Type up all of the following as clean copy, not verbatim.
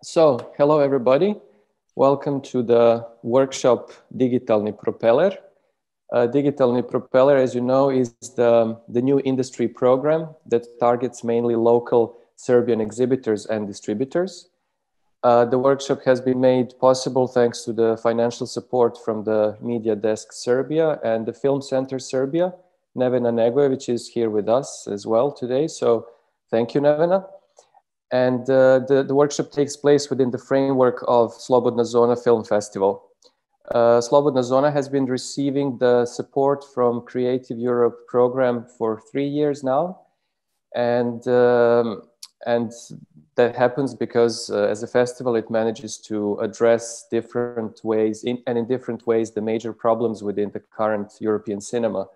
So, hello everybody. Welcome to the workshop Digitalni propeler. Digitalni propeler, as you know, is the new industry program that targets mainly local Serbian exhibitors and distributors. The workshop has been made possible thanks to the financial support from the Media Desk Serbia and the Film Center Serbia. Nevena Negojević is here with us as well today. So thank you, Nevena. And the workshop takes place within the framework of Slobodna Zona Film Festival. Slobodna Zona has been receiving the support from Creative Europe program for 3 years now. And that happens because as a festival, it manages to address different ways, in different ways, the major problems within the current European cinema.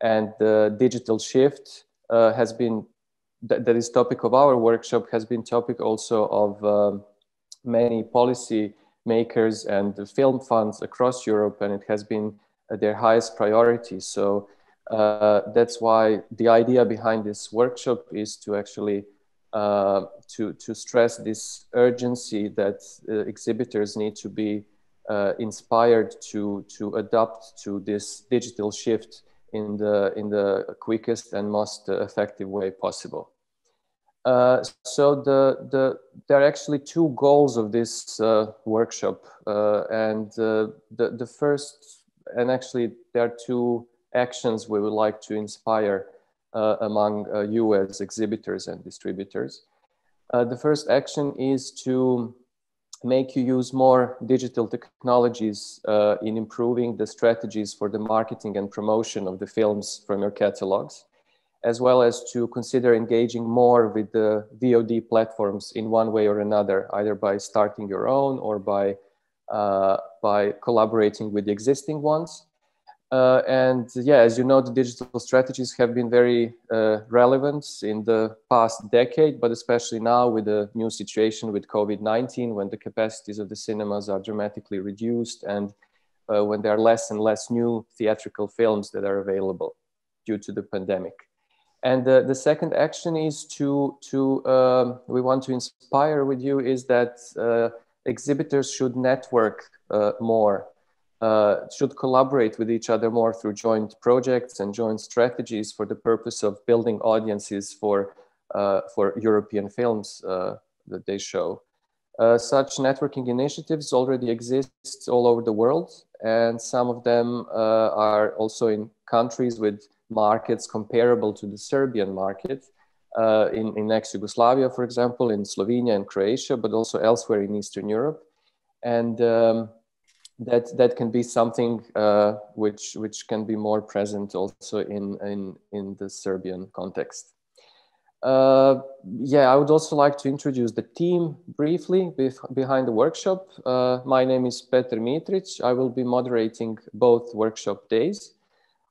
And the digital shift has been that is topic of our workshop, has been topic also of many policy makers and the film funds across Europe, and it has been their highest priority. So that's why the idea behind this workshop is to actually to stress this urgency that exhibitors need to be inspired to adapt to this digital shift in the quickest and most effective way possible. So there are actually two goals of this workshop, and the first, and actually there are two actions we would like to inspire among you as exhibitors and distributors. The first action is to make you use more digital technologies in improving the strategies for the marketing and promotion of the films from your catalogs, as well as to consider engaging more with the VOD platforms in one way or another, either by starting your own or by collaborating with the existing ones. And yeah, as you know, the digital strategies have been very relevant in the past decade, but especially now with the new situation with COVID-19, when the capacities of the cinemas are dramatically reduced and when there are less and less new theatrical films that are available due to the pandemic. And the second action is we want to inspire with you is that exhibitors should network more. Should collaborate with each other more through joint projects and joint strategies for the purpose of building audiences for European films that they show. Such networking initiatives already exist all over the world, and some of them are also in countries with markets comparable to the Serbian market, in ex-Yugoslavia, for example, in Slovenia and Croatia, but also elsewhere in Eastern Europe. And that can be something which can be more present also in the Serbian context. Yeah, I would also like to introduce the team briefly behind the workshop. My name is Petar Mitrić. I will be moderating both workshop days.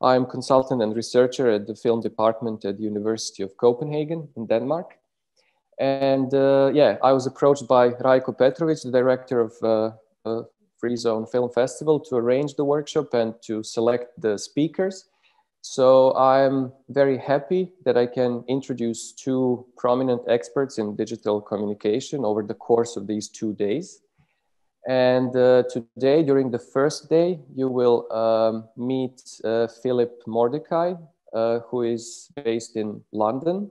I'm consultant and researcher at the film department at the University of Copenhagen in Denmark. And yeah, I was approached by Rajko Petrović, the director of Free Zone Film Festival, to arrange the workshop and to select the speakers. So I'm very happy that I can introduce two prominent experts in digital communication over the course of these 2 days. And today, during the first day, you will meet Philip Mordecai, who is based in London.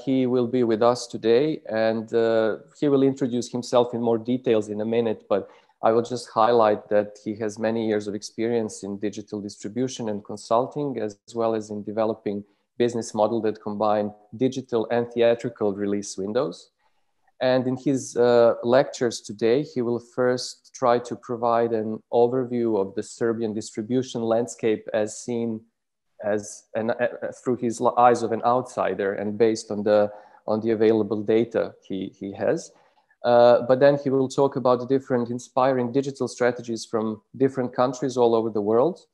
He will be with us today, and he will introduce himself in more details in a minute, but I will just highlight that he has many years of experience in digital distribution and consulting, as well as in developing business models that combine digital and theatrical release windows. And in his lectures today, he will first try to provide an overview of the Serbian distribution landscape as seen through his eyes of an outsider and based on the available data he has. But then he will talk about the different inspiring digital strategies from different countries all over the world.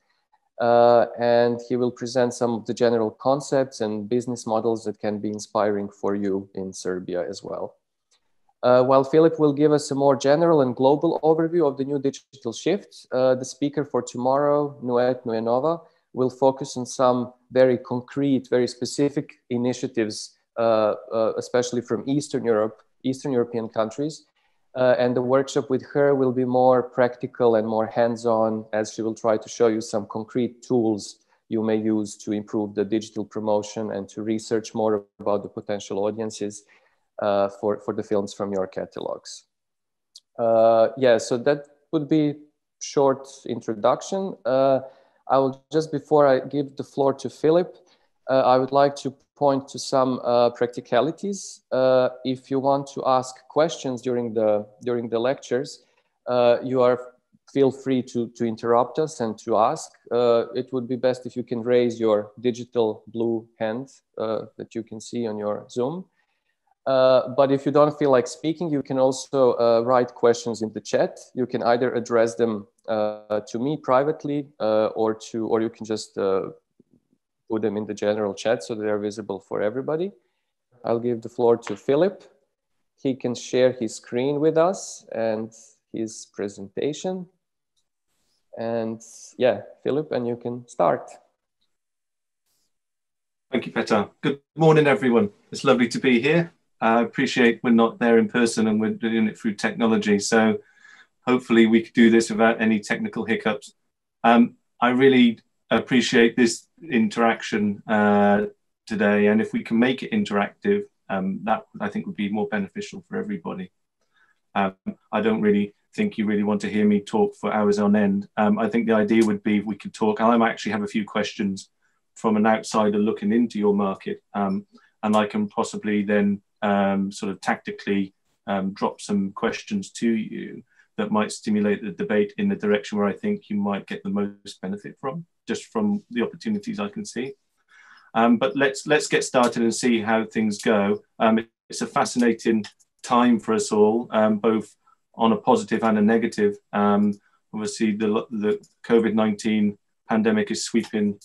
And he will present some of the general concepts and business models that can be inspiring for you in Serbia as well. While Philip will give us a more general and global overview of the new digital shift, the speaker for tomorrow, Nuet Nuenova, will focus on some very concrete, very specific initiatives, especially from Eastern Europe, Eastern European countries. And the workshop with her will be more practical and more hands-on, as she will try to show you some concrete tools you may use to improve the digital promotion and to research more about the potential audiences for the films from your catalogs. Yeah, so that would be short introduction. I will just, before I give the floor to Philip, I would like to point to some practicalities. If you want to ask questions during the lectures, feel free to interrupt us and to ask. It would be best if you can raise your digital blue hand that you can see on your Zoom. But if you don't feel like speaking, you can also write questions in the chat. You can either address them to me privately, or you can just put them in the general chat so they're visible for everybody. I'll give the floor to Philip. He can share his screen with us and his presentation. And yeah, Philip, and you can start. Thank you, Petar. Good morning, everyone. It's lovely to be here. I appreciate we're not there in person and we're doing it through technology. So hopefully we could do this without any technical hiccups. I really appreciate this interaction today. And if we can make it interactive, that I think would be more beneficial for everybody. I don't really think you really want to hear me talk for hours on end. I think the idea would be if we could talk, I might actually have a few questions from an outsider looking into your market. And I can possibly then sort of tactically drop some questions to you that might stimulate the debate in the direction where I think you might get the most benefit from, just from the opportunities I can see. But let's get started and see how things go. It's a fascinating time for us all, both on a positive and a negative. Obviously, the COVID-19 pandemic is sweeping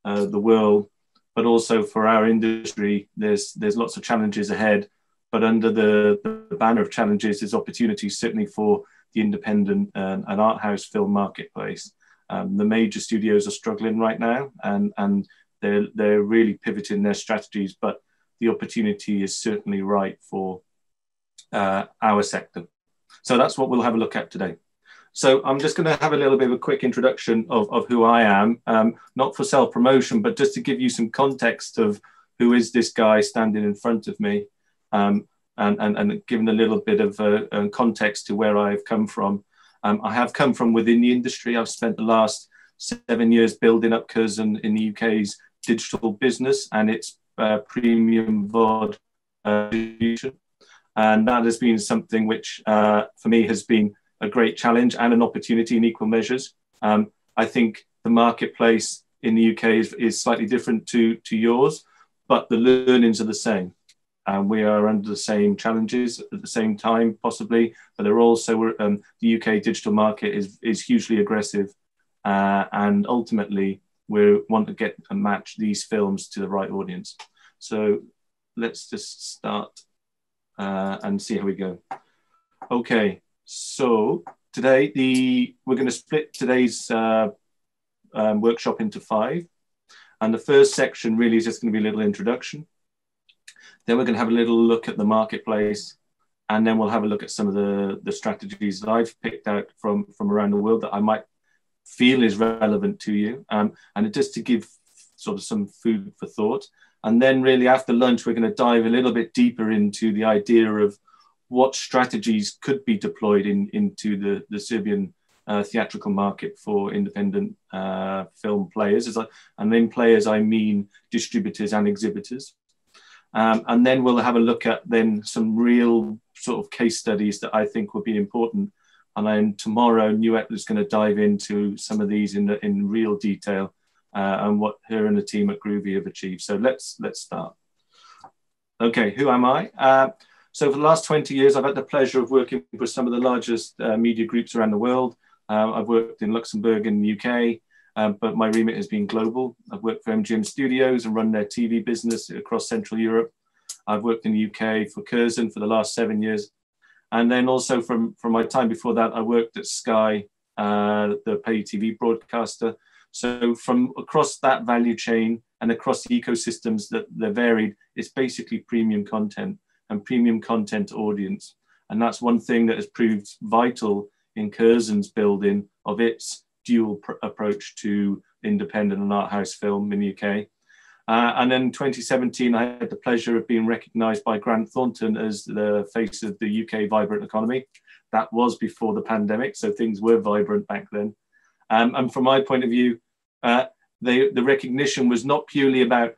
the world, but also for our industry, there's lots of challenges ahead. But under the banner of challenges, there's opportunities certainly for the independent and art house film marketplace. The major studios are struggling right now, and they're really pivoting their strategies. But the opportunity is certainly right for our sector. So that's what we'll have a look at today. So I'm just going to have a little bit of a quick introduction of who I am, not for self-promotion, but just to give you some context of who is this guy standing in front of me, and given a little bit of context to where I've come from. I have come from within the industry. I've spent the last 7 years building up Curzon in the UK's digital business and its premium VOD distribution. And that has been something which, for me, has been a great challenge and an opportunity in equal measures. I think the marketplace in the UK is slightly different to yours, but the learnings are the same. We are under the same challenges at the same time, possibly, but they're also, the UK digital market is hugely aggressive. And ultimately, we want to get and match these films to the right audience. So let's just start and see how we go. Okay, so today we're going to split today's workshop into 5. And the first section really is just going to be a little introduction. Then we're going to have a little look at the marketplace, and then we'll have a look at some of the strategies that I've picked out from around the world that I might feel is relevant to you, and just to give sort of some food for thought. And then really after lunch, we're going to dive a little bit deeper into the idea of what strategies could be deployed into the Serbian theatrical market for independent film players. And in players, I mean distributors and exhibitors. And then we'll have a look at then some real sort of case studies that I think will be important. And then tomorrow, Nuet is going to dive into some of these in real detail and what her and the team at Groovy have achieved. So let's start. Okay, who am I? So for the last 20 years, I've had the pleasure of working with some of the largest media groups around the world. I've worked in Luxembourg and the UK, but my remit has been global. I've worked for MGM Studios and run their TV business across Central Europe. I've worked in the UK for Curzon for the last 7 years. And then also from my time before that, I worked at Sky, the pay TV broadcaster. So from across that value chain and across the ecosystems that they're varied, it's basically premium content. and premium content audience. And that's one thing that has proved vital in Curzon's building of its dual approach to independent and art house film in the UK. And then in 2017, I had the pleasure of being recognised by Grant Thornton as the face of the UK vibrant economy. That was before the pandemic, so things were vibrant back then. And from my point of view, the recognition was not purely about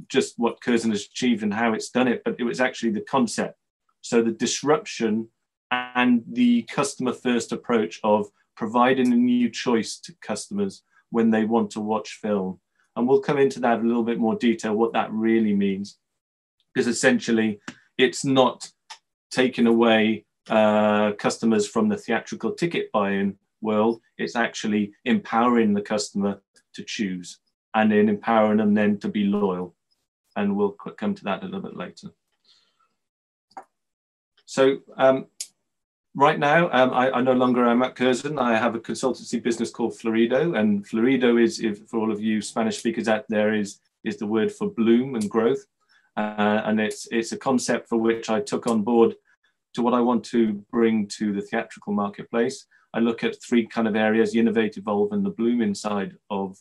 just what Curzon has achieved and how it's done it, but it was actually the concept. So the disruption and the customer first approach of providing a new choice to customers when they want to watch film. And we'll come into that in a little bit more detail, what that really means. Because essentially, it's not taking away customers from the theatrical ticket buying world. It's actually empowering the customer to choose and then empowering them then to be loyal. And we'll come to that a little bit later. So right now, I no longer am at Curzon. I have a consultancy business called Florido, and Florido is, if for all of you Spanish speakers out there, is the word for bloom and growth. And it's a concept for which I took on board to what I want to bring to the theatrical marketplace. I look at three kind of areas: innovate, evolve, and the bloom inside of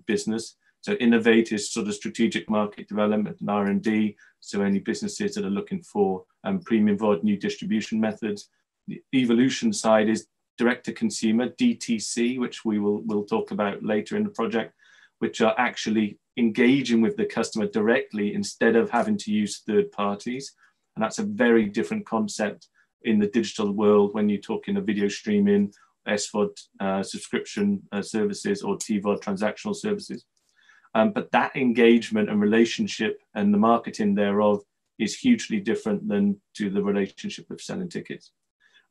business. So innovate is sort of strategic market development and R&D. So any businesses that are looking for premium VOD, new distribution methods. The evolution side is direct to consumer, DTC, which we'll talk about later in the project, which are actually engaging with the customer directly instead of having to use third parties. And that's a very different concept in the digital world when you're talking of video streaming, SVOD subscription services, or TVOD transactional services. But that engagement and relationship and the marketing thereof is hugely different than to the relationship of selling tickets.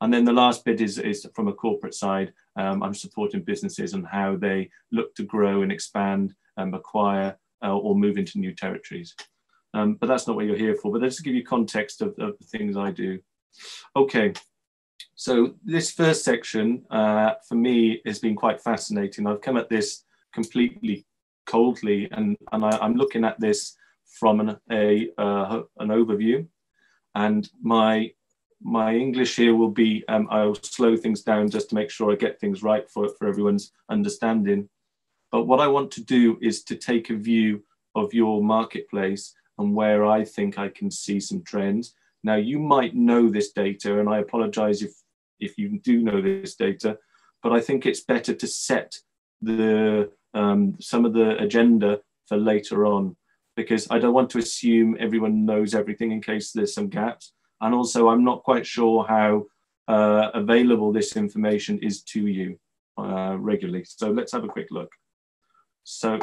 And then the last bit is from a corporate side. I'm supporting businesses on how they look to grow and expand and acquire or move into new territories. But that's not what you're here for. But let's give you context of the things I do. Okay, so this first section for me has been quite fascinating. I've come at this completely coldly, and I'm looking at this from an overview, and my English here will be, I'll slow things down just to make sure I get things right for everyone's understanding. But what I want to do is to take a view of your marketplace and where I think I can see some trends. Now, you might know this data, and I apologize if you do know this data, but I think it's better to set the some of the agenda for later on, because I don't want to assume everyone knows everything in case there's some gaps. And also, I'm not quite sure how available this information is to you regularly. So let's have a quick look. So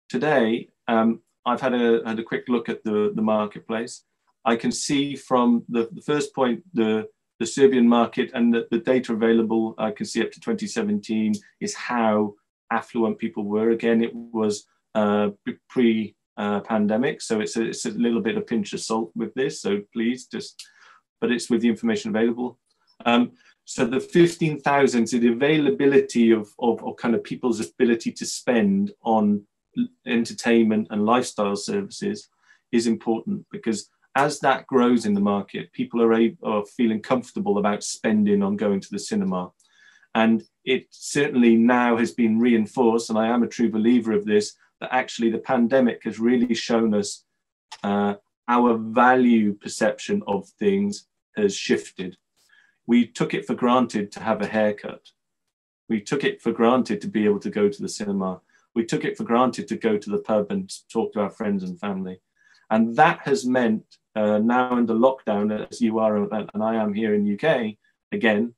today, I've had a quick look at the marketplace. I can see from the first point, the Serbian market, and the data available, I can see up to 2017, is how affluent people were. Again, it was pre-pandemic, so it's a little bit of pinch of salt with this, so please just, but it's with the information available. So the 15,000, so the availability of kind of people's ability to spend on entertainment and lifestyle services is important, because as that grows in the market, people are feeling comfortable about spending on going to the cinema. And it certainly now has been reinforced, and I am a true believer of this, that actually the pandemic has really shown us our value perception of things has shifted. We took it for granted to have a haircut. We took it for granted to be able to go to the cinema. We took it for granted to go to the pub and talk to our friends and family. And that has meant now under lockdown, as you are and I am here in the UK, again,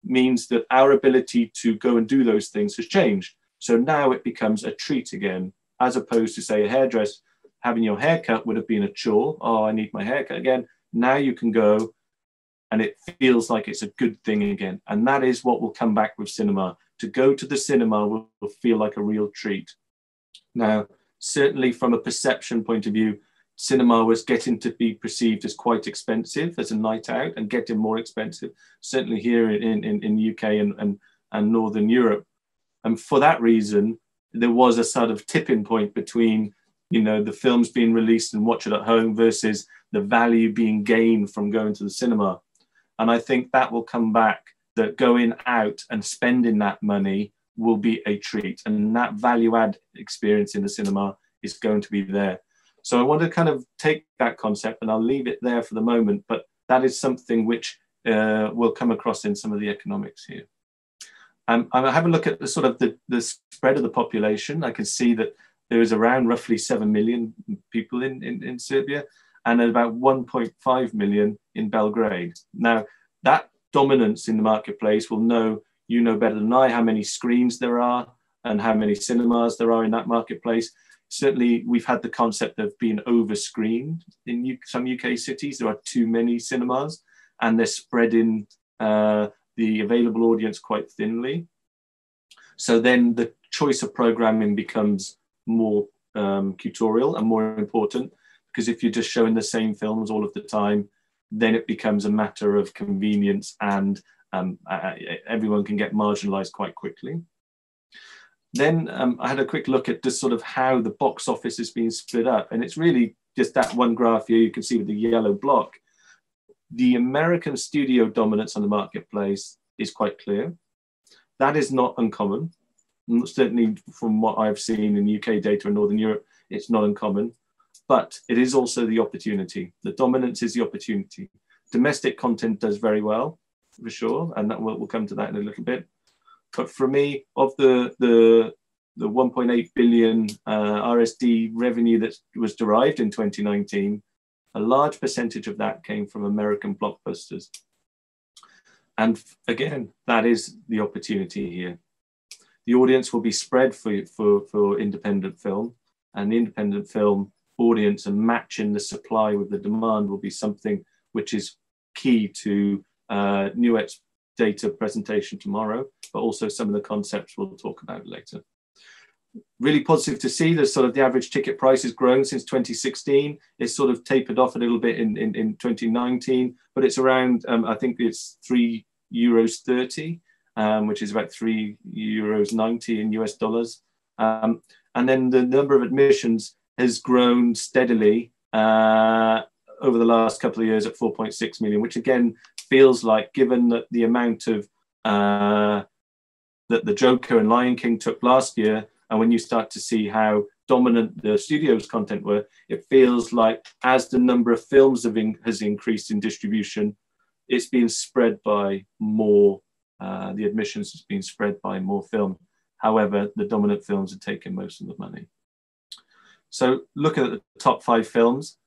means that our ability to go and do those things has changed. So now it becomes a treat again, as opposed to, say, a hairdresser. Having your haircut would have been a chore. Oh, I need my haircut again. Now you can go and it feels like it's a good thing again. And that is what will come back with cinema. To go to the cinema will feel like a real treat. Now, certainly from a perception point of view, cinema was getting to be perceived as quite expensive as a night out, and getting more expensive, certainly here in the UK and Northern Europe. And for that reason, there was a sort of tipping point between you know, the films being released and watch it at home versus the value being gained from going to the cinema. And I think that will come back, that going out and spending that money will be a treat. And that value add experience in the cinema is going to be there. So I want to kind of take that concept, and I'll leave it there for the moment, but that is something which will come across in some of the economics here. I have a look at the sort of the spread of the population. I can see that there is around roughly 7 million people in Serbia, and about 1.5 million in Belgrade. Now, that dominance in the marketplace will know, you know better than I, how many screens there are and how many cinemas there are in that marketplace. Certainly, we've had the concept of being over-screened in some UK cities. There are too many cinemas, and they're spreading the available audience quite thinly. So then the choice of programming becomes more curatorial and more important, because if you're just showing the same films all of the time, then it becomes a matter of convenience, and everyone can get marginalized quite quickly. Then I had a quick look at just sort of how the box office is being split up. And it's really just that one graph here you can see with the yellow block. The American studio dominance on the marketplace is quite clear. That is not uncommon. Certainly from what I've seen in UK data in Northern Europe, it's not uncommon. But it is also the opportunity. The dominance is the opportunity. Domestic content does very well, for sure. And that we'll come to that in a little bit. But for me, of the 1.8 billion RSD revenue that was derived in 2019, a large percentage of that came from American blockbusters. And again, that is the opportunity here. The audience will be spread for independent film, and the independent film audience and matching the supply with the demand will be something which is key to Nuet's data presentation tomorrow, but also some of the concepts we'll talk about later. Really positive to see that sort of the average ticket price has grown since 2016. It's sort of tapered off a little bit in 2019, but it's around, I think it's €3.30, which is about €3.90 in US dollars. And then the number of admissions has grown steadily over the last couple of years at 4.6 million, which again feels like, given that the amount of that the Joker and Lion King took last year, and when you start to see how dominant the studio's content were, it feels like as the number of films has increased in distribution, it's been spread by more, the admissions has been spread by more film. However, the dominant films are taking most of the money. So looking at the top 5 films,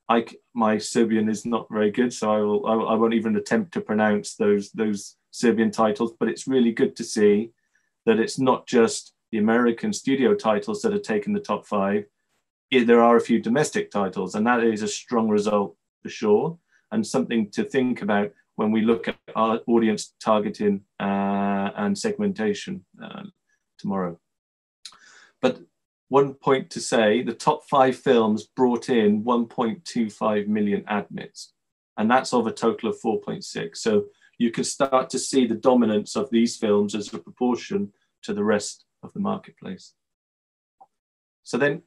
my Serbian is not very good, so I won't even attempt to pronounce those Serbian titles, but it's really good to see that it's not just the American studio titles that are taking the top 5. There are a few domestic titles, and that is a strong result for sure, and something to think about when we look at our audience targeting and segmentation tomorrow. But one point to say, the top 5 films brought in 1.25 million admits, and that's of a total of 4.6. So you can start to see the dominance of these films as a proportion to the rest of the marketplace. So then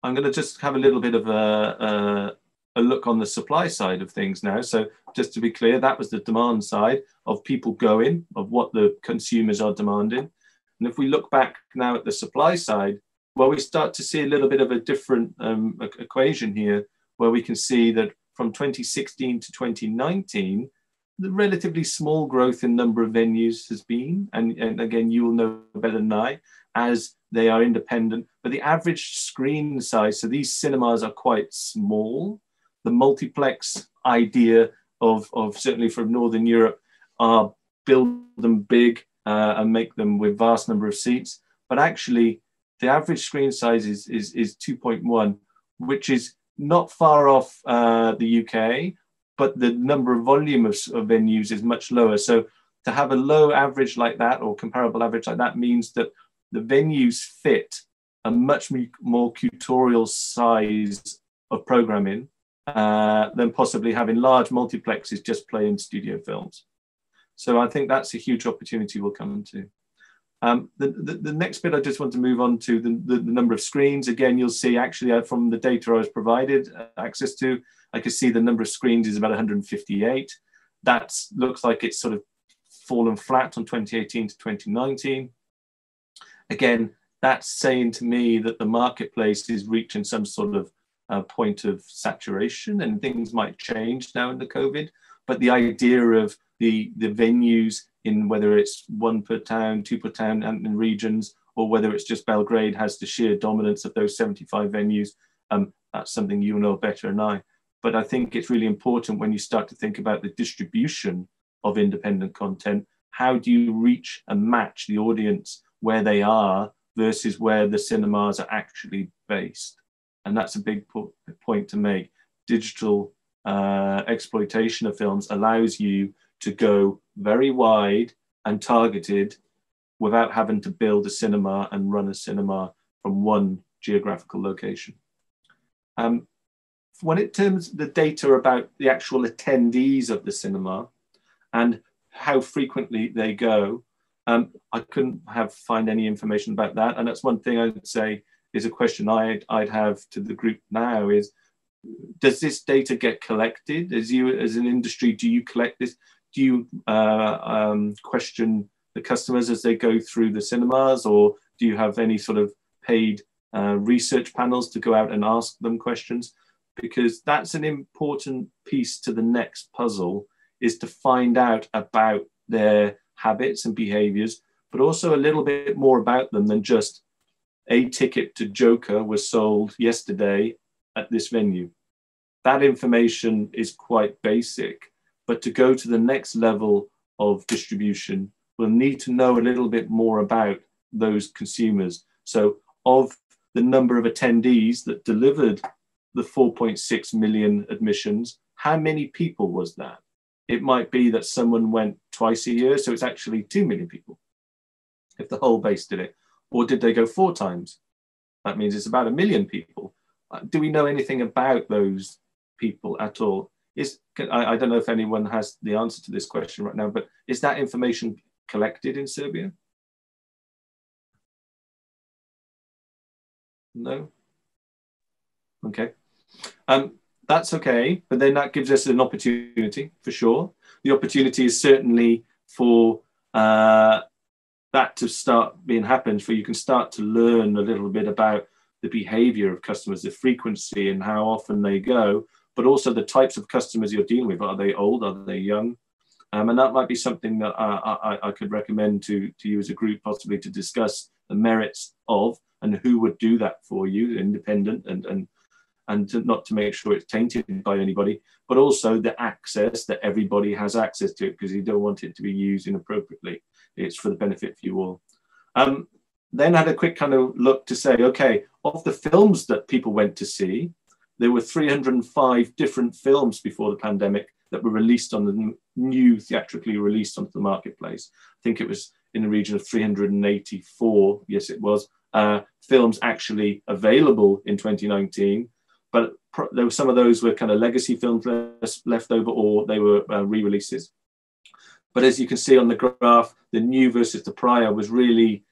I'm going to just have a little bit of a look on the supply side of things now. So just to be clear, that was the demand side of people going, of what the consumers are demanding. And if we look back now at the supply side, well, we start to see a little bit of a different equation here, where we can see that from 2016 to 2019, the relatively small growth in number of venues has been, and again, you will know better than I, as they are independent, but the average screen size, so these cinemas are quite small. The multiplex idea of certainly from Northern Europe are build them big and make them with vast number of seats, but actually the average screen size is 2.1, which is not far off the UK, but the number of volume of venues is much lower. So to have a low average like that, or comparable average like that, means that the venues fit a much more curatorial size of programming than possibly having large multiplexes just playing studio films. So I think that's a huge opportunity we'll come to. The next bit I just want to move on to the number of screens. Again, you'll see actually from the data I was provided access to, I can see the number of screens is about 158. That looks like it's sort of fallen flat on 2018 to 2019. Again, that's saying to me that the marketplace is reaching some sort of point of saturation, and things might change now in the COVID. But the idea of the venues, in whether it's one per town, two per town and in regions, or whether it's just Belgrade has the sheer dominance of those 75 venues, that's something you know better than I. But I think it's really important when you start to think about the distribution of independent content, how do you reach and match the audience where they are versus where the cinemas are actually based? And that's a big point to make. Digital exploitation of films allows you to go very wide and targeted without having to build a cinema and run a cinema from one geographical location. When it terms the data about the actual attendees of the cinema and how frequently they go, I couldn't find any information about that. And that's one thing I would say is a question I'd have to the group now is, does this data get collected? As an industry, do you collect this? Do you question the customers as they go through the cinemas, or do you have any sort of paid research panels to go out and ask them questions? Because that's an important piece to the next puzzle, is to find out about their habits and behaviors, but also a little bit more about them than just a ticket to Joker was sold yesterday at this venue. That information is quite basic, but to go to the next level of distribution, we'll need to know a little bit more about those consumers. So of the number of attendees that delivered the 4.6 million admissions, how many people was that? It might be that someone went twice a year, so it's actually 2 million people, if the whole base did it. Or did they go 4 times? That means it's about 1 million people. Do we know anything about those people at all? I don't know if anyone has the answer to this question right now, but is that information collected in Serbia? No? Okay. That's okay, but then that gives us an opportunity for sure. The opportunity is certainly for that to start being happened, for you can start to learn a little bit about the behavior of customers, the frequency and how often they go, but also the types of customers you're dealing with. Are they old? Are they young? And that might be something that I could recommend to you as a group, possibly to discuss the merits of, and who would do that for you, independent and not to make sure it's tainted by anybody, but also the access that everybody has access to it, because you don't want it to be used inappropriately. It's for the benefit for you all. Then I had a quick kind of look to say, okay, of the films that people went to see, there were 305 different films before the pandemic that were released on the new theatrically released onto the marketplace. I think it was in the region of 384, yes it was, films actually available in 2019, but there were some of those were kind of legacy films left over, or they were re-releases. But as you can see on the graph, the new versus the prior was really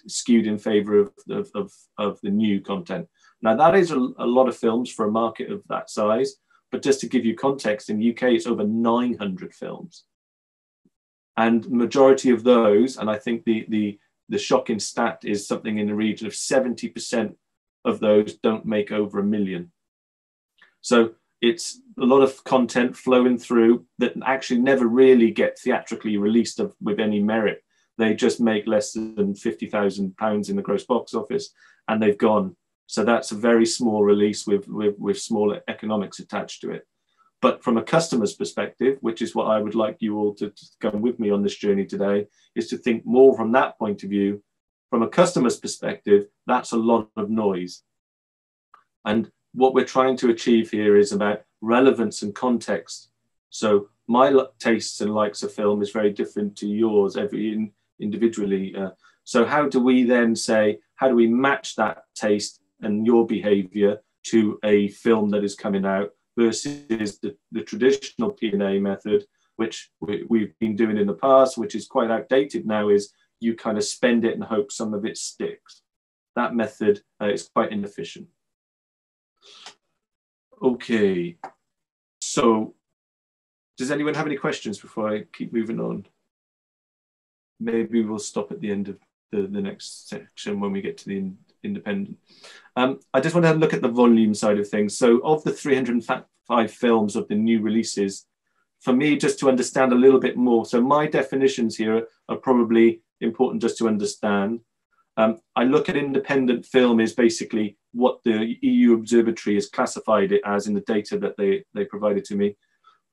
skewed in favor of the new content. Now that is a lot of films for a market of that size, but just to give you context, in the UK it's over 900 films. And majority of those, and I think the shocking stat is something in the region of 70% of those don't make over 1 million. So it's a lot of content flowing through that actually never really get theatrically released with any merit. They just make less than £50,000 in the gross box office and they've gone. So that's a very small release with small economics attached to it. But from a customer's perspective, which is what I would like you all to come with me on this journey today, is to think more from that point of view. From a customer's perspective, that's a lot of noise. And what we're trying to achieve here is about relevance and context. So my tastes and likes of film is very different to yours individually. So how do we then say, how do we match that taste and your behavior to a film that is coming out versus the traditional P&A method, which we've been doing in the past, which is quite outdated now, is you kind of spend it and hope some of it sticks. That method is quite inefficient. Okay, so does anyone have any questions before I keep moving on? Maybe we'll stop at the end of the next section when we get to the independent. I just want to look at the volume side of things. So of the 305 films of the new releases, for me, just to understand a little bit more, so my definitions here are probably important just to understand. I look at independent film is basically what the EU Observatory has classified it as in the data that they provided to me.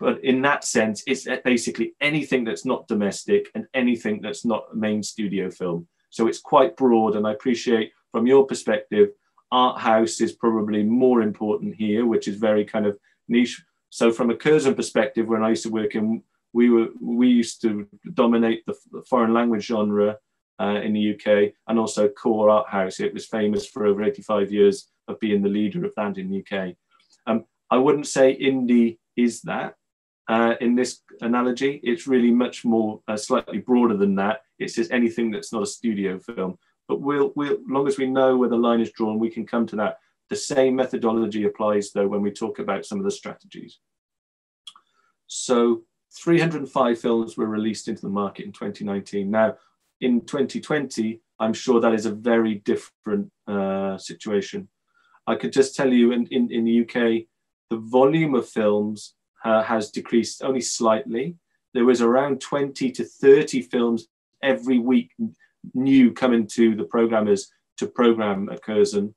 But in that sense, it's basically anything that's not domestic and anything that's not main studio film. So it's quite broad, and I appreciate from your perspective, art house is probably more important here, which is very kind of niche. So from a Curzon perspective, when I used to work in, we used to dominate the foreign language genre in the UK, and also core art house. It was famous for over 85 years of being the leader of that in the UK. I wouldn't say indie is that in this analogy. It's really much more slightly broader than that. It's just anything that's not a studio film. But we'll long as we know where the line is drawn, we can come to that. The same methodology applies though when we talk about some of the strategies. So 305 films were released into the market in 2019. Now, in 2020, I'm sure that is a very different situation. I could just tell you in the UK, the volume of films has decreased only slightly. There was around 20 to 30 films every week new coming to the programmers to program at Curzon.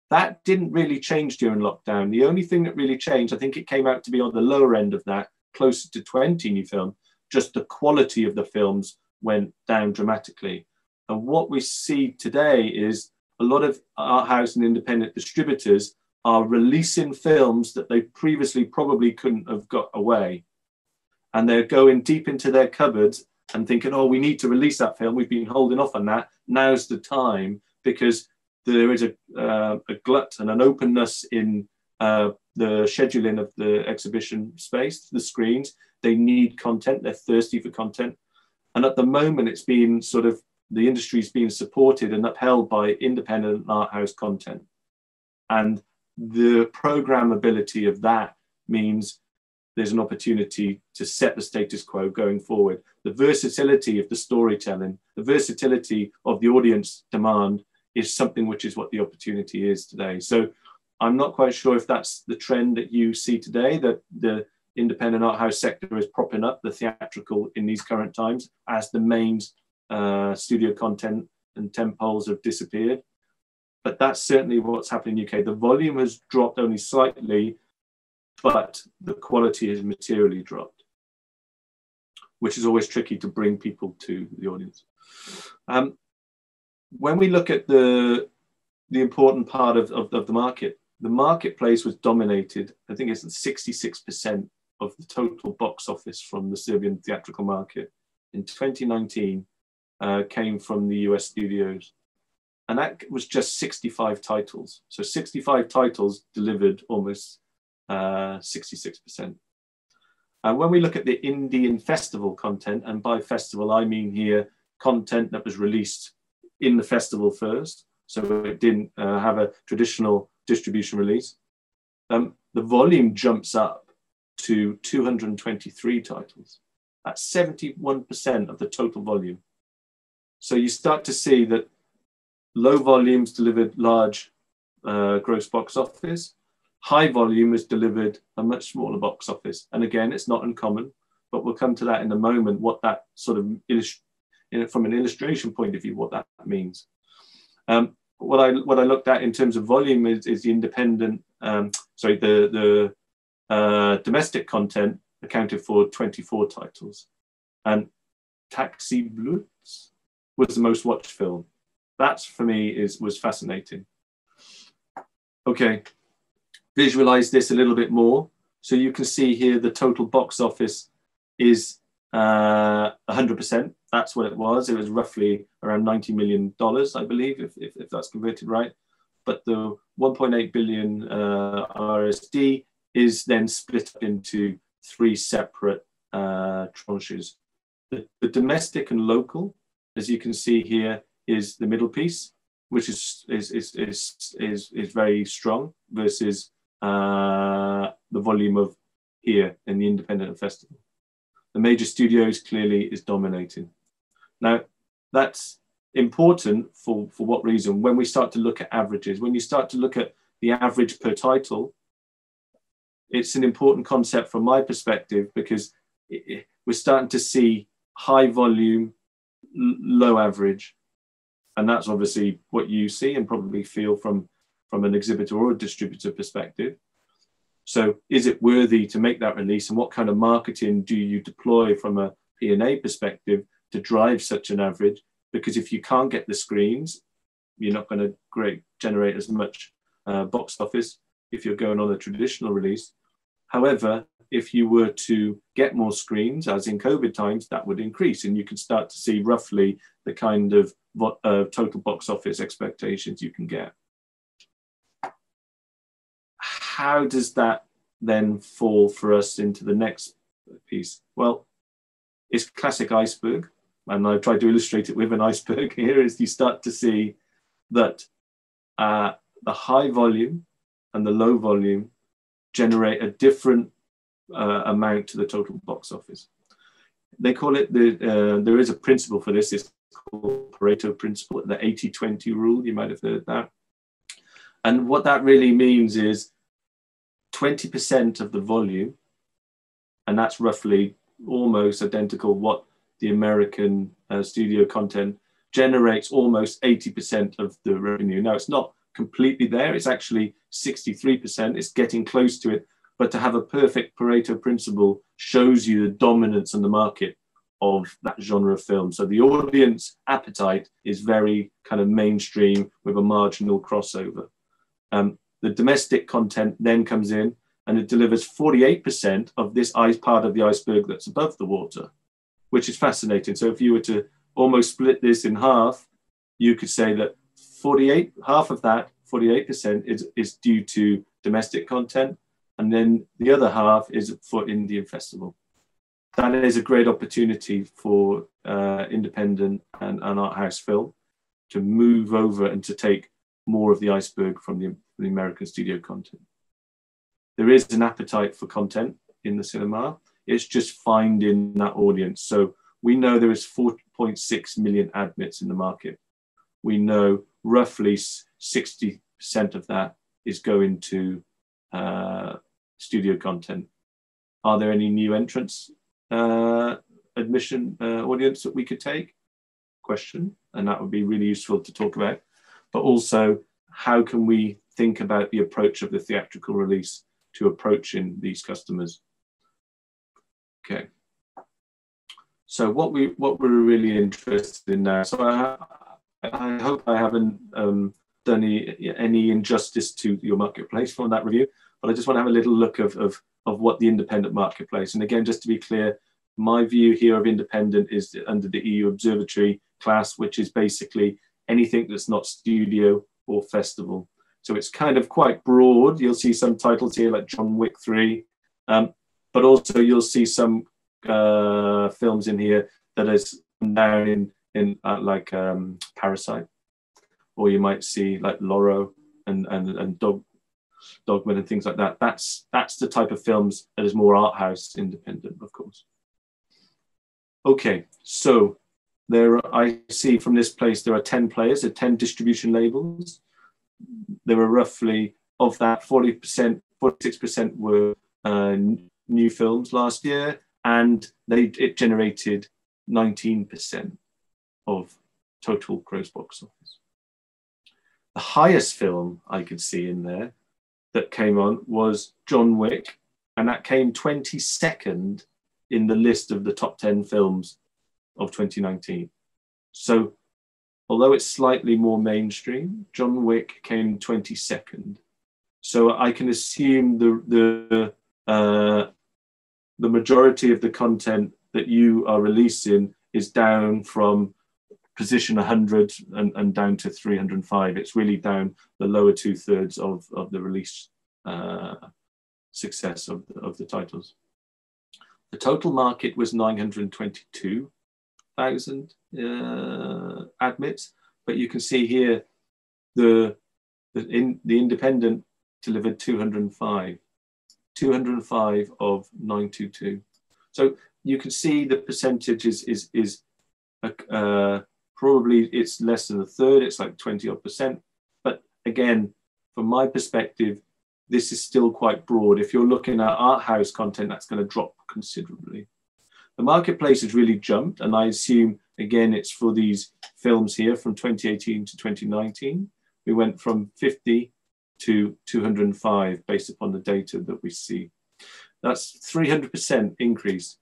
That didn't really change during lockdown. The only thing that really changed, I think it came out to be on the lower end of that, closer to 20 new films, just the quality of the films went down dramatically. And what we see today is a lot of art house and independent distributors are releasing films that they previously probably couldn't have got away. And they're going deep into their cupboards and thinking, oh, we need to release that film. We've been holding off on that. Now's the time, because there is a glut and an openness in the scheduling of the exhibition space, the screens. They need content. They're thirsty for content. And at the moment, it's been sort of, the industry's being supported and upheld by independent art house content. And the programmability of that means there's an opportunity to set the status quo going forward. The versatility of the storytelling, the versatility of the audience demand is something which is what the opportunity is today. So I'm not quite sure if that's the trend that you see today, that the independent art house sector is propping up the theatrical in these current times as the main studio content and tentpoles have disappeared. But that's certainly what's happening in the UK. The volume has dropped only slightly, but the quality has materially dropped, which is always tricky to bring people to the audience. When we look at the important part of the market, the marketplace was dominated, I think it's 66% of the total box office from the Serbian theatrical market in 2019 came from the US studios. And that was just 65 titles. So 65 titles delivered almost 66%. And when we look at the Indian festival content, and by festival, I mean here content that was released in the festival first, so it didn't have a traditional distribution release, the volume jumps up to 223 titles. That's 71% of the total volume. So you start to see that low volumes delivered large gross box office. High volume has delivered a much smaller box office. And again, it's not uncommon, but we'll come to that in a moment, what that sort of, from an illustration point of view, what that means. What I looked at in terms of volume is the independent, the domestic content accounted for 24 titles. And Taxi Blues was the most watched film. That for me was fascinating. Okay, visualize this a little bit more. So you can see here the total box office is 100%. That's what it was. It was roughly around $90 million, I believe, if that's converted right. But the 1.8 billion RSD is then split up into 3 separate tranches. The domestic and local as you can see here, is the middle piece, which is very strong versus the volume of here in the independent festival. The major studios clearly is dominating. Now, that's important for what reason? When we start to look at averages, when you start to look at the average per title, it's an important concept from my perspective, because we're starting to see high volume, low average. And that's obviously what you see and probably feel from an exhibitor or a distributor perspective. So is it worthy to make that release, and what kind of marketing do you deploy from a P&A perspective to drive such an average? Because if you can't get the screens, you're not going to generate as much box office if you're going on a traditional release. However, if you were to get more screens, as in COVID times, that would increase, and you can start to see roughly the kind of total box office expectations you can get. How does that then fall for us into the next piece? Well, it's classic iceberg, and I've tried to illustrate it with an iceberg here, is you start to see that the high volume and the low volume generate a different amount to the total box office. They call it, there is a principle for this, it's called Pareto principle, the 80-20 rule, you might have heard that. And what that really means is 20% of the volume, and that's roughly almost identical what the American studio content generates, almost 80% of the revenue. Now, it's not completely there, it's actually 63%, it's getting close to it, but to have a perfect Pareto principle shows you the dominance in the market of that genre of film. So the audience appetite is very kind of mainstream with a marginal crossover. The domestic content then comes in and it delivers 48% of this part of the iceberg that's above the water, which is fascinating. So if you were to almost split this in half, you could say that half of that, 48%, is due to domestic content, and then the other half is for Indian festival. That is a great opportunity for independent and art house film to move over and to take more of the iceberg from the American studio content. There is an appetite for content in the cinema. It's just finding that audience. So we know there is 4.6 million admits in the market. We know roughly 60% of that is going to studio content. Are there any new entrants admission audience that we could take? Question, and that would be really useful to talk about. But also, how can we think about the approach of the theatrical release to approaching these customers? Okay. So what we're really interested in now. So I hope I haven't done any injustice to your marketplace from that review, but I just want to have a little look of what the independent marketplace. And again, just to be clear, my view here of independent is under the EU Observatory class, which is basically anything that's not studio or festival. So it's kind of quite broad. You'll see some titles here like John Wick 3, but also you'll see some films in here that is down in like Parasite, or you might see like Loro and Dogman and things like that. That's the type of films that is more art house independent, of course. Okay, so I see from this place there are 10 players, there are 10 distribution labels. There were roughly, of that, 40%, 46% were new films last year, and it generated 19% of total gross box office. The highest film I could see in there that came on was John Wick, and that came 22nd in the list of the top 10 films of 2019. So although it's slightly more mainstream, John Wick came 22nd. So I can assume the majority of the content that you are releasing is down from position 100 and down to 305. It's really down the lower 2/3 of the release success of the titles. The total market was 922. thousand admits, but you can see here the independent delivered 205 of 922. So you can see the percentage is probably it's less than a third. It's like 20% odd. But again, from my perspective, this is still quite broad. If you're looking at art house content, that's going to drop considerably. The marketplace has really jumped, and I assume, again, it's for these films here from 2018 to 2019. We went from 50 to 205 based upon the data that we see. That's 300% increase,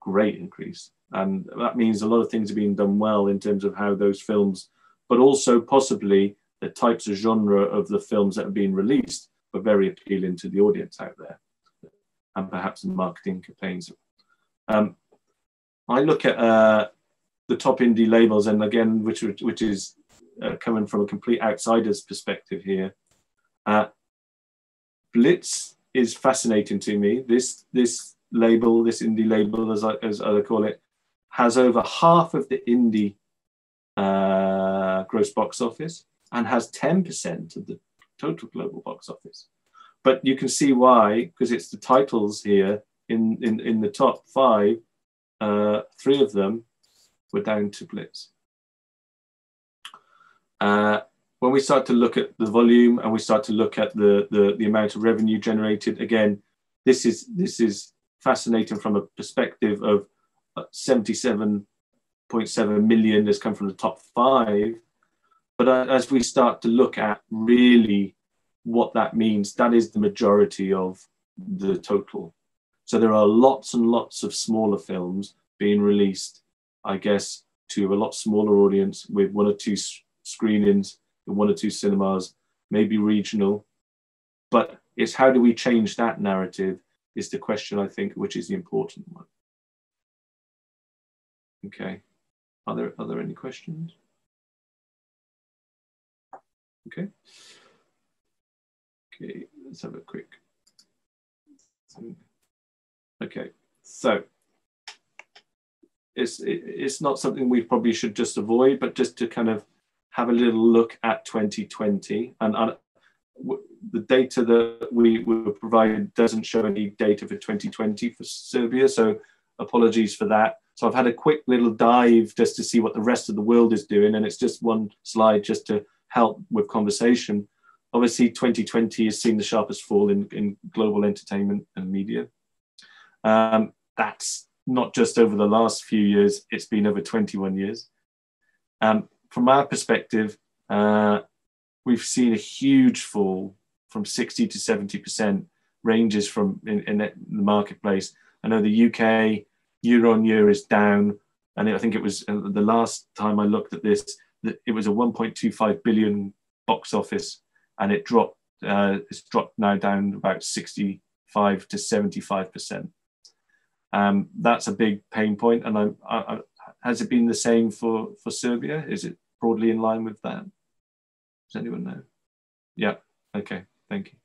great increase. And that means a lot of things are being done well in terms of how those films, but also possibly the types of genre of the films that are being released were very appealing to the audience out there, and perhaps the marketing campaigns. I look at the top indie labels, and again, which is coming from a complete outsider's perspective here. Blitz is fascinating to me. This label, this indie label, as I call it, has over half of the indie gross box office and has 10% of the total global box office. But you can see why, because it's the titles here in the top 5. 3 of them were down to Blitz. When we start to look at the volume and we start to look at the amount of revenue generated, again, this is fascinating from a perspective of 77.7 million has come from the top 5. But as we start to look at really what that means, that is the majority of the total. So there are lots and lots of smaller films being released, I guess, to a lot smaller audience with 1 or 2 screenings in 1 or 2 cinemas, maybe regional. But it's how do we change that narrative is the question, I think, which is the important one. Okay. Are there any questions? Okay. Okay, let's have a quick. Okay, so it's not something we probably should just avoid, but just to kind of have a little look at 2020. And the data that we were provided doesn't show any data for 2020 for Serbia, so apologies for that. So I've had a quick little dive just to see what the rest of the world is doing, and it's just one slide just to help with conversation. Obviously, 2020 has seen the sharpest fall in global entertainment and media. That's not just over the last few years, it's been over 21 years. From our perspective, we've seen a huge fall from 60 to 70% ranges from in the marketplace. I know the UK year on year is down, and I think it was the last time I looked at this, it was a 1.25 billion box office, and it dropped. It's dropped now down about 65 to 75%. That's a big pain point, and has it been the same for Serbia? Is it broadly in line with that? Does anyone know? Yeah. Okay. Thank you.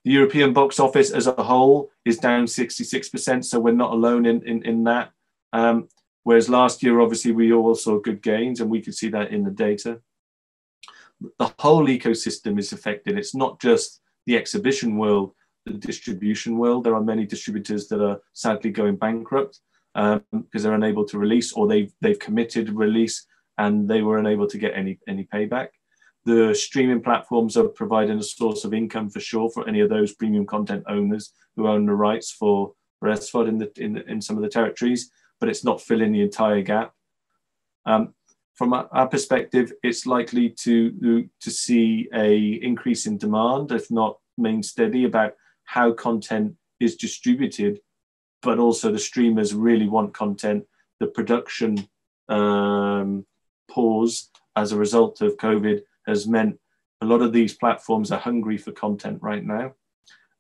The European box office as a whole is down 66%, so we're not alone in that. Whereas last year, obviously, we all saw good gains, and we could see that in the data. The whole ecosystem is affected. It's not just the exhibition world, the distribution world. There are many distributors that are sadly going bankrupt because they're unable to release, or they've committed release and they were unable to get any payback. The streaming platforms are providing a source of income for sure for any of those premium content owners who own the rights for SVOD in some of the territories, but it's not filling the entire gap. From our perspective, it's likely to see a increase in demand, if not remain steady, about how content is distributed, but also the streamers really want content. The production pause as a result of COVID has meant a lot of these platforms are hungry for content right now,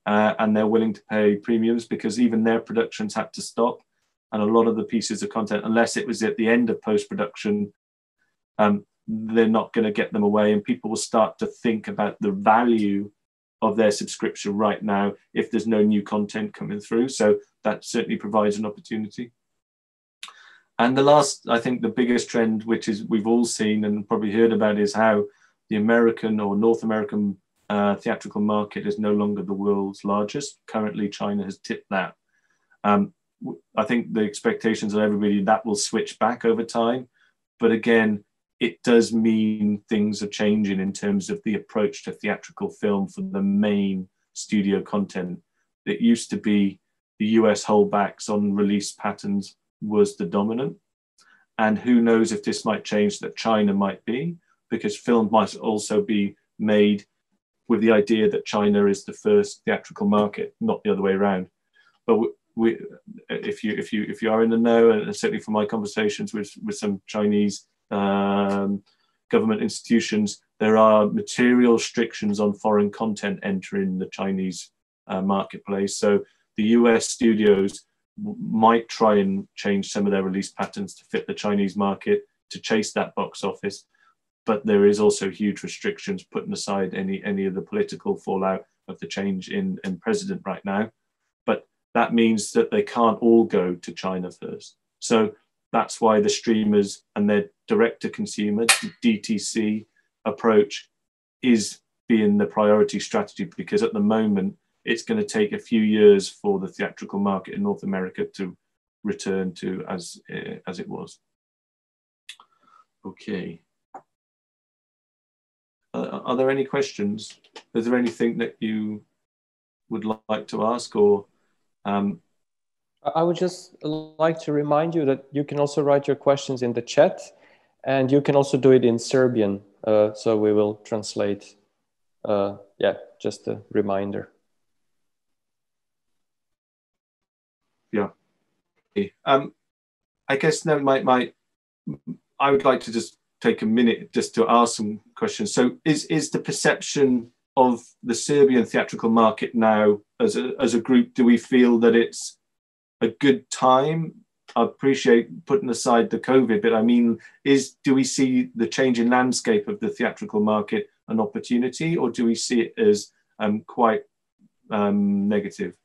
and they're willing to pay premiums because even their productions had to stop. And a lot of the pieces of content, unless it was at the end of post-production, they're not going to get them away, and people will start to think about the value of their subscription right now if there's no new content coming through. So that certainly provides an opportunity. And the last, I think the biggest trend, which is we've all seen and probably heard about, is how the American or North American theatrical market is no longer the world's largest. Currently, China has tipped that. I think the expectations of everybody that will switch back over time. But again, it does mean things are changing in terms of the approach to theatrical film for the main studio content. It used to be the US holdbacks on release patterns was the dominant. And who knows if this might change, that China might be, because film might also be made with the idea that China is the first theatrical market, not the other way around. But if you are in the know, and certainly from my conversations with some Chinese government institutions, there are material restrictions on foreign content entering the Chinese marketplace. So the US studios might try and change some of their release patterns to fit the Chinese market to chase that box office. But there is also huge restrictions, putting aside any of the political fallout of the change in president right now. But that means that they can't all go to China first. So that's why the streamers and their direct-to-consumer, DTC approach is being the priority strategy, because at the moment, it's going to take a few years for the theatrical market in North America to return to as it was. Okay. Are there any questions? Is there anything that you would like to ask, or? I would just like to remind you that you can also write your questions in the chat, and you can also do it in Serbian. So we will translate. Yeah, just a reminder. Yeah. I guess now I would like to just take a minute just to ask some questions. So is the perception of the Serbian theatrical market now as a group, do we feel that it's a good time? I appreciate putting aside the COVID, but I mean, do we see the changing landscape of the theatrical market an opportunity, or do we see it as quite negative?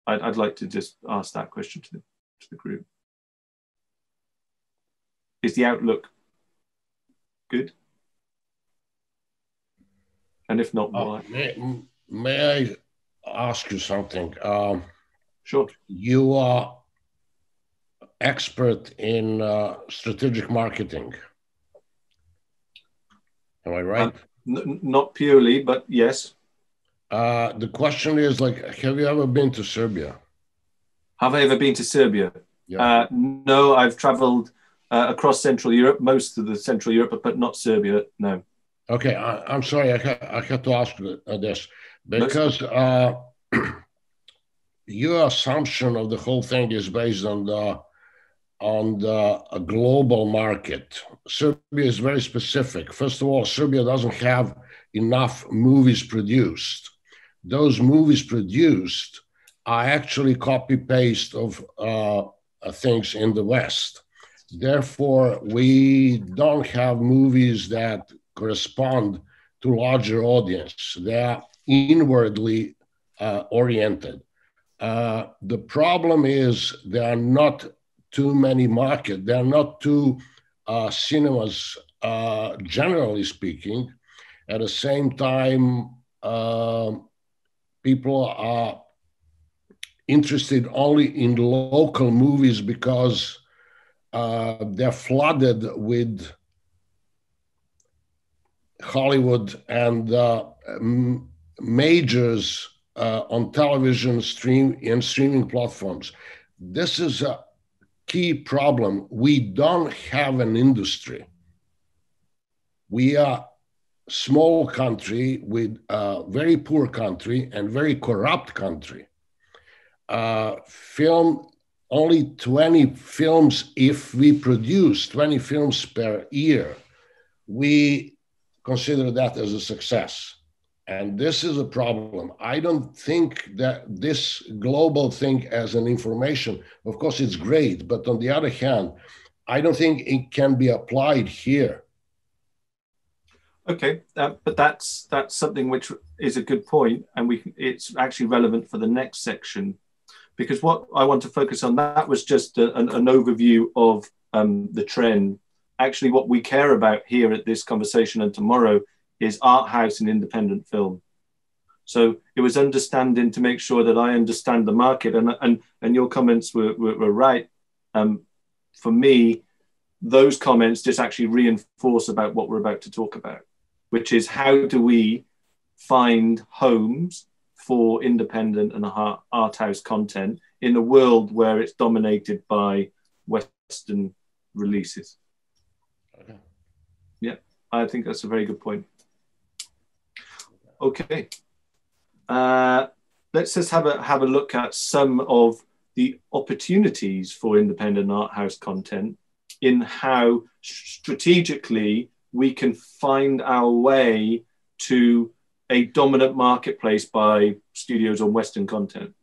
I'd like to just ask that question to the group. Is the outlook good? And if not, why? May I ask you something? Sure. You are expert in strategic marketing. Am I right? Not purely, but yes. The question is, have you ever been to Serbia? Have I ever been to Serbia? Yeah. No, I've traveled across Central Europe, most of the Central Europe, but not Serbia, no. Okay, I'm sorry, I had to ask this, because your assumption of the whole thing is based on a global market. Serbia is very specific. First of all, Serbia doesn't have enough movies produced. Those movies produced are actually copy-paste of things in the West. Therefore, we don't have movies that correspond to larger audience. They are inwardly oriented. The problem is there are not too many markets. There are not two cinemas, generally speaking. At the same time, people are interested only in local movies because they're flooded with Hollywood and majors on television and streaming platforms. This is a key problem. We don't have an industry. We are a small country with a very poor country and very corrupt country. Film, only 20 films, if we produce 20 films per year, we consider that as a success. And this is a problem. I don't think that this global thing as an information, of course it's great, but on the other hand, I don't think it can be applied here. Okay, but that's something which is a good point, and it's actually relevant for the next section, because what I want to focus on, that was just an overview of the trend. Actually, what we care about here at this conversation and tomorrow is art house and independent film. So it was understanding to make sure that I understand the market, and your comments were right. For me, those comments just actually reinforce about what we're about to talk about, which is how do we find homes for independent and art house content in a world where it's dominated by Western releases. Okay. Yeah, I think that's a very good point. Okay. Let's just have a look at some of the opportunities for independent art house content in how strategically we can find our way to a dominant marketplace by studios on Western content.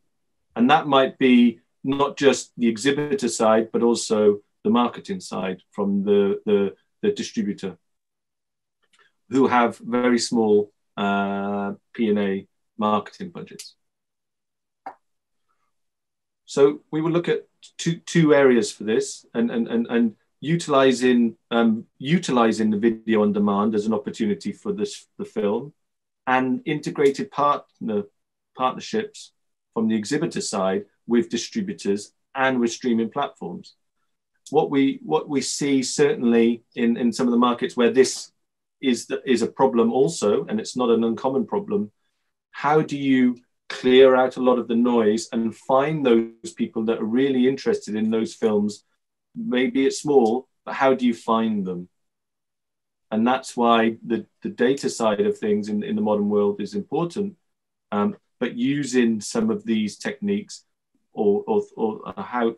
And that might be not just the exhibitor side, but also the marketing side from the distributor, who have very small P&A marketing budgets. So we will look at two areas for this, and utilizing the video on demand as an opportunity for the film, and integrated partnerships from the exhibitor side with distributors and with streaming platforms. What we see certainly in some of the markets where this is a problem also, and it's not an uncommon problem, how do you clear out a lot of the noise and find those people that are really interested in those films? Maybe it's small, but how do you find them? And that's why the data side of things in the modern world is important. But using some of these techniques or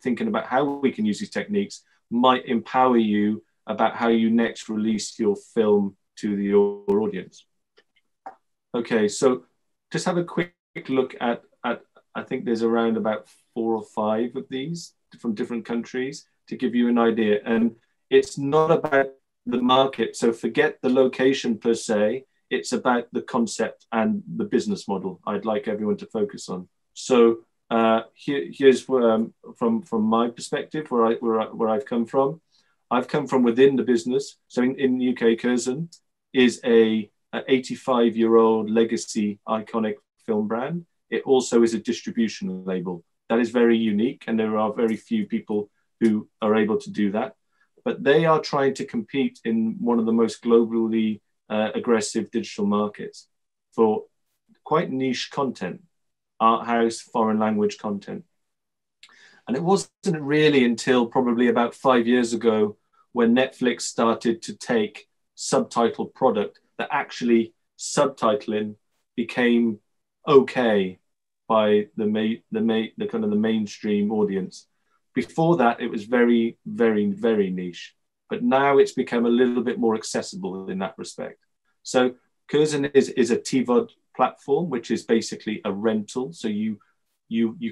thinking about how we can use these techniques might empower you about how you next release your film to your audience. Okay, so just have a quick look at I think there's around about 4 or 5 of these from different countries to give you an idea. And it's not about the market, so forget the location per se, it's about the concept and the business model I'd like everyone to focus on. So here's from my perspective, where I've come from. I've come from within the business. So in the UK, Curzon is an 85-year-old legacy iconic film brand. It also is a distribution label. That is very unique, and there are very few people who are able to do that. But they are trying to compete in one of the most globally aggressive digital markets for quite niche content, art house, foreign language content. And it wasn't really until probably about 5 years ago when Netflix started to take subtitled product that actually subtitling became okay by the kind of the mainstream audience. Before that, it was very, very, very niche. But now it's become a little bit more accessible in that respect. So Curzon is a TVOD platform, which is basically a rental. So you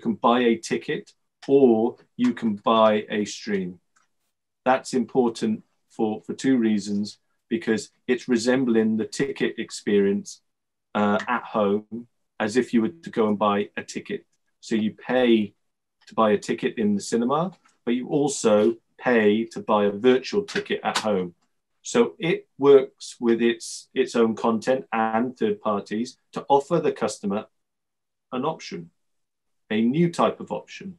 can buy a ticket or you can buy a stream. That's important for 2 reasons, because it's resembling the ticket experience at home as if you were to go and buy a ticket. So you pay to buy a ticket in the cinema, but you also pay to buy a virtual ticket at home. So it works with its own content and third parties to offer the customer an option, a new type of option.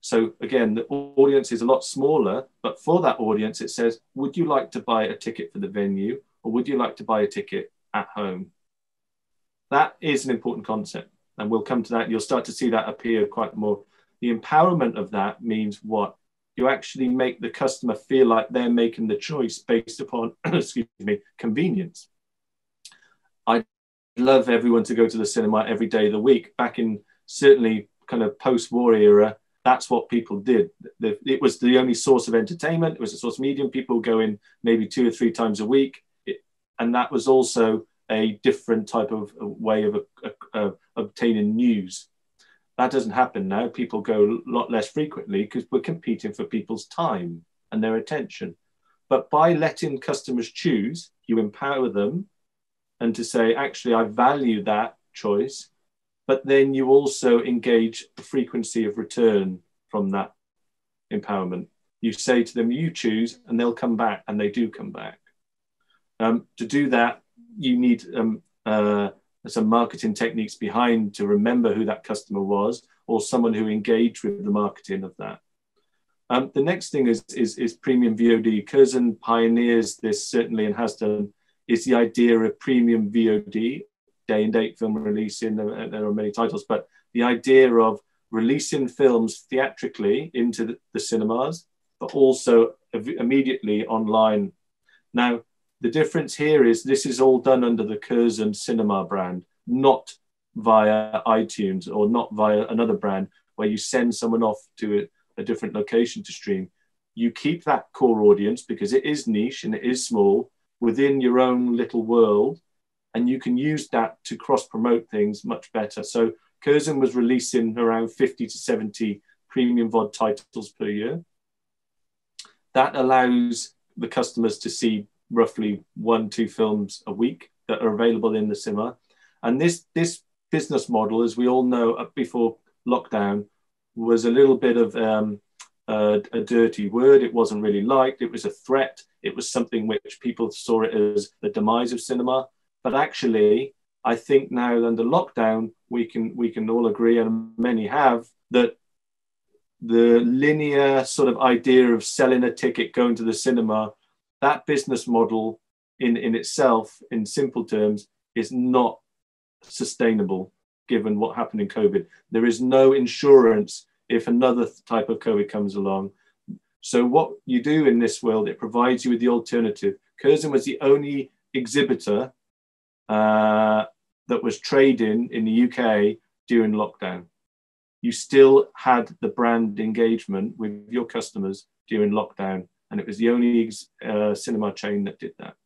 So again, the audience is a lot smaller, but for that audience, it says, would you like to buy a ticket for the venue, or would you like to buy a ticket at home? That is an important concept, and we'll come to that. You'll start to see that appear quite more. The empowerment of that means what? You actually make the customer feel like they're making the choice based upon, excuse me, convenience. I love everyone to go to the cinema every day of the week. Back in certainly kind of post-war era, that's what people did. It was the only source of entertainment. It was a source of medium. People go in maybe 2 or 3 times a week. And that was also a different type of way of obtaining news. That doesn't happen now. People go a lot less frequently because we're competing for people's time and their attention. But by letting customers choose, you empower them, and to say, actually, I value that choice. But then you also engage the frequency of return from that empowerment. You say to them, you choose, and they'll come back, and they do come back. To do that, you need some marketing techniques behind to remember who that customer was, or someone who engaged with the marketing of that. The next thing is premium VOD. Curzon pioneers this certainly, and has done, is the idea of premium VOD, day and date film releasing. There are many titles, but the idea of releasing films theatrically into the cinemas, but also immediately online. Now, the difference here is this is all done under the Curzon Cinema brand, not via iTunes or not via another brand where you send someone off to a different location to stream. You keep that core audience because it is niche and it is small within your own little world, and you can use that to cross-promote things much better. So Curzon was releasing around 50 to 70 premium VOD titles per year. That allows the customers to see roughly 1-2 films a week that are available in the cinema. And this business model, as we all know, before lockdown, was a little bit of a dirty word. It wasn't really liked. It was a threat. It was something which people saw it as the demise of cinema. But actually, I think now under lockdown, we can all agree, and many have, that the linear sort of idea of selling a ticket, going to the cinema, that business model in itself, in simple terms, is not sustainable given what happened in COVID. There is no insurance if another type of COVID comes along. So what you do in this world, it provides you with the alternative. Curzon was the only exhibitor that was trading in the UK during lockdown. You still had the brand engagement with your customers during lockdown, and it was the only cinema chain that did that.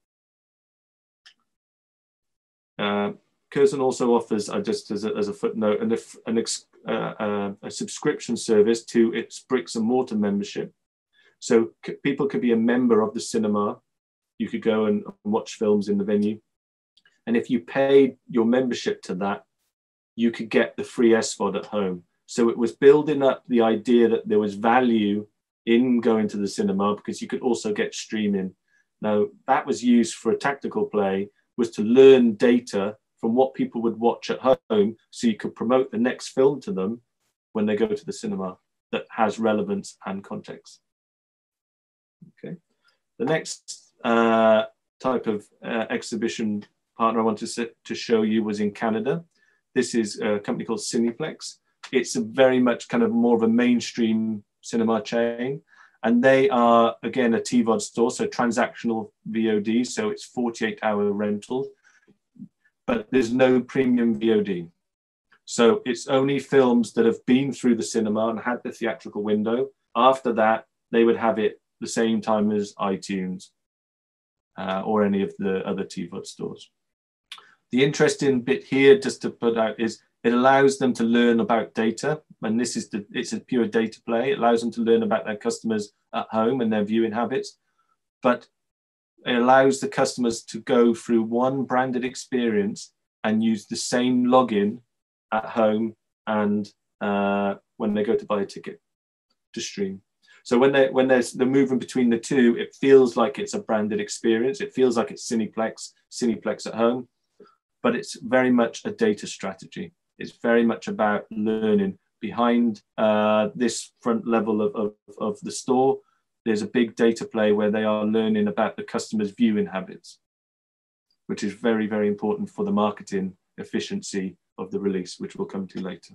Curzon also offers, just as a footnote, a subscription service to its bricks and mortar membership. So people could be a member of the cinema. You could go and watch films in the venue. And if you paid your membership to that, you could get the free SVOD at home. So it was building up the idea that there was value in going to the cinema because you could also get streaming. Now, that was used for a tactical play, was to learn data from what people would watch at home so you could promote the next film to them when they go to the cinema that has relevance and context. Okay. The next type of exhibition partner I wanted to show you was in Canada. This is a company called Cineplex. It's a very much kind of more of a mainstream cinema chain. And they are, again, a TVOD store, so transactional VOD. So it's 48-hour rental, but there's no premium VOD. So it's only films that have been through the cinema and had the theatrical window. After that, they would have it the same time as iTunes or any of the other TVOD stores. The interesting bit here, just to put out, is it allows them to learn about data. And this is it's a pure data play. It allows them to learn about their customers at home and their viewing habits. But it allows the customers to go through one branded experience and use the same login at home and when they go to buy a ticket to stream. So when they're moving between the two, it feels like it's a branded experience. It feels like it's Cineplex at home, but it's very much a data strategy. It's very much about learning. Behind this front level of the store, there's a big data play where they are learning about the customer's viewing habits, which is very, very important for the marketing efficiency of the release, which we'll come to later.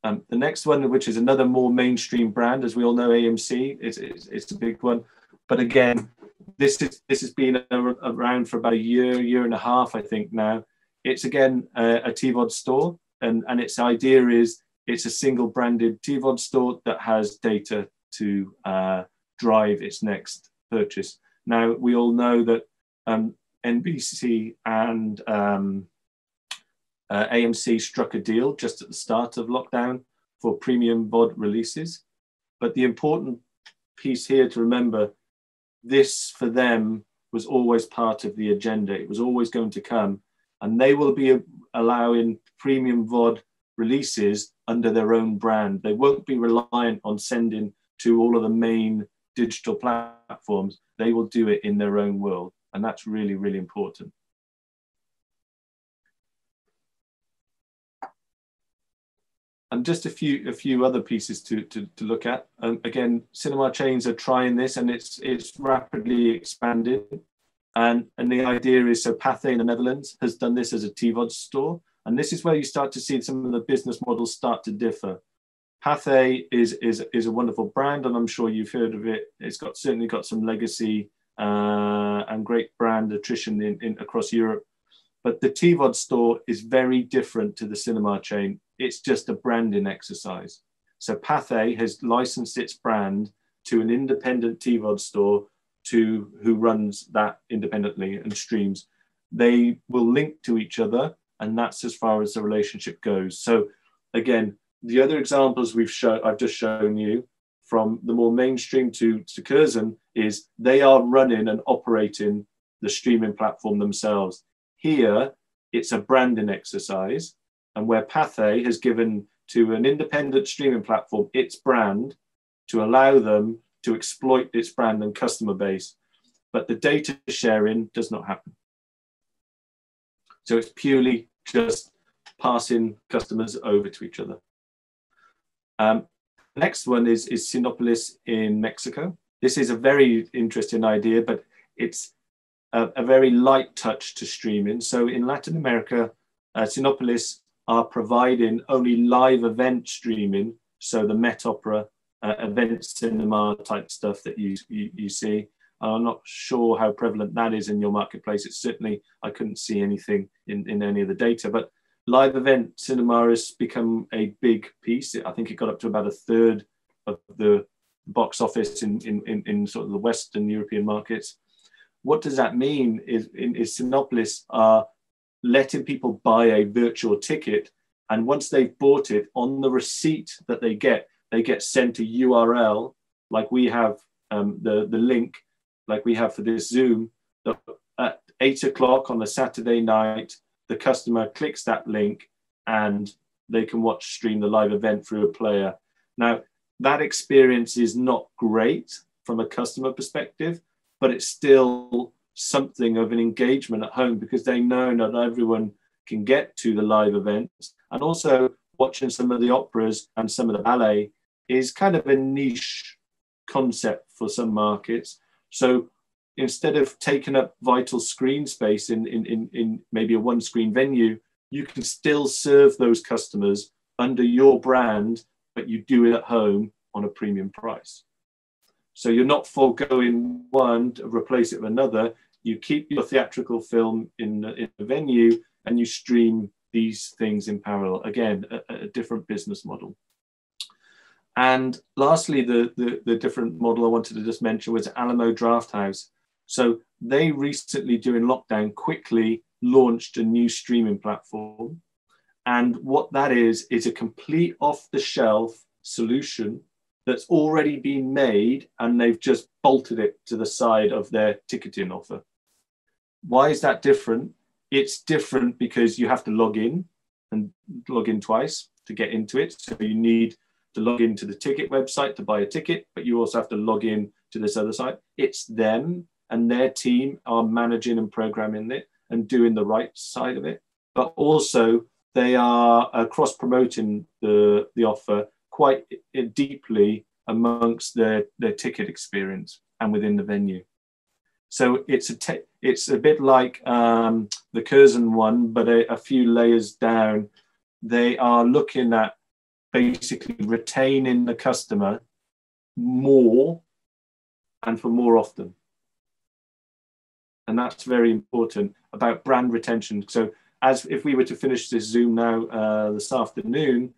The next one, which is another more mainstream brand, as we all know, AMC, it's a big one. But again, this has been around for about a year and a half, I think now. It's again a TVOD store, and its idea is it's a single branded TVOD store that has data to drive its next purchase. Now, we all know that NBC and AMC struck a deal just at the start of lockdown for premium VOD releases. But the important piece here to remember, this for them was always part of the agenda. It was always going to come, and they will be allowing premium VOD releases under their own brand. They won't be reliant on sending to all of the main digital platforms. They will do it in their own world. And that's really, really important. And just a few other pieces to look at. Again, cinema chains are trying this, and it's rapidly expanding. And the idea is, so Pathé in the Netherlands has done this as a TVOD store. And this is where you start to see some of the business models start to differ. Pathé is a wonderful brand, and I'm sure you've heard of it. It's certainly got some legacy and great brand attrition in across Europe. But the TVOD store is very different to the cinema chain. It's just a branding exercise. So Pathé has licensed its brand to an independent TVOD store who runs that independently and streams. They will link to each other, and that's as far as the relationship goes. So again, the other examples I've just shown you from the more mainstream to Curzon is they are running and operating the streaming platform themselves. Here, it's a branding exercise, and where Pathé has given to an independent streaming platform its brand to allow them to exploit its brand and customer base, but the data sharing does not happen. So it's purely just passing customers over to each other. Next one is Cinépolis in Mexico. This is a very interesting idea, but it's a very light touch to streaming. So in Latin America, Cinépolis are providing only live event streaming. So the Met Opera, event cinema type stuff that you see. I'm not sure how prevalent that is in your marketplace. It's certainly, I couldn't see anything in any of the data, but live event cinema has become a big piece. I think it got up to about a third of the box office in sort of the Western European markets. What does that mean is Cinépolis are letting people buy a virtual ticket, and once they've bought it, on the receipt that they get sent a URL, like we have the link, like we have for this Zoom, that at 8 o'clock on a Saturday night, the customer clicks that link and they can stream the live event through a player. Now, that experience is not great from a customer perspective, but it's still something of an engagement at home because they know not everyone can get to the live events. And also watching some of the operas and some of the ballet is kind of a niche concept for some markets. So instead of taking up vital screen space in maybe a one screen venue, you can still serve those customers under your brand, but you do it at home on a premium price. So you're not foregoing one to replace it with another. You keep your theatrical film in the venue and you stream these things in parallel. Again, a different business model. And lastly, the different model I wanted to just mention was Alamo Drafthouse. So they recently, during lockdown, quickly launched a new streaming platform. And what that is a complete off-the-shelf solution that's already been made, and they've just bolted it to the side of their ticketing offer. Why is that different? It's different because you have to log in twice to get into it. So you need to log into the ticket website to buy a ticket, but you also have to log in to this other site. It's them and their team are managing and programming it and doing the right side of it. But also they are cross-promoting the offer quite deeply amongst their ticket experience and within the venue. So it's a bit like the Curzon one, but a few layers down. They are looking at basically retaining the customer more and for more often. And that's very important about brand retention. So as if we were to finish this Zoom now this afternoon,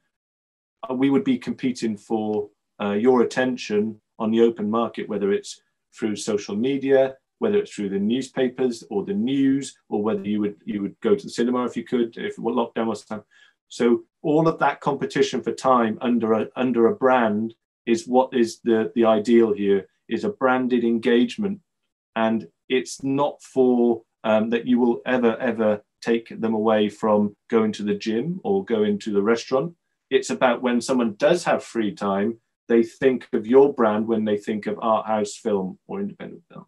we would be competing for your attention on the open market, whether it's through social media, whether it's through the newspapers or the news, or whether you would go to the cinema if you could, if lockdown was time. So all of that competition for time under a brand is what is the ideal here, is a branded engagement. And it's not for that you will ever take them away from going to the gym or going to the restaurant. It's about when someone does have free time, they think of your brand when they think of art house film or independent film.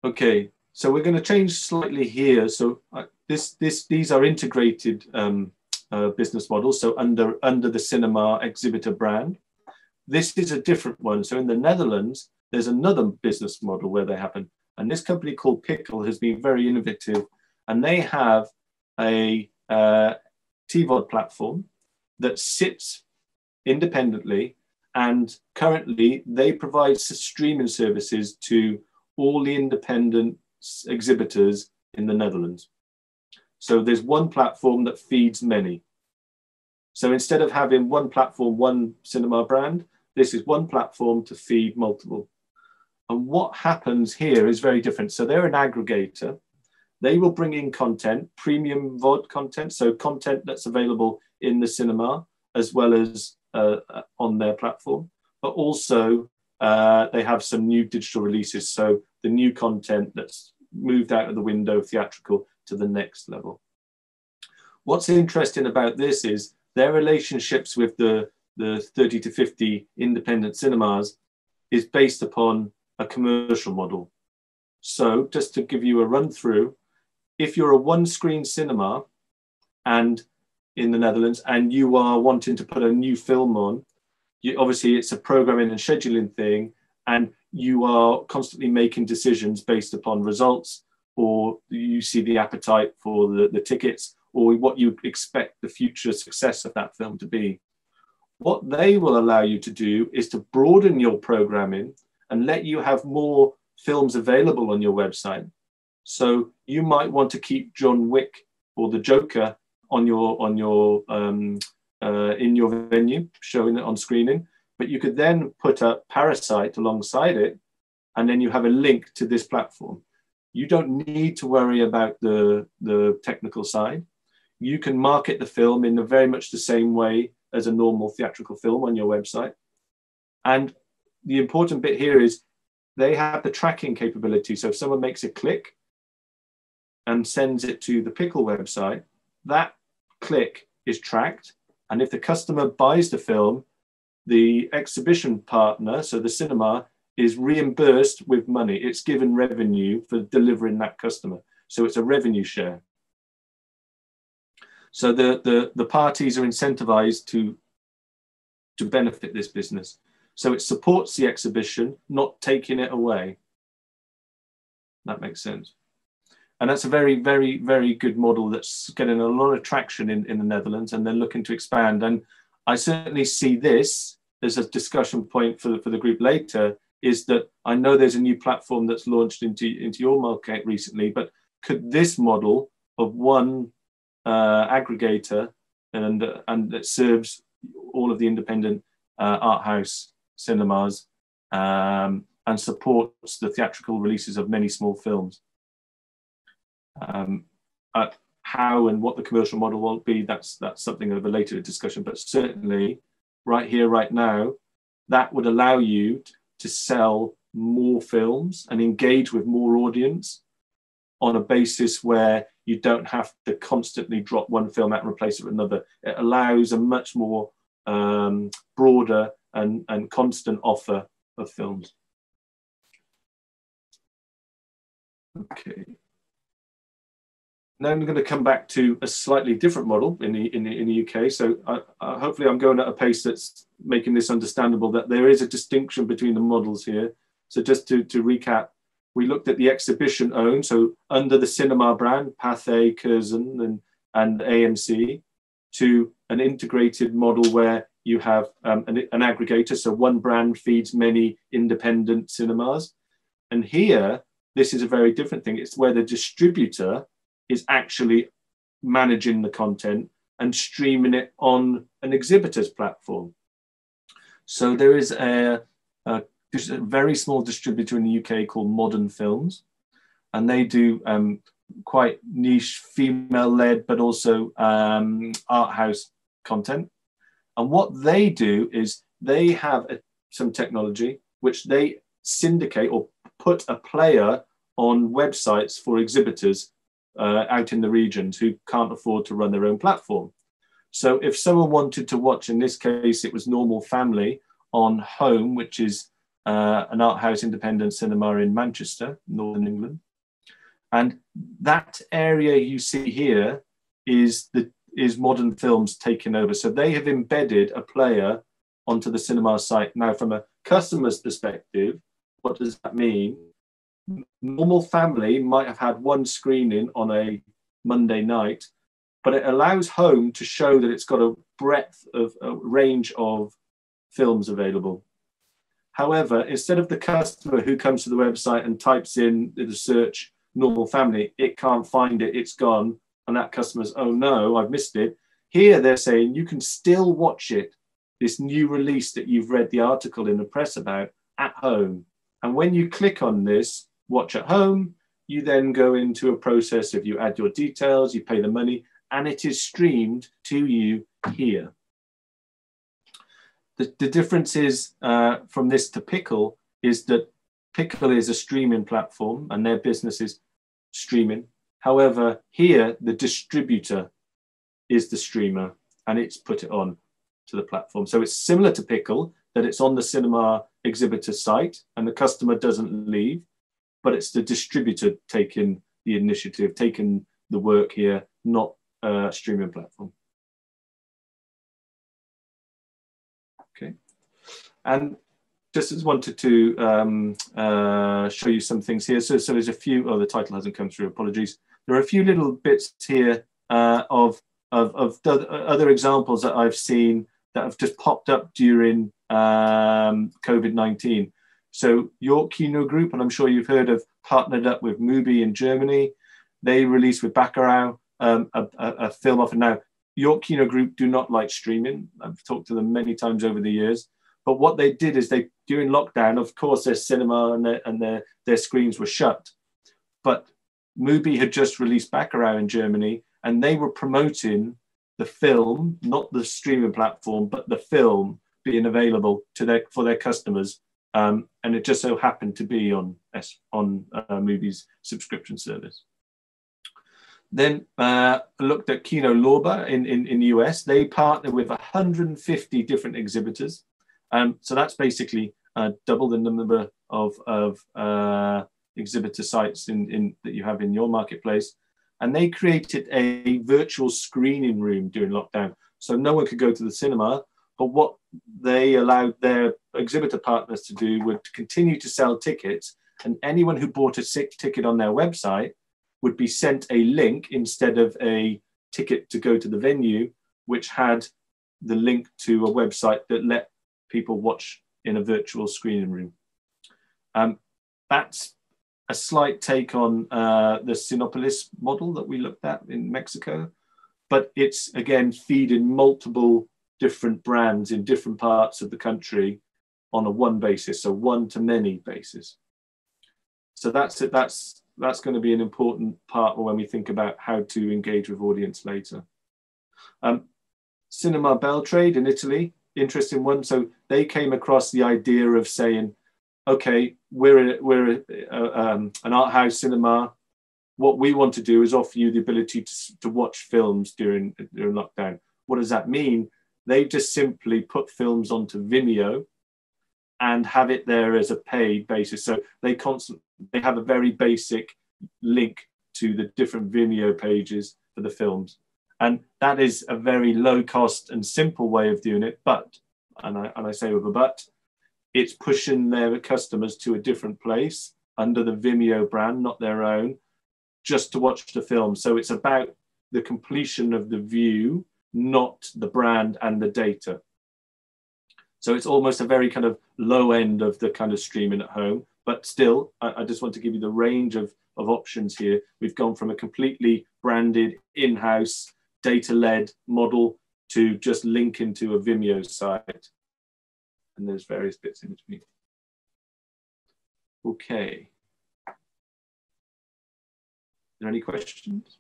Okay, so we're going to change slightly here. So these are integrated business models. So under the cinema exhibitor brand, this is a different one. So in the Netherlands, there's another business model where they happen. And this company called Pickle has been very innovative, and they have a TVOD platform that sits independently, and currently they provide streaming services to all the independent exhibitors in the Netherlands. So there's one platform that feeds many. So instead of having one platform, one cinema brand, this is one platform to feed multiple. And what happens here is very different. So they're an aggregator. They will bring in content, premium VOD content, so content that's available in the cinema as well as on their platform. But also they have some new digital releases. So the new content that's moved out of the window theatrical to the next level. What's interesting about this is their relationships with the 30 to 50 independent cinemas is based upon a commercial model. So just to give you a run through, if you're a one-screen cinema and in the Netherlands and you are wanting to put a new film on, obviously it's a programming and scheduling thing, and you are constantly making decisions based upon results, or you see the appetite for the tickets, or what you expect the future success of that film to be. What they will allow you to do is to broaden your programming and let you have more films available on your website. So you might want to keep John Wick or the Joker in your venue, showing it on screening, but you could then put up Parasite alongside it, and then you have a link to this platform. You don't need to worry about the technical side. You can market the film in very much the same way as a normal theatrical film on your website. And the important bit here is they have the tracking capability. So if someone makes a click and sends it to the Pickle website, that click is tracked. And if the customer buys the film, the exhibition partner, so the cinema, is reimbursed with money. It's given revenue for delivering that customer. So it's a revenue share. So the parties are incentivized to benefit this business. So it supports the exhibition, not taking it away. That makes sense. And that's a very, very, very good model that's getting a lot of traction in the Netherlands, and they're looking to expand. And I certainly see this as a discussion point for the group later, is that I know there's a new platform that's launched into your market recently, but could this model of one aggregator and that serves all of the independent art house cinemas and supports the theatrical releases of many small films. How and what the commercial model will be, that's something of a later discussion, but certainly right here, right now, that would allow you to sell more films and engage with more audience on a basis where you don't have to constantly drop one film out and replace it with another. It allows a much more broader and constant offer of films. Okay. Now I'm going to come back to a slightly different model in the UK. So hopefully I'm going at a pace that's making this understandable, that there is a distinction between the models here. So just to recap, we looked at the exhibition owned, so under the cinema brand, Pathé, Curzon and AMC, to an integrated model where you have an aggregator. So one brand feeds many independent cinemas. And here, this is a very different thing. It's where the distributor is actually managing the content and streaming it on an exhibitor's platform. So there is a very small distributor in the UK called Modern Films, and they do quite niche female-led, but also art house content. And what they do is they have some technology which they syndicate or put a player on websites for exhibitors out in the regions who can't afford to run their own platform. So if someone wanted to watch, in this case, it was Normal Family on Home, which is an art house independent cinema in Manchester, Northern England. And that area you see here is Modern Films taking over. So they have embedded a player onto the cinema site. Now, from a customer's perspective, what does that mean? Normal Family might have had one screening on a Monday night, but it allows Home to show that it's got a breadth of a range of films available. However, instead of the customer who comes to the website and types in the search Normal Family, it can't find it, it's gone, and that customer's, oh no, I've missed it. Here they're saying you can still watch it, this new release that you've read the article in the press about, at home. And when you click on this, watch at home, you then go into a process of you add your details, you pay the money, and it is streamed to you here. The difference is from this to Pickle is that Pickle is a streaming platform and their business is streaming. However, here the distributor is the streamer and it's put it on to the platform. So it's similar to Pickle, that it's on the cinema exhibitor site and the customer doesn't leave, but it's the distributor taking the initiative, taking the work here, not a streaming platform. Okay, and just wanted to show you some things here. So there's a few, oh, the title hasn't come through, apologies. There are a few little bits here of other examples that I've seen that have just popped up during COVID-19. So York Kino Group, and I'm sure you've heard of, partnered up with Mubi in Germany. They released with Baccarat a film offer. Now, York Kino Group do not like streaming. I've talked to them many times over the years. But what they did is they, during lockdown, of course, their cinema and their screens were shut. But Mubi had just released Baccarat in Germany, and they were promoting the film, not the streaming platform, but the film being available to for their customers. And it just so happened to be on Mubi's subscription service. Then looked at Kino Lorber in the US. They partner with 150 different exhibitors. So that's basically double the number of exhibitor sites that you have in your marketplace. And they created a virtual screening room during lockdown. So no one could go to the cinema, but what they allowed their exhibitor partners to do would continue to sell tickets, and anyone who bought a ticket on their website would be sent a link instead of a ticket to go to the venue, which had the link to a website that let people watch in a virtual screening room. That's a slight take on the Cinépolis model that we looked at in Mexico, but it's again feeding multiple different brands in different parts of the country on a one basis, so one-to-many basis. So that's it. That's going to be an important part when we think about how to engage with audience later. Cinema Beltrade in Italy, interesting one. So they came across the idea of saying, okay, we're an art house cinema. What we want to do is offer you the ability to watch films during lockdown. What does that mean? They just simply put films onto Vimeo and have it there as a paid basis. So they have a very basic link to the different Vimeo pages for the films. And that is a very low cost and simple way of doing it. But, and I say with a but, it's pushing their customers to a different place under the Vimeo brand, not their own, just to watch the film. So it's about the completion of the view, not the brand and the data. So it's almost a very kind of low end of the kind of streaming at home, but still, I just want to give you the range of options here. We've gone from a completely branded in-house data-led model to just linking to a Vimeo site. And there's various bits in between. Okay. Are there any questions?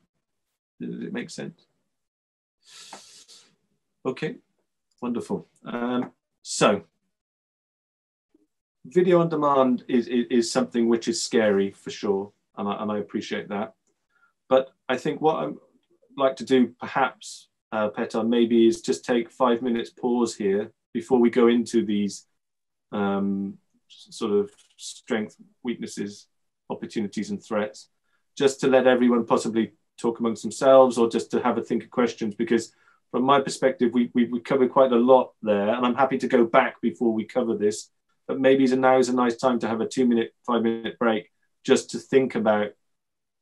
Does it make sense? Okay, wonderful. So, video on demand is something which is scary for sure, and I appreciate that. But I think what I'd like to do perhaps Petar, maybe is just take 5 minutes pause here before we go into these sort of strengths, weaknesses, opportunities and threats, just to let everyone possibly talk amongst themselves or just to have a think of questions, because from my perspective, we covered quite a lot there, and I'm happy to go back before we cover this, but maybe now is a nice time to have a 2-minute, 5-minute break just to think about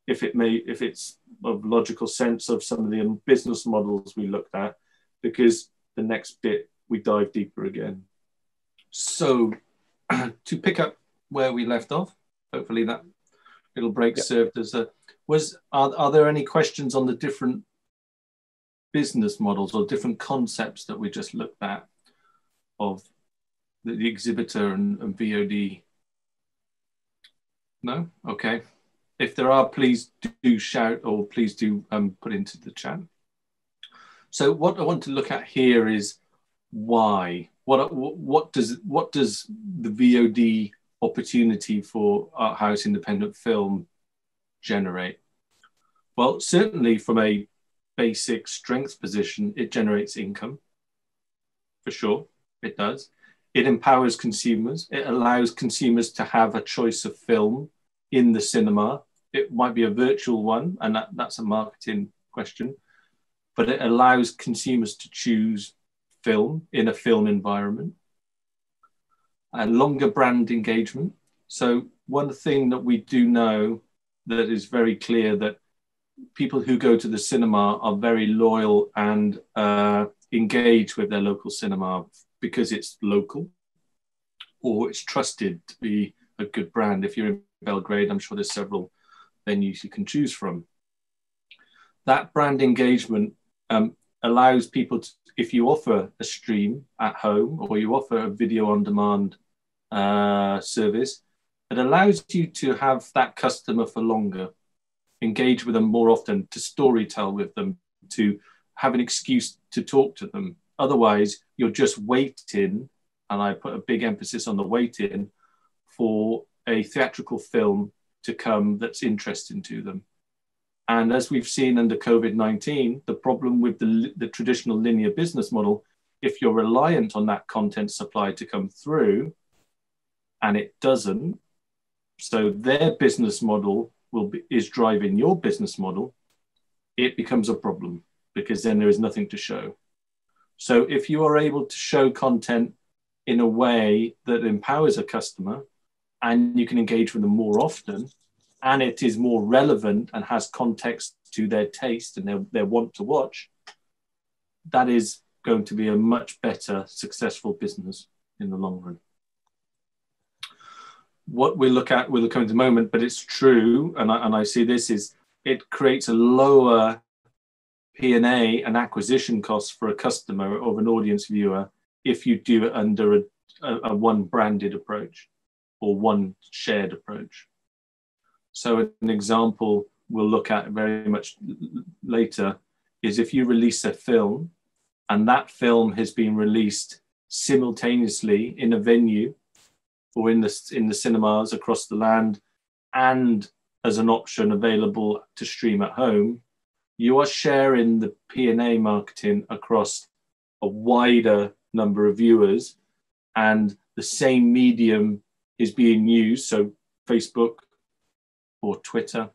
if it's of logical sense of some of the business models we looked at, because the next bit we dive deeper again. So to pick up where we left off, hopefully that little break served as a, are there any questions on the different business models or different concepts that we just looked at of the exhibitor and VOD? No? Okay. If there are, please do shout or please do put into the chat. So what I want to look at here is why. What does the VOD opportunity for art house independent film generate? Well, certainly from a basic strength position, it generates income. For sure, it does. It empowers consumers. It allows consumers to have a choice of film in the cinema. It might be a virtual one, and that's a marketing question, but it allows consumers to choose film in a film environment. Longer brand engagement. So one thing that we do know that is very clear, that people who go to the cinema are very loyal and engage with their local cinema because it's local or it's trusted to be a good brand. If you're in Belgrade, I'm sure there's several venues you can choose from. That brand engagement allows people to, if you offer a stream at home or you offer a video on demand service, it allows you to have that customer for longer, engage with them more often, to storytell with them, to have an excuse to talk to them. Otherwise, you're just waiting, and I put a big emphasis on the waiting, for a theatrical film to come that's interesting to them. And as we've seen under COVID-19, the problem with the traditional linear business model, if you're reliant on that content supply to come through, and it doesn't, so their business model is driving your business model, it becomes a problem, because then there is nothing to show. So if you are able to show content in a way that empowers a customer, and you can engage with them more often, and it is more relevant and has context to their taste and their want to watch, that is going to be a much better, successful business in the long run. What we'll look at, we'll come into a moment, but it's true, and I see this, is it creates a lower P&A and acquisition costs for a customer or an audience viewer if you do it under a one branded approach or one shared approach. So an example we'll look at very much later is if you release a film and that film has been released simultaneously in a venue or in the cinemas across the land and as an option available to stream at home, you are sharing the P&A marketing across a wider number of viewers, and the same medium is being used. So Facebook or Twitter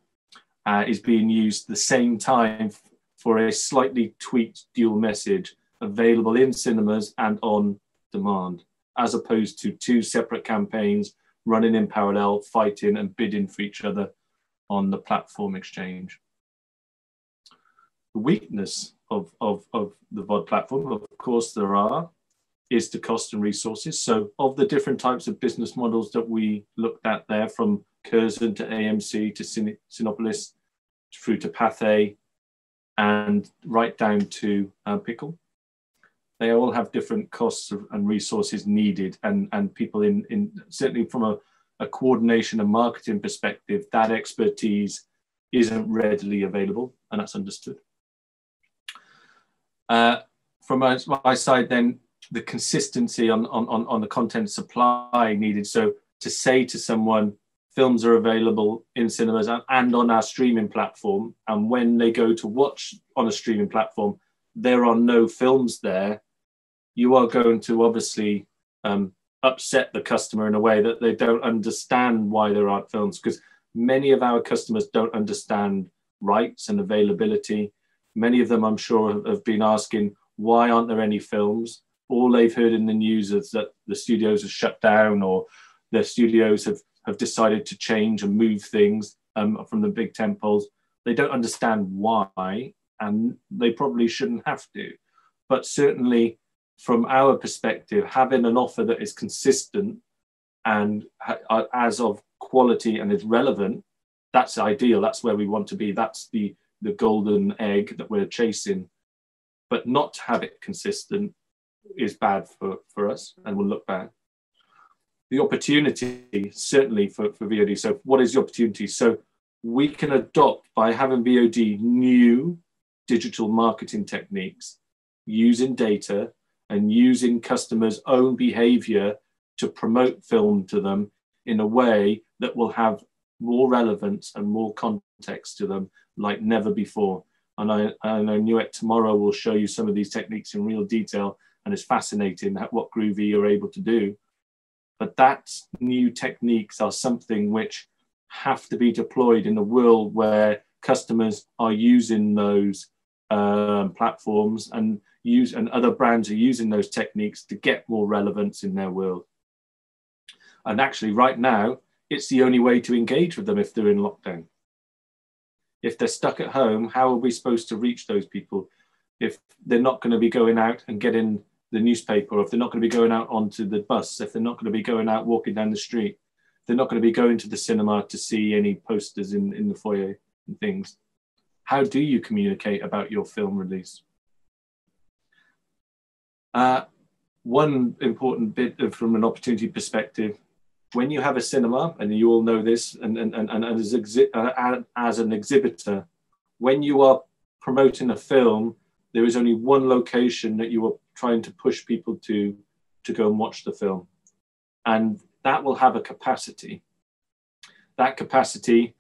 is being used the same time for a slightly tweaked dual message available in cinemas and on demand, as opposed to two separate campaigns running in parallel, fighting and bidding for each other on the platform exchange. The weakness of the VOD platform, of course there is the cost and resources. So of the different types of business models that we looked at there, from Curzon to AMC to Cinepolis through to Pathé and right down to Pickle, they all have different costs and resources needed, and people in certainly from a coordination and marketing perspective, that expertise isn't readily available, and that's understood. From my side then, the consistency on the content supply needed. So to say to someone, films are available in cinemas and on our streaming platform, and when they go to watch on a streaming platform, there are no films there, you are going to obviously upset the customer in a way that they don't understand why there aren't films, because many of our customers don't understand rights and availability. Many of them, I'm sure, have been asking, why aren't there any films? All they've heard in the news is that the studios are shut down, or the studios have decided to change and move things from the big tentpoles. They don't understand why, and they probably shouldn't have to. But certainly, from our perspective, having an offer that is consistent and as of quality and is relevant, that's ideal. That's where we want to be. That's the golden egg that we're chasing. But not to have it consistent is bad for us and will look bad. The opportunity, certainly for VOD. So what is the opportunity? So we can adopt, by having VOD, new digital marketing techniques, using data and using customers' own behavior to promote film to them in a way that will have more relevance and more context to them like never before. And I know Nuet tomorrow will show you some of these techniques in real detail, and it's fascinating what Groovy are able to do. But that new techniques are something which have to be deployed in a world where customers are using those platforms and other brands are using those techniques to get more relevance in their world. And actually right now, it's the only way to engage with them if they're in lockdown. If they're stuck at home, how are we supposed to reach those people if they're not going to be going out and getting the newspaper, or if they're not going to be going out onto the bus, if they're not going to be going out walking down the street, they're not going to be going to the cinema to see any posters in the foyer and things. How do you communicate about your film release? One important bit from an opportunity perspective, when you have a cinema, and you all know this, and as an exhibitor, when you are promoting a film, there is only one location that you are trying to push people to go and watch the film. And that will have a capacity. That capacity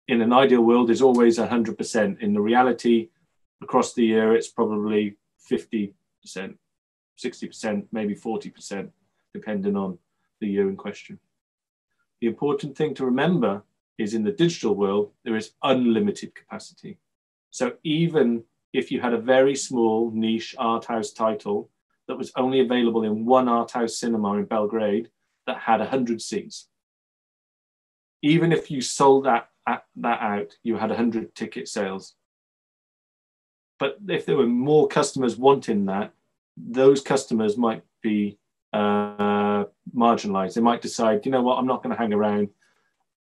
in an ideal world is always 100%. In the reality, across the year, it's probably 50%, 60%, maybe 40%, depending on the year in question. The important thing to remember is in the digital world, there is unlimited capacity. So even if you had a very small niche art house title that was only available in one art house cinema in Belgrade that had 100 seats, even if you sold that out, you had 100 ticket sales. But if there were more customers wanting that, those customers might be marginalized. They might decide, you know what, I'm not going to hang around.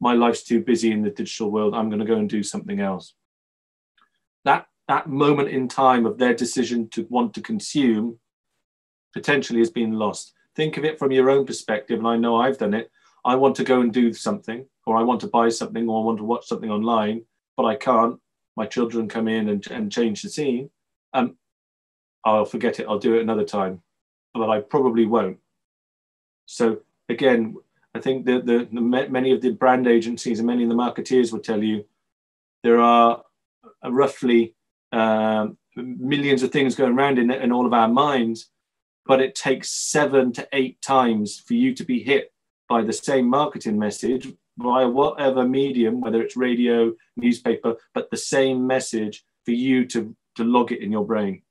My life's too busy in the digital world. I'm going to go and do something else. That moment in time of their decision to want to consume potentially has been lost. Think of it from your own perspective, and I know I've done it. I want to go and do something, or I want to buy something, or I want to watch something online, but I can't. My children come in and change the scene. I'll forget it. I'll do it another time, but I probably won't. So again, I think the many of the brand agencies and many of the marketeers will tell you there are roughly millions of things going around in all of our minds, but it takes 7 to 8 times for you to be hit by the same marketing message via whatever medium, whether it's radio, newspaper, but the same message for you to log it in your brain.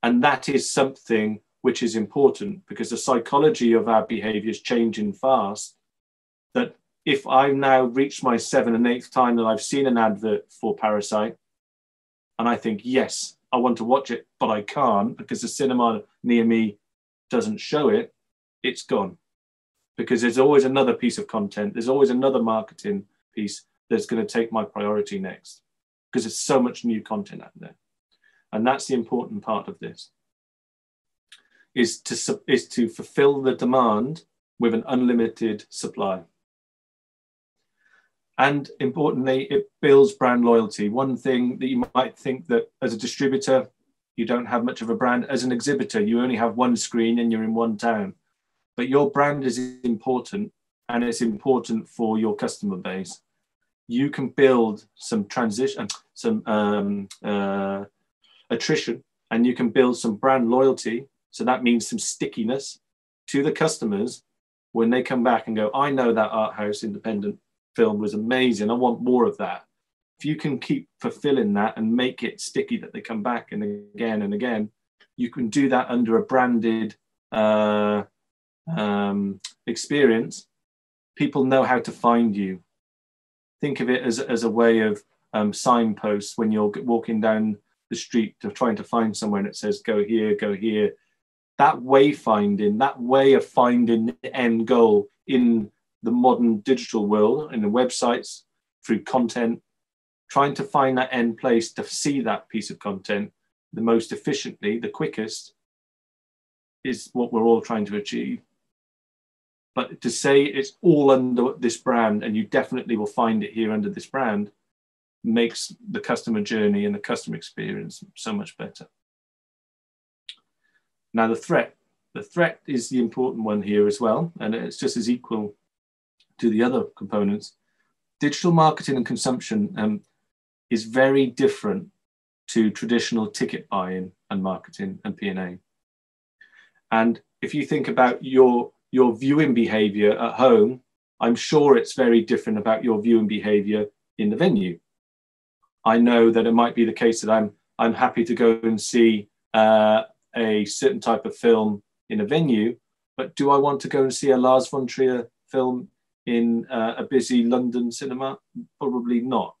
And that is something which is important, because the psychology of our behavior is changing fast, that if I've now reached my 7th and 8th time that I've seen an advert for Parasite, and I think, yes, I want to watch it, but I can't because the cinema near me doesn't show it, it's gone. Because there's always another piece of content, there's always another marketing piece that's going to take my priority next, because there's so much new content out there. And that's the important part of this, is to fulfill the demand with an unlimited supply. And importantly, it builds brand loyalty. One thing that you might think that as a distributor, you don't have much of a brand. As an exhibitor, you only have one screen and you're in one town. But your brand is important, and it's important for your customer base. You can build some transition, some attrition and you can build some brand loyalty. So that means some stickiness to the customers when they come back and go, I know that art house independent film was amazing. I want more of that. If you can keep fulfilling that and make it sticky that they come back and again, you can do that under a branded experience. People know how to find you. Think of it as a way of signposts when you're walking down the street trying to find somewhere and it says, go here, go here. That wayfinding, that way of finding the end goal in the modern digital world, in the websites, through content, trying to find that end place to see that piece of content the most efficiently, the quickest, is what we're all trying to achieve. But to say it's all under this brand and you definitely will find it here under this brand makes the customer journey and the customer experience so much better. Now the threat is the important one here as well, and it's just as equal to the other components. Digital marketing and consumption is very different to traditional ticket buying and marketing and P&A. And if you think about your viewing behavior at home, I'm sure it's very different about your viewing behavior in the venue. I know that it might be the case that I'm happy to go and see a certain type of film in a venue, but do I want to go and see a Lars von Trier film in a busy London cinema? Probably not.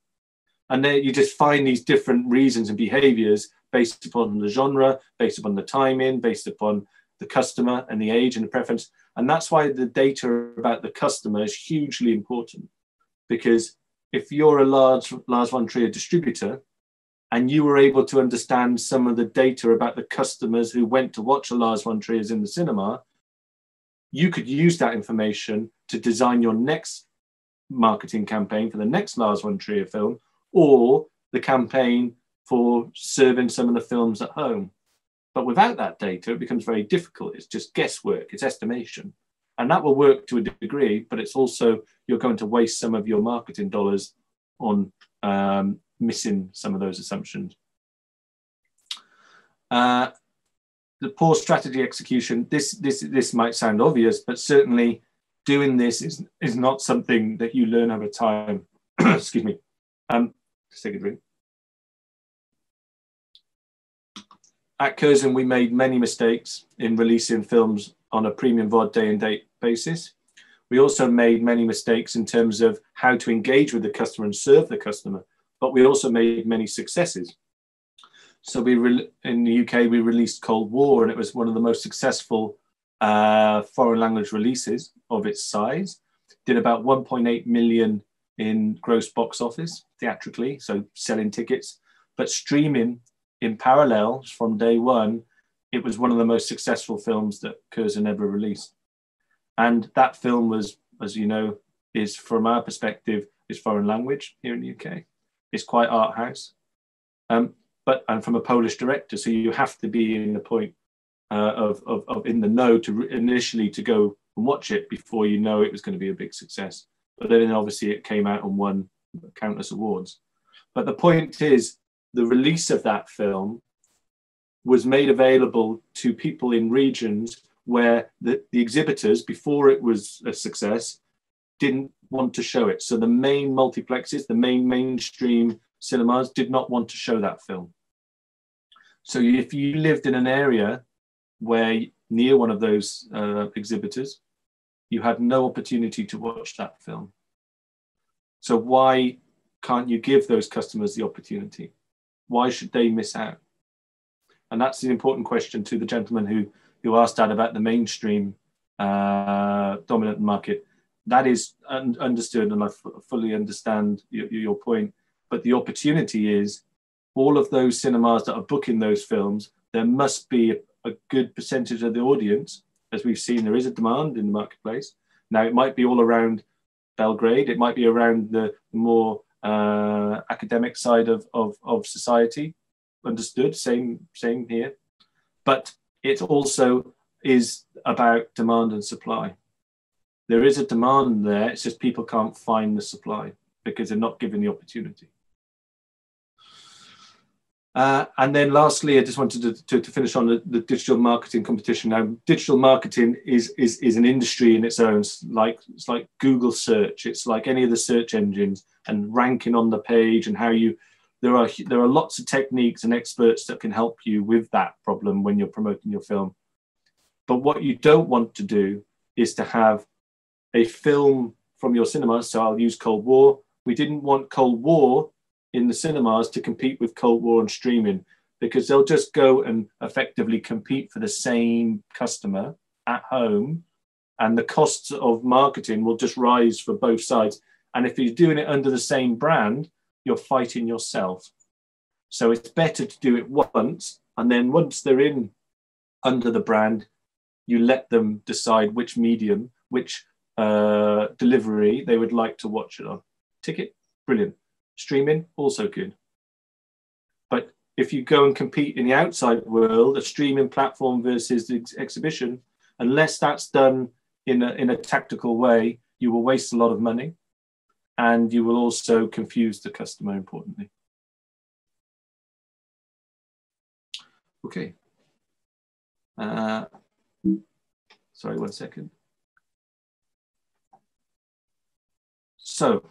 And then you just find these different reasons and behaviors based upon the genre, based upon the timing, based upon the customer and the age and the preference. And that's why the data about the customer is hugely important. Because if you're a Lars von Trier distributor and you were able to understand some of the data about the customers who went to watch a Lars von Trier's in the cinema, you could use that information to design your next marketing campaign for the next Lars von Trier film, or the campaign for serving some of the films at home. But without that data, it becomes very difficult. It's just guesswork, it's estimation. And that will work to a degree, but it's also, you're going to waste some of your marketing dollars on missing some of those assumptions. The poor strategy execution, this might sound obvious, but certainly doing this is not something that you learn over time. Excuse me. Just take a drink. At Curzon, we made many mistakes in releasing films on a premium VOD day and date basis. We also made many mistakes in terms of how to engage with the customer and serve the customer, but we also made many successes. So in the UK, we released Cold War, and it was one of the most successful foreign language releases of its size. Did about 1.8 million in gross box office theatrically, so selling tickets, but streaming in parallel from day one, it was one of the most successful films that Curzon ever released. And that film was, as you know, is from our perspective, is foreign language here in the UK. It's quite art house, and from a Polish director. So you have to be in the point of in the know to initially to go and watch it before you know it was going to be a big success. But then obviously it came out and won countless awards. But the point is, the release of that film was made available to people in regions where the exhibitors, before it was a success, didn't want to show it. So the main multiplexes, the main mainstream cinemas did not want to show that film. So if you lived in an area where near one of those exhibitors, you had no opportunity to watch that film. So why can't you give those customers the opportunity? Why should they miss out? And that's the important question to the gentleman who asked that about the mainstream dominant market. That is understood, and I fully understand your point. But the opportunity is all of those cinemas that are booking those films, there must be a good percentage of the audience. As we've seen, there is a demand in the marketplace. Now, it might be all around Belgrade. It might be around the more academic side of society. Understood, same here. But it also is about demand and supply. There is a demand there, it's just people can't find the supply because they're not given the opportunity. And then lastly, I just wanted to finish on the digital marketing competition. Now, digital marketing is an industry in its own. It's like Google search. It's like any of the search engines, and ranking on the page, and there are lots of techniques and experts that can help you with that problem when you're promoting your film. But what you don't want to do is to have a film from your cinema. So I'll use Cold War. We didn't want Cold War in the cinemas to compete with Cold War on streaming, because they'll just go and effectively compete for the same customer at home, and the costs of marketing will just rise for both sides. And if you're doing it under the same brand, you're fighting yourself. So it's better to do it once, and then once they're in under the brand, you let them decide which medium, which delivery they would like to watch it on. Ticket, brilliant. Streaming, also good. But if you go and compete in the outside world, a streaming platform versus the exhibition, unless that's done in a tactical way, you will waste a lot of money, and you will also confuse the customer, importantly. Okay. Sorry, 1 second. So,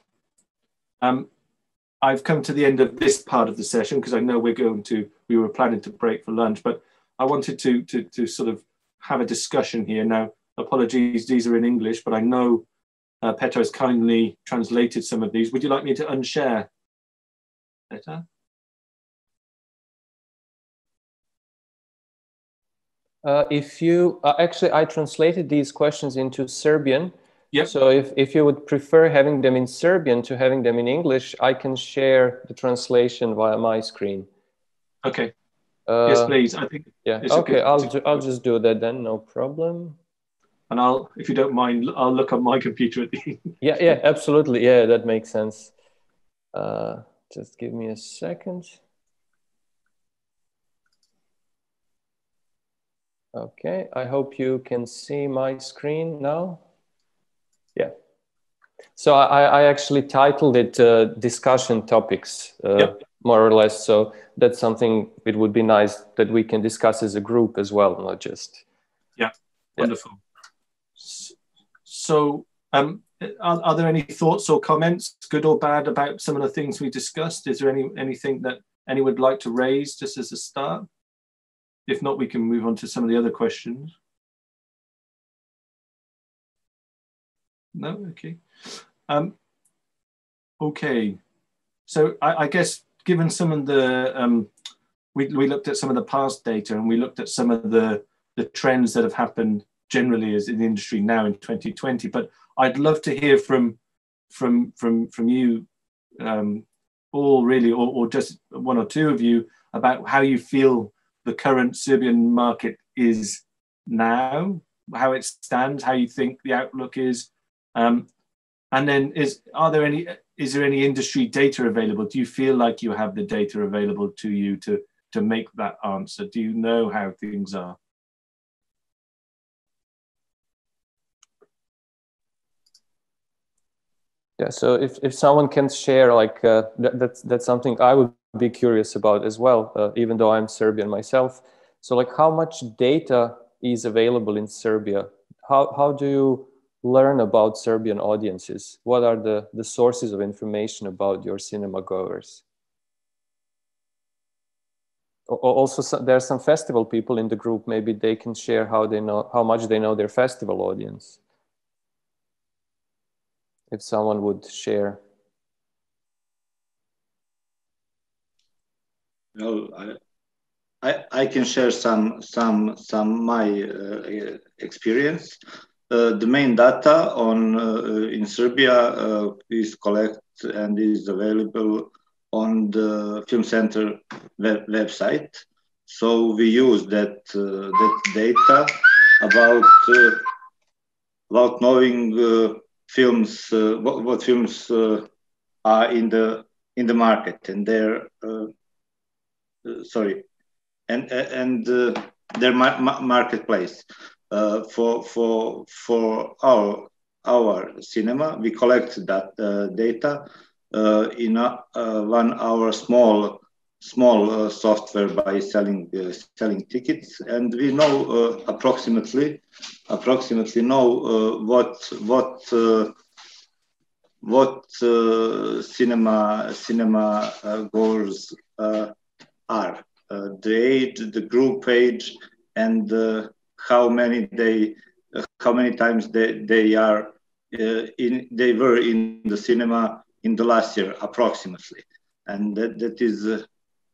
I've come to the end of this part of the session, because I know we were planning to break for lunch, but I wanted to sort of have a discussion here. Now, apologies, these are in English, but I know Petra has kindly translated some of these. Would you like me to unshare, Petra? If you, actually, I translated these questions into Serbian. Yep. So if you would prefer having them in Serbian to having them in English, I can share the translation via my screen. Okay. Yes, please. I think. Yeah. Okay. I'll just do that then. No problem. And if you don't mind, I'll look on my computer at the end. Yeah. Absolutely. Yeah, that makes sense. Just give me a second. Okay. I hope you can see my screen now. Yeah. So I actually titled it discussion topics, yep. more or less. So that's something it would be nice that we can discuss as a group as well, not just. Yeah, wonderful. So are there any thoughts or comments, good or bad, about some of the things we discussed? Is there anything that anyone would like to raise just as a start? If not, we can move on to some of the other questions. No? Okay. Okay. So I guess given some of the, we looked at some of the past data, and we looked at some of the trends that have happened generally as in the industry now in 2020, but I'd love to hear from you all really, or just one or two of you, about how you feel the current Serbian market is now, how it stands, how you think the outlook is. And then is there any industry data available? Do you feel like you have the data available to you to make that answer? Do you know how things are? Yeah, so if someone can share, like that's something I would be curious about as well, even though I'm Serbian myself. So like, how much data is available in Serbia? How do you learn about Serbian audiences? What are the sources of information about your cinema goers? Also, there are some festival people in the group. Maybe they can share how much they know their festival audience. If someone would share. Well, I can share some my experience. The main data in Serbia is collected and is available on the Film Center website. So we use that data about knowing films, what films are in the market, and their and their marketplace. For our cinema, we collect that data in one our small small software by selling tickets, and we know approximately know what cinema goers are, the age, the group age, and how many times they were in the cinema in the last year approximately, and that is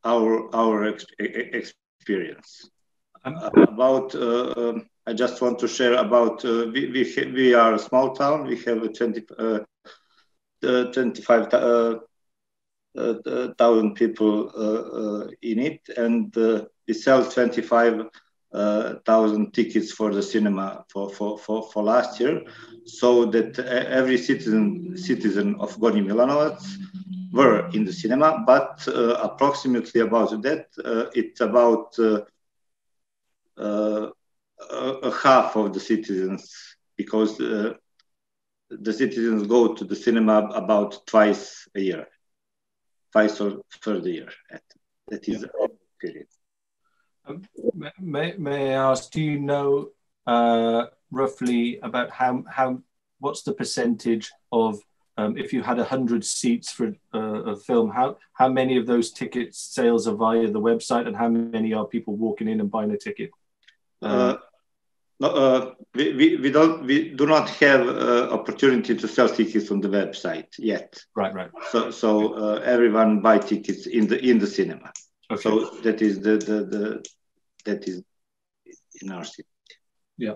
our experience. About I just want to share about we are a small town. We have 25,000 people in it, and we sell 25,000 tickets for the cinema for last year, so that every citizen of Gornji Milanovac were in the cinema, but approximately about that, it's about a half of the citizens, because the citizens go to the cinema about twice a year, twice or third year. That is the period. May I ask, do you know roughly about what's the percentage of if you had 100 seats for a film, how many of those ticket sales are via the website, and how many are people walking in and buying a ticket? No, we do not have opportunity to sell tickets on the website yet. Right. So everyone buy tickets in the cinema. Okay. So that is that is in our city. Yeah.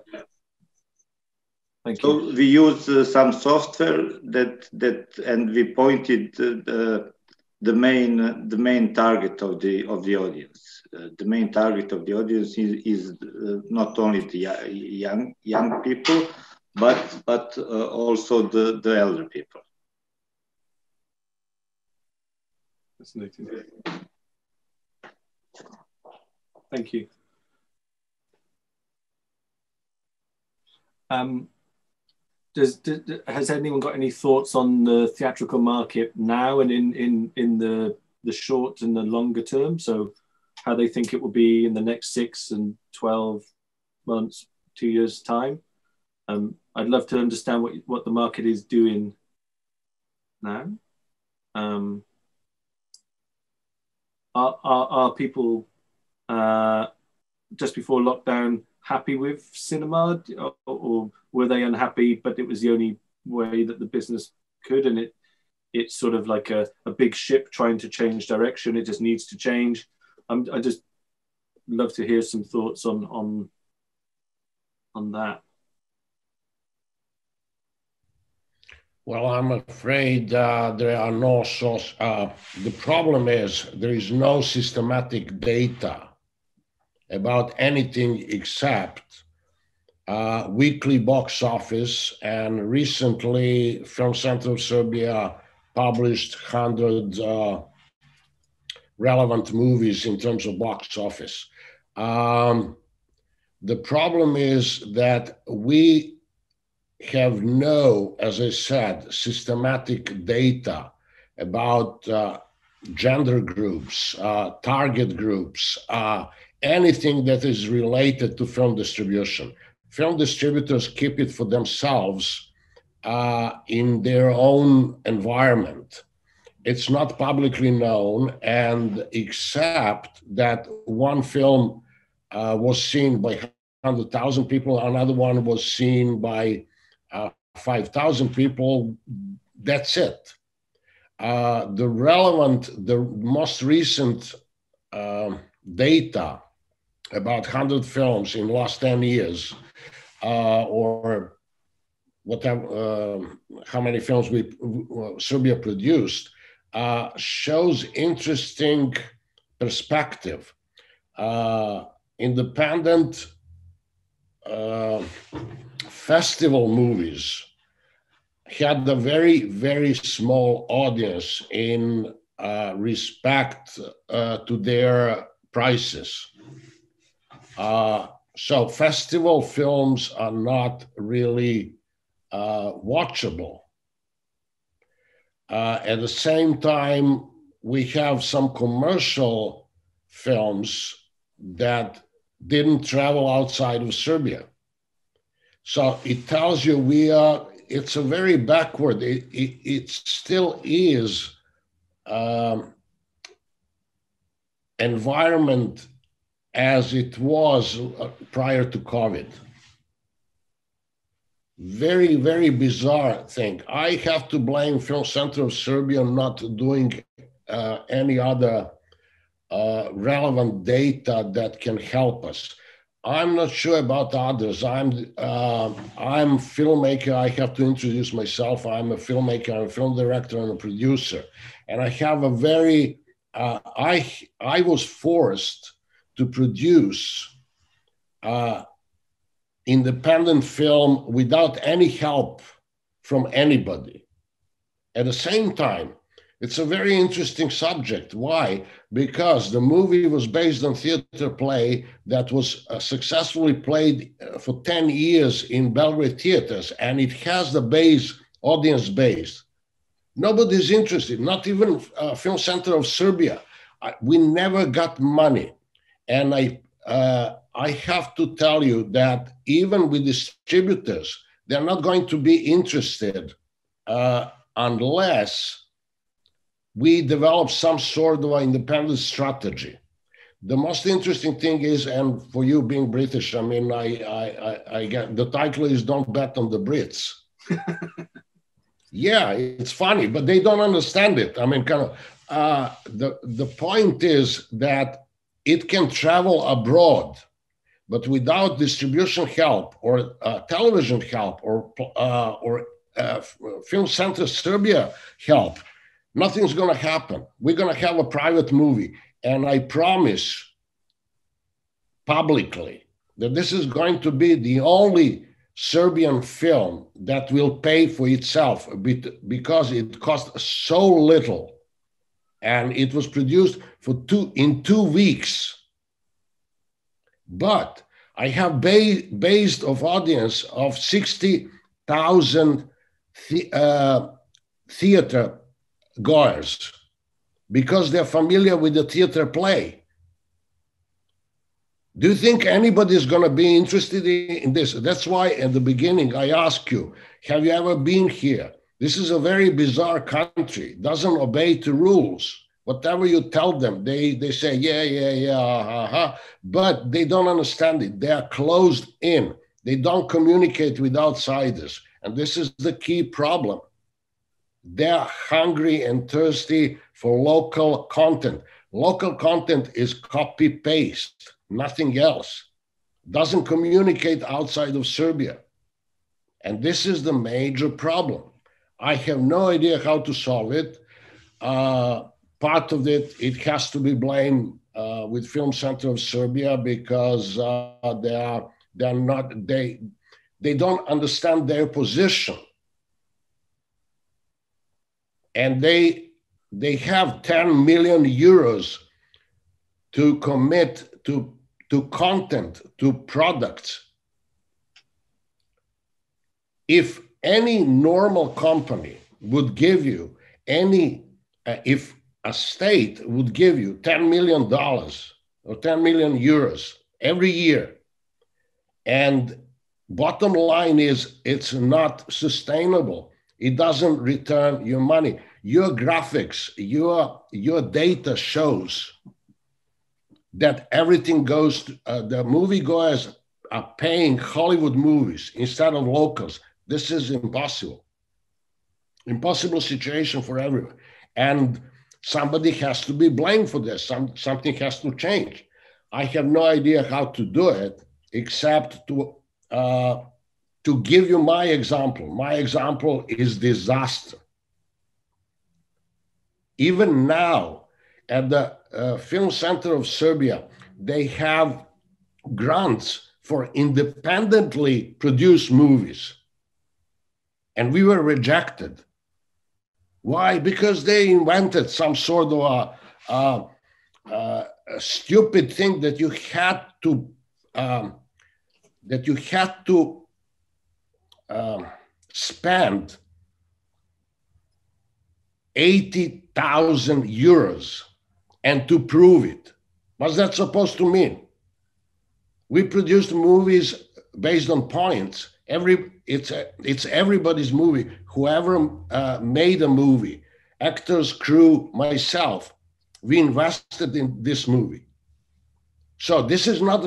Thank you. So we use some software that and we pointed the main target of the audience. The main target of the audience is not only the young people, but also the elder people. Fascinating. Thank you. Has anyone got any thoughts on the theatrical market now and in the short and the longer term? So how they think it will be in the next 6 and 12 months, 2 years' time? I'd love to understand what the market is doing now. Are people just before lockdown happy with cinema, or were they unhappy but it was the only way that the business could, and it's sort of like a big ship trying to change direction, it just needs to change? I just love to hear some thoughts on that. Well, I'm afraid there are no source. The problem is there is no systematic data about anything except weekly box office, and recently Film Center of Serbia published 100 relevant movies in terms of box office. The problem is that we have no, as I said, systematic data about gender groups, target groups, anything that is related to film distribution. Film distributors keep it for themselves in their own environment. It's not publicly known, and except that one film was seen by 100,000 people, another one was seen by 5,000 people, that's it. The most recent data about 100 films in the last 10 years, or whatever, how many films Serbia produced, shows interesting perspective. Independent festival movies had a very, very small audience in respect to their prices. So festival films are not really watchable. At the same time, we have some commercial films that didn't travel outside of Serbia. So it tells you it's a very backward, it still is environment as it was prior to COVID. Very, very bizarre thing. I have to blame Film Center of Serbia not doing any other relevant data that can help us. I'm not sure about others. I'm filmmaker. I have to introduce myself. I'm a filmmaker, I'm a film director, and a producer. And I have a very, I was forced to produce independent film without any help from anybody. At the same time, it's a very interesting subject. Why? Because the movie was based on theater play that was successfully played for 10 years in Belgrade theaters, and it has the audience base. Nobody's interested, not even Film Center of Serbia. We never got money. And I have to tell you that even with distributors, they're not going to be interested unless we develop some sort of an independent strategy. The most interesting thing is, and for you being British, I mean, I get the title is "Don't Bet on the Brits." Yeah, it's funny, but they don't understand it. I mean, kind of the point is that it can travel abroad, but without distribution help or television help or Film Center Serbia help, nothing's going to happen. We're going to have a private movie. And I promise publicly that this is going to be the only Serbian film that will pay for itself because it cost so little. And it was produced in 2 weeks. But I have based of audience of 60,000 theater goers because they're familiar with the theater play. Do you think anybody is going to be interested in this? That's why at the beginning I asked you, have you ever been here? This is a very bizarre country, doesn't obey the rules. Whatever you tell them, they say, yeah, but they don't understand it. They are closed in. They don't communicate with outsiders. And this is the key problem. They're hungry and thirsty for local content. Local content is copy-paste, nothing else. Doesn't communicate outside of Serbia. And this is the major problem. I have no idea how to solve it. Part of it has to be blamed with Film Center of Serbia because they don't understand their position. And they have 10 million euros to commit to content, to products. If any normal company would give you if a state would give you $10 million or 10 million euros every year, and bottom line is it's not sustainable, it doesn't return your money. Your graphics, your data shows that everything goes to, the moviegoers are paying Hollywood movies instead of locals. This is impossible. Impossible situation for everyone. And somebody has to be blamed for this. Something has to change. I have no idea how to do it except to give you my example. My example is disaster. Even now, at the Film Center of Serbia, they have grants for independently produced movies. And we were rejected. Why? Because they invented some sort of a stupid thing that you had to spend 80,000 euros. And to prove it, what's that supposed to mean? We produced movies based on points. It's everybody's movie. Whoever made a movie, actors, crew, myself, we invested in this movie. So this is not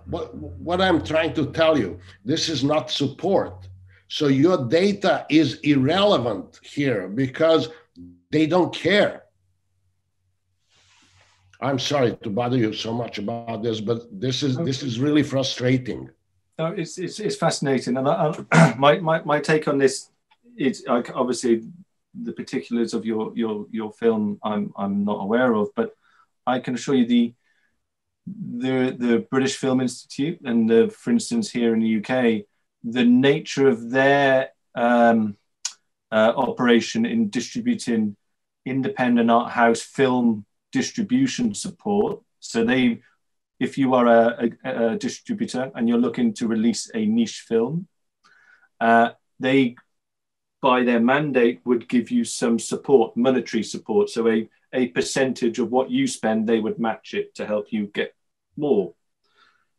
what I'm trying to tell you. This is not support. So your data is irrelevant here because they don't care. I'm sorry to bother you so much about this, but this is really frustrating. No, it's fascinating, and my take on this is obviously the particulars of your film I'm not aware of, but I can assure you the British Film Institute and for instance here in the UK, the nature of their operation in distributing independent art house film distribution support. So if you are a distributor and you're looking to release a niche film, they, by their mandate, would give you some support, monetary support. So a percentage of what you spend, they would match it to help you get more.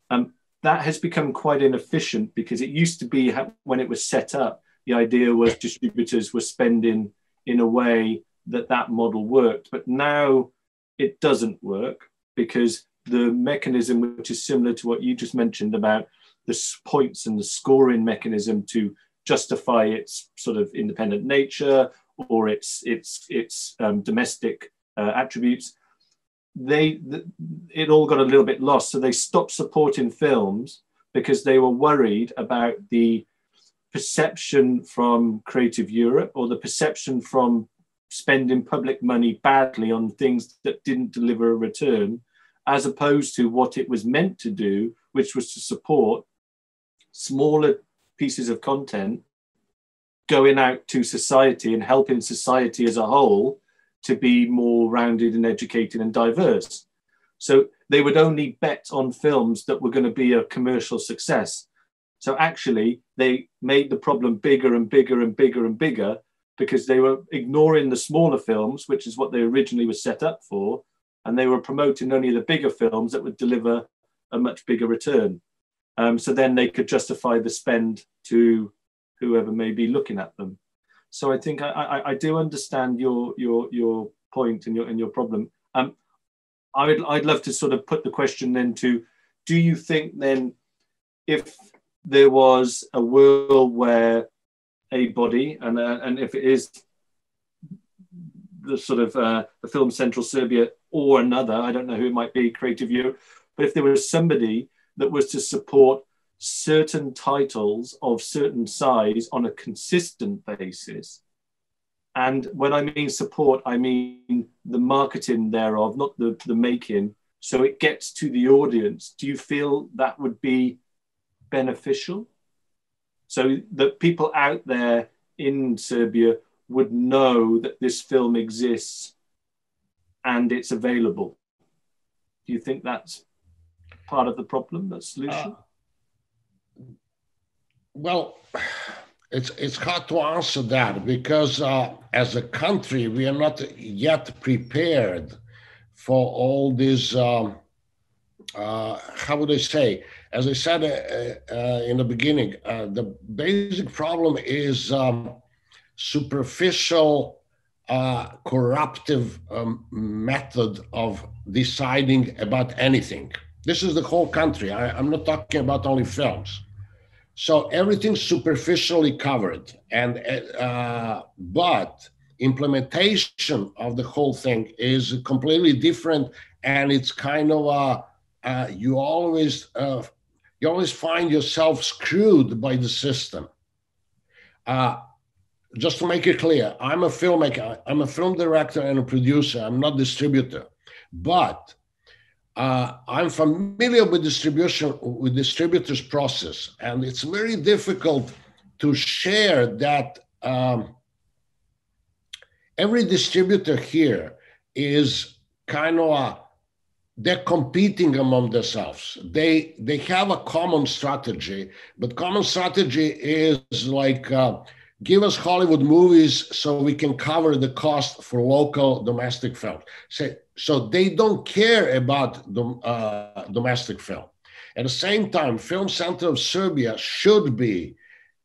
That has become quite inefficient because it used to be when it was set up, the idea was distributors were spending in a way that model worked. But now it doesn't work because the mechanism, which is similar to what you just mentioned about the points and the scoring mechanism to justify its sort of independent nature or its domestic attributes, it all got a little bit lost. So they stopped supporting films because they were worried about the perception from Creative Europe or the perception from spending public money badly on things that didn't deliver a return, as opposed to what it was meant to do, which was to support smaller pieces of content going out to society and helping society as a whole to be more rounded and educated and diverse. So they would only bet on films that were going to be a commercial success. So actually, they made the problem bigger and bigger and bigger and bigger because they were ignoring the smaller films, which is what they originally were set up for, and they were promoting only the bigger films that would deliver a much bigger return. So then they could justify the spend to whoever may be looking at them. So I think I do understand your point and your problem. I'd love to sort of put the question then to, do you think then if there was a world where a body, and if it is the sort of the Film Central Serbia or another, I don't know who it might be, Creative Europe, but if there was somebody that was to support certain titles of certain size on a consistent basis, and when I mean support, I mean the marketing thereof, not the making, so it gets to the audience, do you feel that would be beneficial? So that people out there in Serbia would know that this film exists and it's available. Do you think that's part of the problem, the solution? Well, it's hard to answer that because as a country, we are not yet prepared for all these, how would I say? As I said in the beginning, the basic problem is superficial, corruptive method of deciding about anything. This is the whole country. I'm not talking about only films. So everything's superficially covered, and but implementation of the whole thing is completely different, and it's kind of you always find yourself screwed by the system. Just to make it clear, I'm a filmmaker, I'm a film director and a producer. I'm not distributor, but I'm familiar with distributors' process, and it's very difficult to share that. Every distributor here is kind of they're competing among themselves. They have a common strategy, but common strategy is like give us Hollywood movies so we can cover the cost for local domestic film. So they don't care about the domestic film. At the same time, Film Center of Serbia should be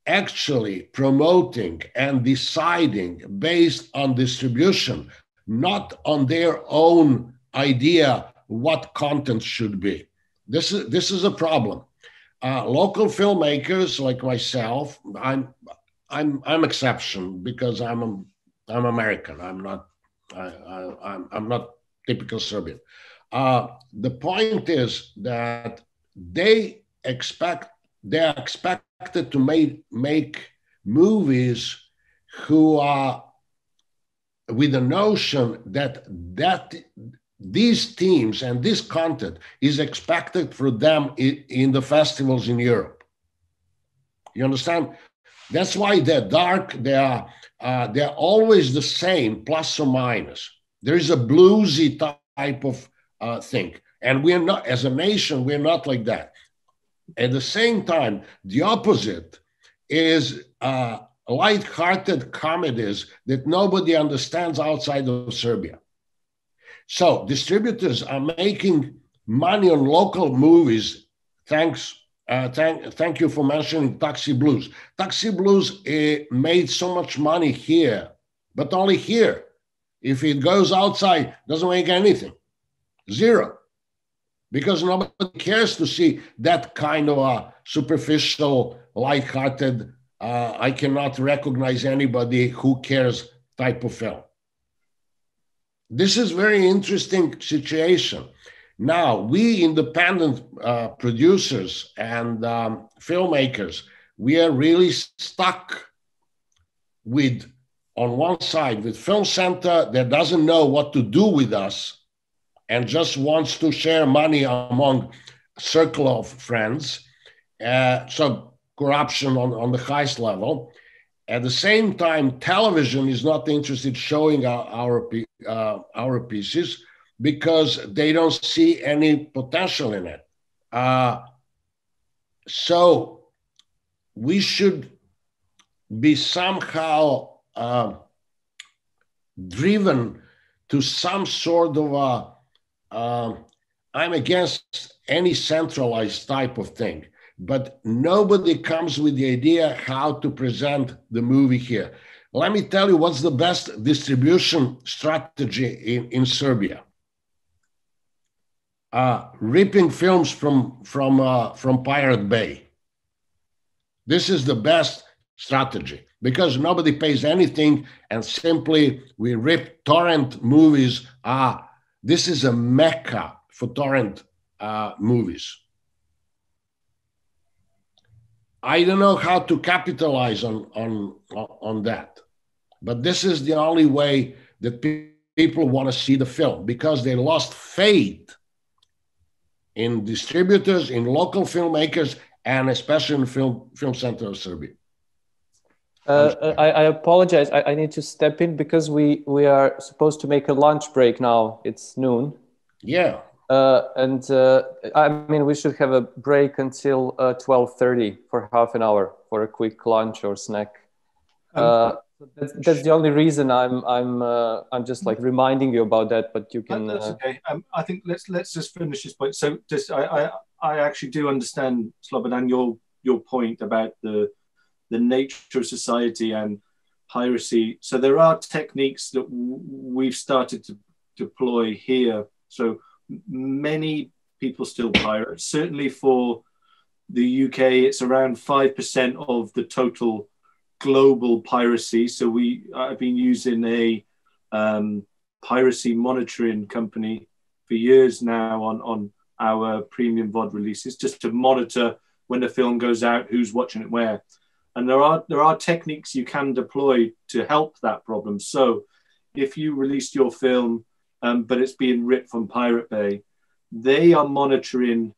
actually promoting and deciding based on distribution, not on their own idea what content should be. This is a problem. Local filmmakers like myself, I'm exception because I'm American. I'm not typical Serbian. The point is that they're expected to make movies who are with the notion that these themes and this content is expected for them in the festivals in Europe. You understand? That's why they're dark. They're always the same, plus or minus. There is a bluesy type of thing. And we're not, as a nation, we're not like that. At the same time, the opposite is light-hearted comedies that nobody understands outside of Serbia. So distributors are making money on local movies. Thank you for mentioning Taxi Blues. Taxi Blues made so much money here, but only here. If it goes outside, it doesn't make anything. Zero. Because nobody cares to see that kind of a superficial, light-hearted, I cannot recognize anybody who cares type of film. This is very interesting situation. Now, we independent producers and filmmakers, we are really stuck with, on one side, with Film Center that doesn't know what to do with us and just wants to share money among a circle of friends. So corruption on the highest level. At the same time, television is not interested in showing our pieces because they don't see any potential in it. So we should be somehow driven to some sort of I'm against any centralized type of thing, but nobody comes with the idea how to present the movie here. Let me tell you what's the best distribution strategy in Serbia. Ripping films from Pirate Bay. This is the best strategy because nobody pays anything and simply we rip torrent movies. This is a mecca for torrent movies. I don't know how to capitalize on that, but this is the only way that people want to see the film because they lost faith in distributors, in local filmmakers, and especially in Film Center of Serbia. I apologize. I need to step in because we are supposed to make a lunch break now. It's noon. Yeah. I mean, we should have a break until 12:30 for half an hour for a quick lunch or snack. That's the only reason I'm just like reminding you about that. But you can. That's okay. I think let's just finish this point. So just I actually do understand, Slobodan, your point about the nature of society and piracy. So there are techniques that we've started to deploy here. So many people still pirate. Certainly for the UK, it's around 5% of the total global piracy. So I've been using a piracy monitoring company for years now on our premium VOD releases, just to monitor when the film goes out, who's watching it where. And there are techniques you can deploy to help that problem. So if you released your film, but it's being ripped from Pirate Bay, they are monitoring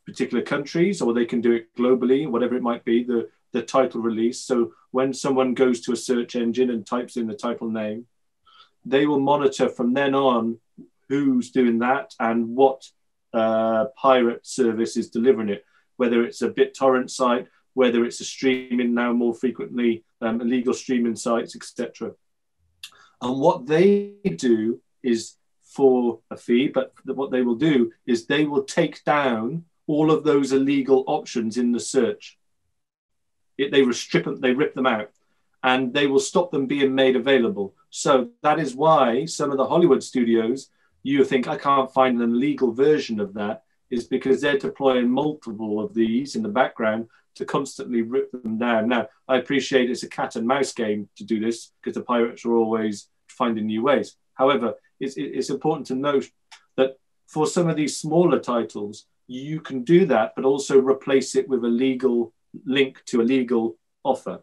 particular countries, or they can do it globally, whatever it might be, the title release. So when someone goes to a search engine and types in the title name, they will monitor from then on who's doing that and what pirate service is delivering it, whether it's a BitTorrent site, whether it's a streaming now more frequently, illegal streaming sites, etc. And what they do is for a fee, but what they will do is they will take down all of those illegal options in the search. They rip them out, and they will stop them being made available. So that is why some of the Hollywood studios, you think, I can't find an illegal version of that, is because they're deploying multiple of these in the background to constantly rip them down. Now, I appreciate it's a cat and mouse game to do this because the pirates are always finding new ways. However, it's important to note that for some of these smaller titles, you can do that, but also replace it with a legal link to a legal offer.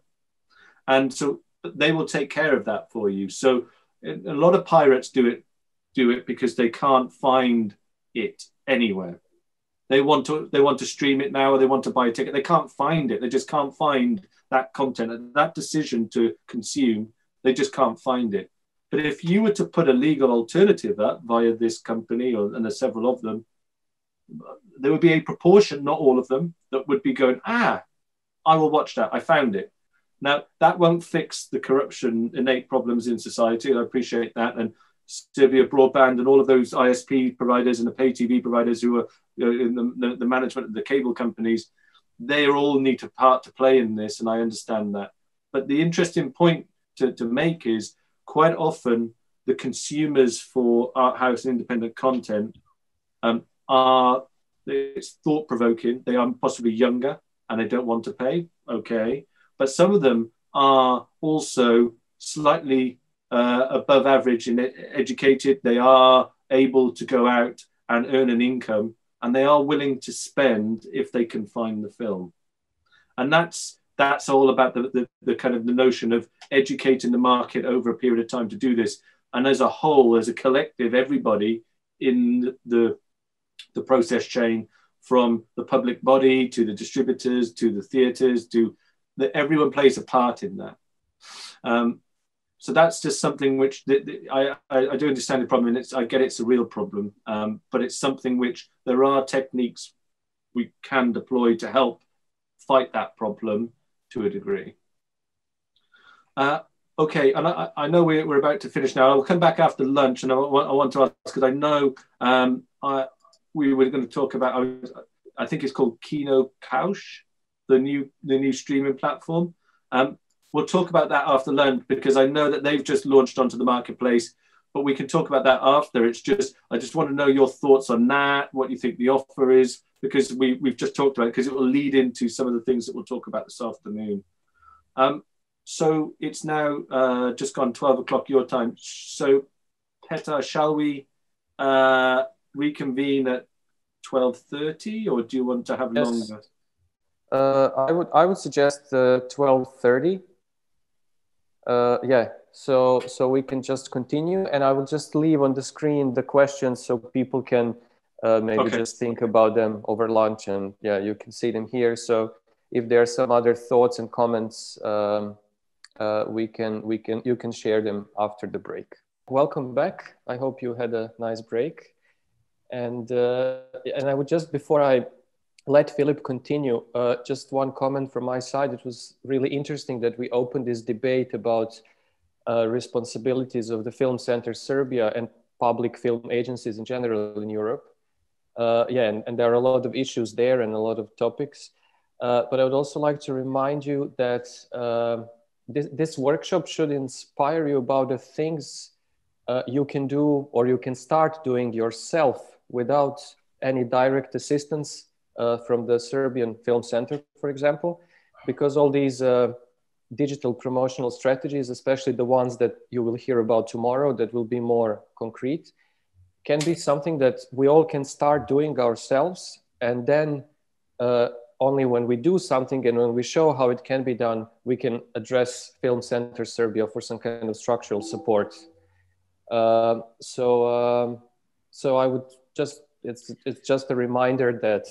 And so they will take care of that for you. So a lot of pirates do it because they can't find it anywhere. They want to stream it now, or they want to buy a ticket. They can't find it. They just can't find that content, that decision to consume. They just can't find it. But if you were to put a legal alternative up via this company, and there's several of them, there would be a proportion, not all of them, that would be going, I will watch that. I found it. Now, that won't fix the corruption, innate problems in society. I appreciate that. And Serbia Broadband and all of those ISP providers and the pay TV providers who are in the management of the cable companies, they all need a part to play in this, and I understand that. But the interesting point to make is quite often the consumers for art house and independent content it's thought-provoking. They are possibly younger and they don't want to pay, okay. But some of them are also slightly above average and educated. They are able to go out and earn an income, and they are willing to spend if they can find the film. And that's all about the kind of the notion of educating the market over a period of time to do this. And as a whole, as a collective, everybody in the process chain, from the public body to the distributors to the theatres, everyone plays a part in that. So that's just something which I do understand the problem, and I get it's a real problem, but it's something which there are techniques we can deploy to help fight that problem to a degree. Okay, and I know we're about to finish now. I'll come back after lunch, and I want to ask, because I know we were going to talk about, I think it's called Kino Couch, the new streaming platform. We'll talk about that after lunch, because I know that they've just launched onto the marketplace, but we can talk about that after. I just want to know your thoughts on that, what you think the offer is, because we've just talked about it, because it will lead into some of the things that we'll talk about this afternoon. So it's now just gone 12 o'clock your time. So Petar, shall we reconvene at 12:30, or do you want to have longer? I would suggest 12:30. Yeah, so we can just continue, and I will just leave on the screen the questions so people can maybe just think about them over lunch, and yeah, you can see them here. So if there are some other thoughts and comments, you can share them after the break. Welcome back. I hope you had a nice break, and I would just, before I let Philip continue, just one comment from my side. It was really interesting that we opened this debate about responsibilities of the Film Center Serbia and public film agencies in general in Europe. Yeah, and there are a lot of issues there and a lot of topics. But I would also like to remind you that this workshop should inspire you about the things you can do or you can start doing yourself without any direct assistance from the Serbian Film Center, for example, because all these digital promotional strategies, especially the ones that you will hear about tomorrow that will be more concrete, can be something that we all can start doing ourselves. And then only when we do something and when we show how it can be done, we can address Film Center Serbia for some kind of structural support. So I would just, it's just a reminder that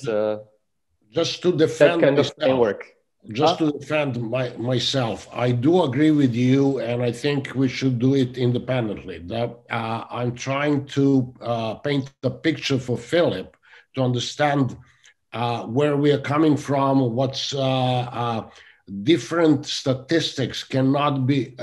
just to defend that kind of framework. Just to defend myself, I do agree with you, and I think we should do it independently. I'm trying to paint the picture for Philip to understand where we are coming from, what's different statistics cannot be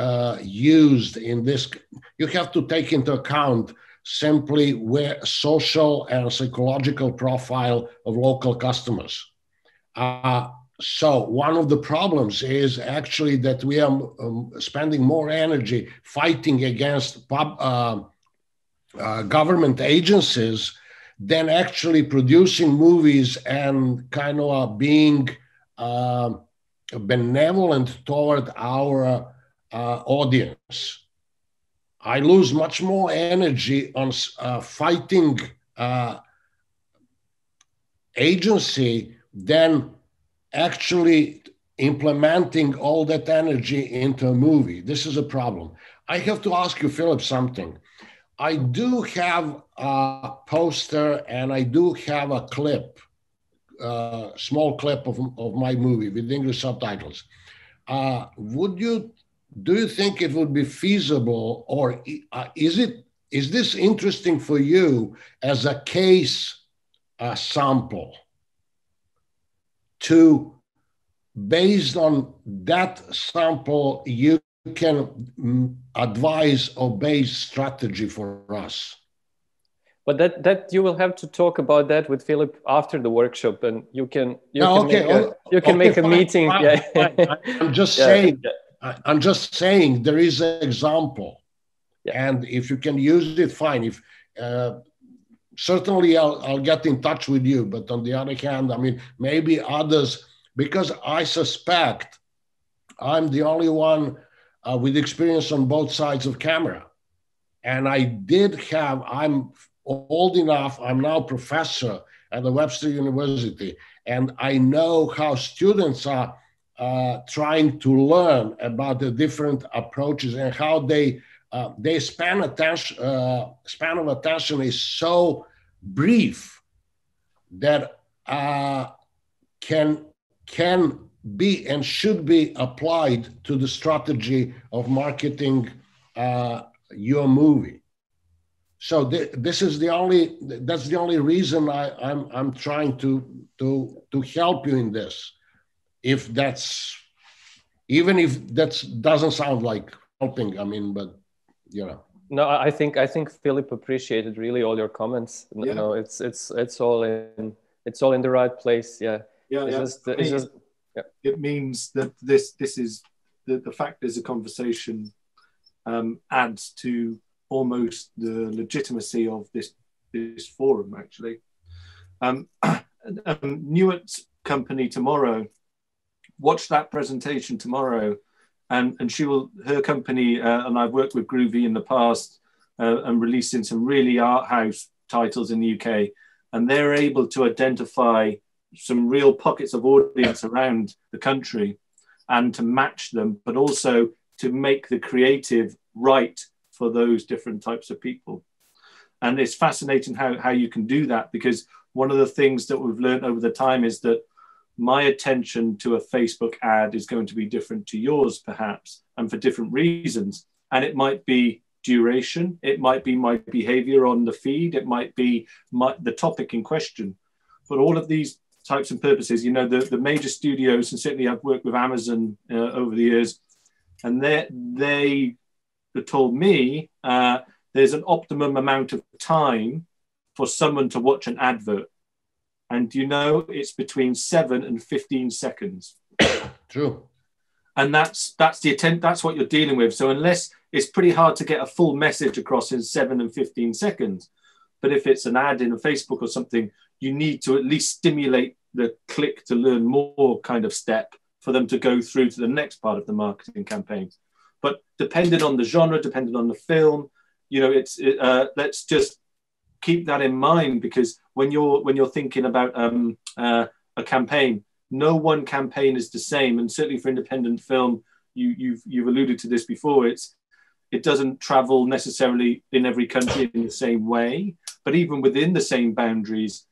used in this. You have to take into account simply where social and psychological profile of local customers. So one of the problems is actually that we are spending more energy fighting against government agencies than actually producing movies and kind of being benevolent toward our audience. I lose much more energy on fighting agency than actually implementing all that energy into a movie. This is a problem. I have to ask you, Philip, something. I do have a poster and I do have a clip, small clip of my movie with English subtitles. Do you think it would be feasible, or is this interesting for you as a case sample to, based on that sample, you can advise or base strategy for us? But that you will have to talk about that with Philip after the workshop, and you can make a meeting. Fine, yeah. fine. I'm just saying. I'm just saying there is an example, and if you can use it, fine. If certainly I'll get in touch with you. But on the other hand, I mean, maybe others, because I suspect I'm the only one with experience on both sides of camera, and I'm old enough. I'm now professor at the Webster University, and I know how students are trying to learn about the different approaches and how they span of attention is so brief that can be and should be applied to the strategy of marketing your movie. So that's the only reason I'm trying to help you in this. Even if that doesn't sound like helping, I mean, but you know. No, I think Philip appreciated really all your comments. Yeah. No, it's all in the right place. Yeah. Yeah. It means that this is the fact there's a conversation adds to almost the legitimacy of this forum, actually. Newart's company tomorrow, watch that presentation tomorrow, and her company, and I've worked with Groovy in the past and releasing some really art house titles in the UK, and they're able to identify some real pockets of audience around the country and to match them, but also to make the creative right for those different types of people. And it's fascinating how you can do that, because one of the things that we've learned over the time is that my attention to a Facebook ad is going to be different to yours, perhaps, and for different reasons. And it might be duration, it might be my behavior on the feed, it might be the topic in question. But all of these types and purposes, you know, the major studios, and certainly I've worked with Amazon over the years, and they told me there's an optimum amount of time for someone to watch an advert. And you know, it's between 7 and 15 seconds. True. And that's the intent, that's what you're dealing with. So unless it's pretty hard to get a full message across in 7 and 15 seconds. But if it's an ad in a Facebook or something, you need to at least stimulate the click to learn more kind of step for them to go through to the next part of the marketing campaign. But depending on the genre, depending on the film, you know, let's just keep that in mind, because when you're thinking about a campaign, no one campaign is the same, and certainly for independent film, you've alluded to this before. It doesn't travel necessarily in every country in the same way, but even within the same boundaries,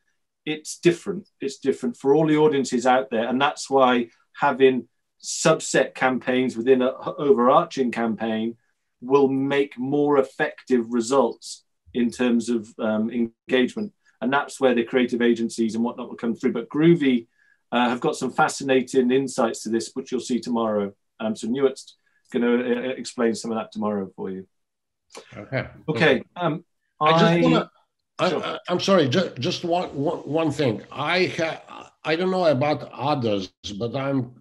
it's different. It's different for all the audiences out there, and that's why having subset campaigns within an overarching campaign will make more effective results in terms of engagement. And that's where the creative agencies and whatnot will come through. But Groovy have got some fascinating insights to this, which you'll see tomorrow. So Newart's going to explain some of that tomorrow for you. Okay. Okay. I just want to. Sure. I'm sorry. Just one thing. I don't know about others, but I'm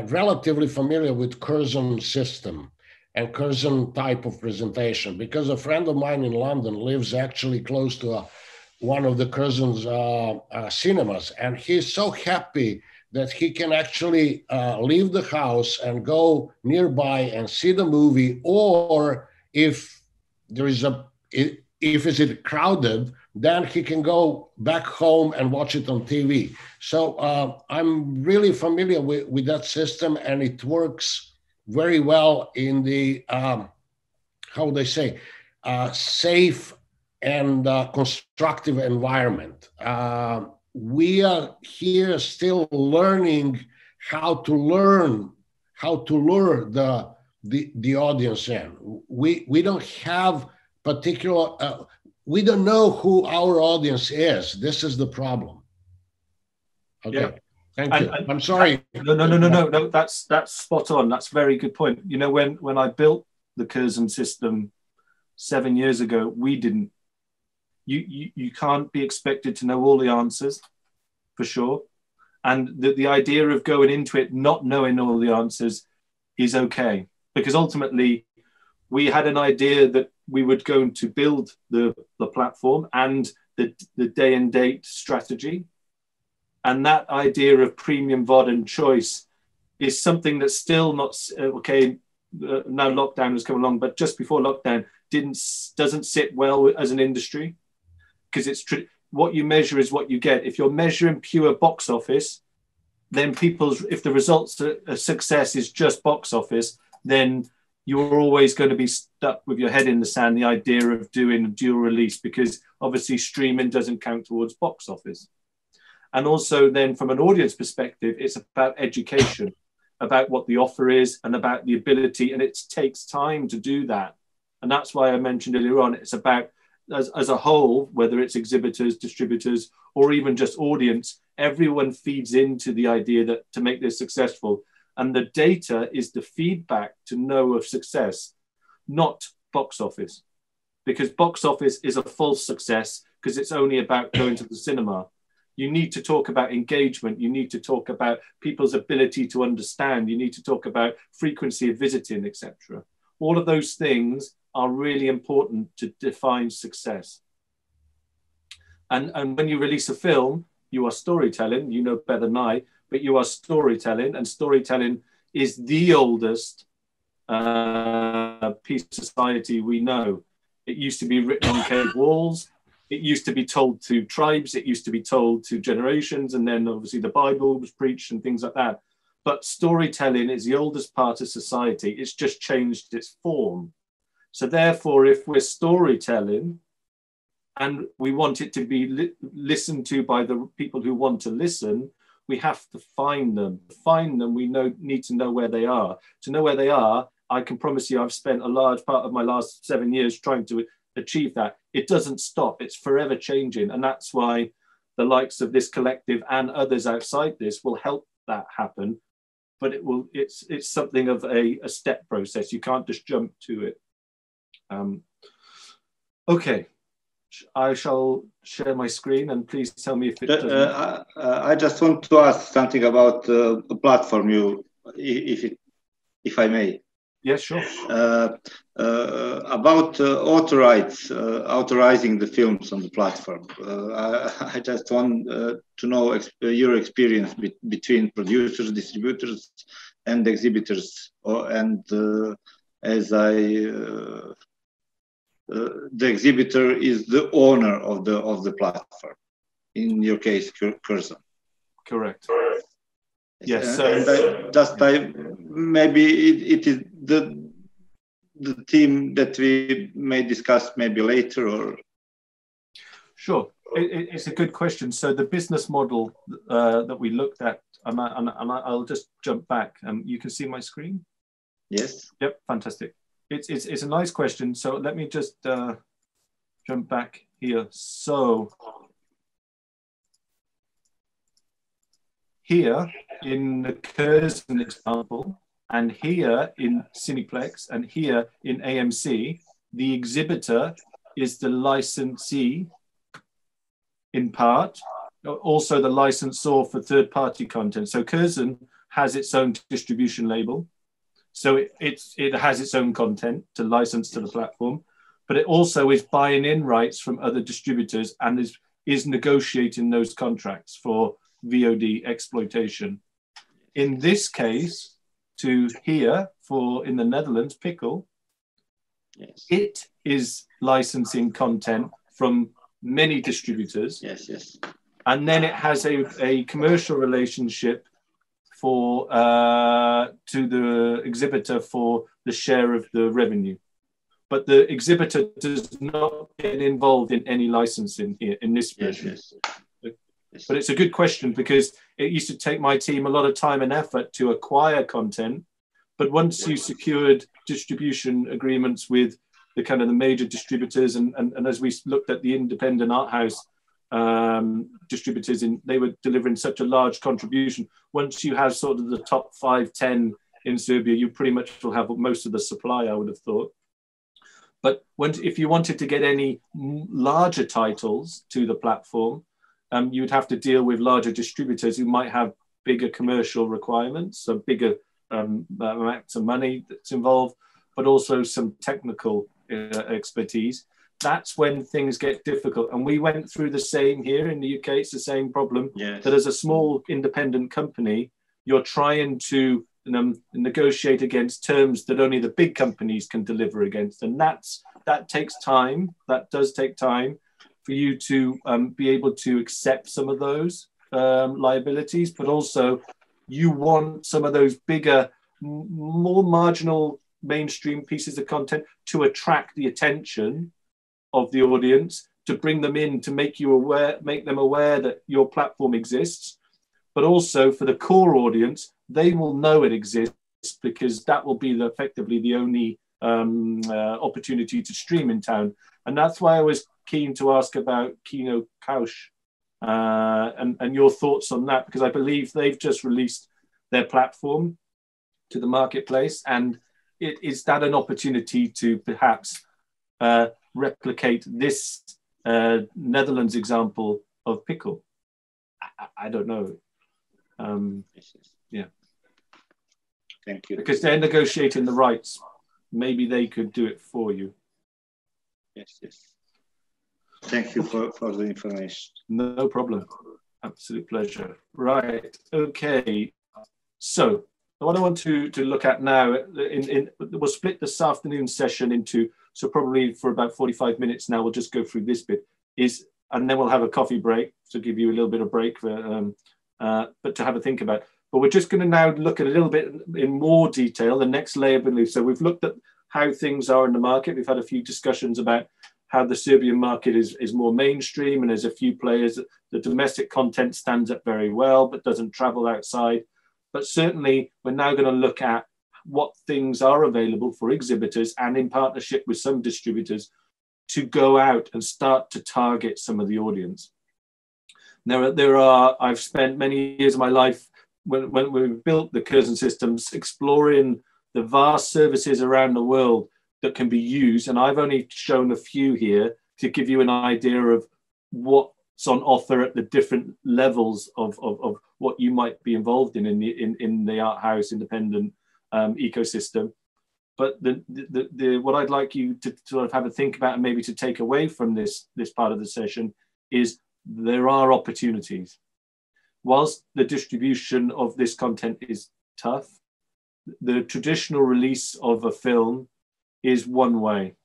relatively familiar with Curzon system and Curzon type of presentation, because a friend of mine in London lives actually close to one of the Curzon's cinemas, and he's so happy that he can actually leave the house and go nearby and see the movie, or if there is if it's crowded, then he can go back home and watch it on TV. So I'm really familiar with that system, and it works very well in the, how would I say, safe and constructive environment. We are here still learning how to lure the audience in. We don't have particular, we don't know who our audience is. This is the problem. Okay, yeah. Thank you. I'm sorry. No, that's spot on. That's a very good point. You know, when I built the Curzon system 7 years ago, we didn't. You can't be expected to know all the answers, for sure. And the idea of going into it not knowing all the answers is okay. Because ultimately, we had an idea that we were going to build the platform and the day and date strategy. And that idea of premium VOD and choice is something that's still not, okay, now lockdown has come along, but just before lockdown, doesn't sit well as an industry. Because it's what you measure is what you get. If you're measuring pure box office, then if the results of success is just box office, then you're always going to be stuck with your head in the sand, the idea of doing a dual release, because obviously streaming doesn't count towards box office. And also then from an audience perspective, it's about education, about what the offer is and about the ability, and it takes time to do that. And that's why I mentioned earlier on, it's about, as a whole, whether it's exhibitors, distributors, or even just audience, everyone feeds into the idea that to make this successful. And the data is the feedback to know of success, not box office. Because box office is a false success because it's only about going to the cinema. You need to talk about engagement. You need to talk about people's ability to understand. You need to talk about frequency of visiting, etc. All of those things are really important to define success. And when you release a film, you are storytelling, you know better than I, but you are storytelling, and storytelling is the oldest piece of society we know. It used to be written on cave walls. It used to be told to tribes. It used to be told to generations. And then obviously the Bible was preached and things like that. But storytelling is the oldest part of society. It's just changed its form. So therefore, if we're storytelling and we want it to be listened to by the people who want to listen, we have to find them. To find them, we need to know where they are. To know where they are, I can promise you I've spent a large part of my last 7 years trying to achieve that. It doesn't stop. It's forever changing. And that's why the likes of this collective and others outside this will help that happen. But it's something of a step process. You can't just jump to it. Okay, I shall share my screen, and please tell me if it doesn't. I just want to ask something about the platform, if I may. Yes, sure. About author rights, authorizing the films on the platform. I just want to know your experience between producers, distributors, and exhibitors, as the exhibitor is the owner of the platform. In your case, Curzon. Correct. Yes. Maybe it is the theme that we may discuss maybe later, or. Sure, it's a good question. So the business model that we looked at, and I'll just jump back. You can see my screen. Yes. Yep. Fantastic. It's a nice question. So let me just jump back here. So here in the Curzon example, and here in Cineplex, and here in AMC, the exhibitor is the licensee in part, also the licensor for third-party content. So Curzon has its own distribution label. So it has its own content to license to the platform, but it also is buying in rights from other distributors and is negotiating those contracts for VOD exploitation. In this case, to here in the Netherlands, Pickle, Yes. it is licensing content from many distributors. Yes, yes. And then it has a commercial relationship for to the exhibitor for the share of the revenue. But the exhibitor does not get involved in any licensing here in this version. Yes, yes. But it's a good question, because it used to take my team a lot of time and effort to acquire content. But once you secured distribution agreements with the kind of the major distributors, and as we looked at the independent art house distributors, they were delivering such a large contribution. Once you have sort of the top 5, 10 in Serbia, you pretty much will have most of the supply, I would have thought. But if you wanted to get any larger titles to the platform, you would have to deal with larger distributors who might have bigger commercial requirements, so bigger amounts of money that's involved, but also some technical expertise. That's when things get difficult. And we went through the same here in the UK. It's the same problem. Yes. That as a small independent company, you're trying to negotiate against terms that only the big companies can deliver against. And that takes time. That does take time for you to be able to accept some of those liabilities, but also you want some of those bigger, more marginal mainstream pieces of content to attract the attention of the audience, to bring them in, to make them aware that your platform exists, but also for the core audience, they will know it exists, because that will be effectively the only opportunity to stream in town. And that's why I was keen to ask about Kino Kaush and your thoughts on that, because I believe they've just released their platform to the marketplace, and is that an opportunity to perhaps replicate this Netherlands example of Pickle? I don't know. Yeah. Thank you. Because they're negotiating the rights. Maybe they could do it for you. Yes, yes. Thank you for the information. No problem. Absolute pleasure. Right. Okay. So what I want to look at now, we'll split this afternoon session into, so probably for about 45 minutes now, we'll just go through this bit, and then we'll have a coffee break to give you a little bit of break, but to have a think about. But we're just going to now look at a little bit in more detail, the next layer beneath. So we've looked at how things are in the market. We've had a few discussions about how the Serbian market is more mainstream, and there's a few players. The domestic content stands up very well, but doesn't travel outside. But certainly, we're now going to look at what things are available for exhibitors, and in partnership with some distributors, to go out and start to target some of the audience. Now, I've spent many years of my life when we built the Curzon systems, exploring the vast services around the world that can be used. And I've only shown a few here to give you an idea of what's on offer at the different levels of what you might be involved in the art house independent ecosystem. But what I'd like you to sort of have a think about, and maybe to take away from this part of the session, is there are opportunities. Whilst the distribution of this content is tough, the traditional release of a film is one way.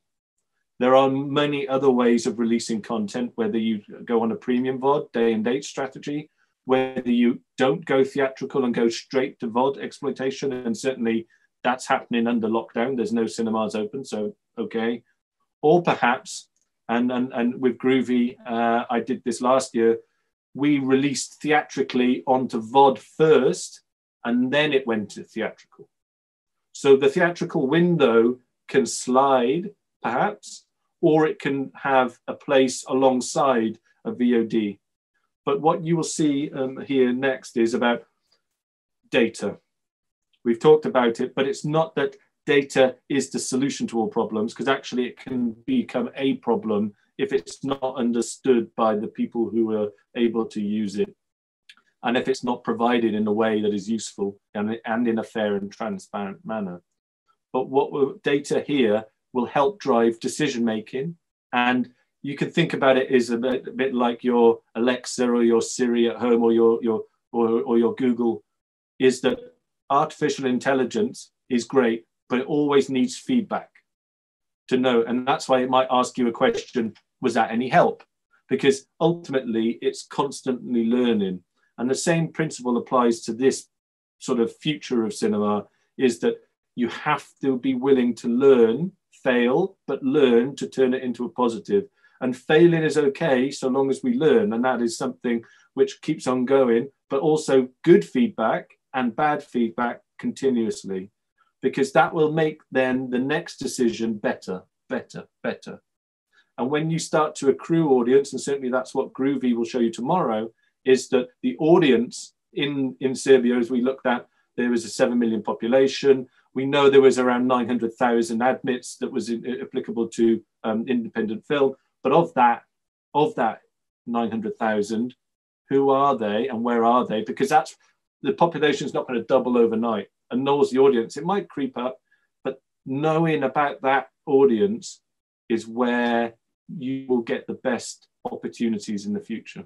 There are many other ways of releasing content, whether you go on a premium VOD, day and date strategy, whether you don't go theatrical and go straight to VOD exploitation, and certainly that's happening under lockdown. There's no cinemas open, so okay. Or perhaps, and with Groovy, I did this last year, we released theatrically onto VOD first, and then it went to theatrical. So the theatrical window can slide, perhaps, or it can have a place alongside a VOD. But what you will see here next is about data. We've talked about it, but it's not that data is the solution to all problems, because actually it can become a problem if it's not understood by the people who are able to use it, and if it's not provided in a way that is useful and in a fair and transparent manner. But data here will help drive decision making, and you can think about it as a bit like your Alexa or your Siri at home, or your Google, is that artificial intelligence is great, but it always needs feedback to know. And that's why it might ask you a question, was that any help? Because ultimately it's constantly learning. And the same principle applies to this sort of future of cinema, is that you have to be willing to learn, fail, but learn to turn it into a positive. And failing is okay so long as we learn. And that is something which keeps on going, but also good feedback and bad feedback continuously, because that will make then the next decision better, better, better. And when you start to accrue audience, and certainly that's what Groovy will show you tomorrow, is that the audience in Serbia, as we looked at, there was a 7 million population. We know there was around 900,000 admits that was applicable to independent film. But of that 900,000, who are they and where are they? Because that's, the population is not going to double overnight, and knows the audience. It might creep up, but knowing about that audience is where you will get the best opportunities in the future,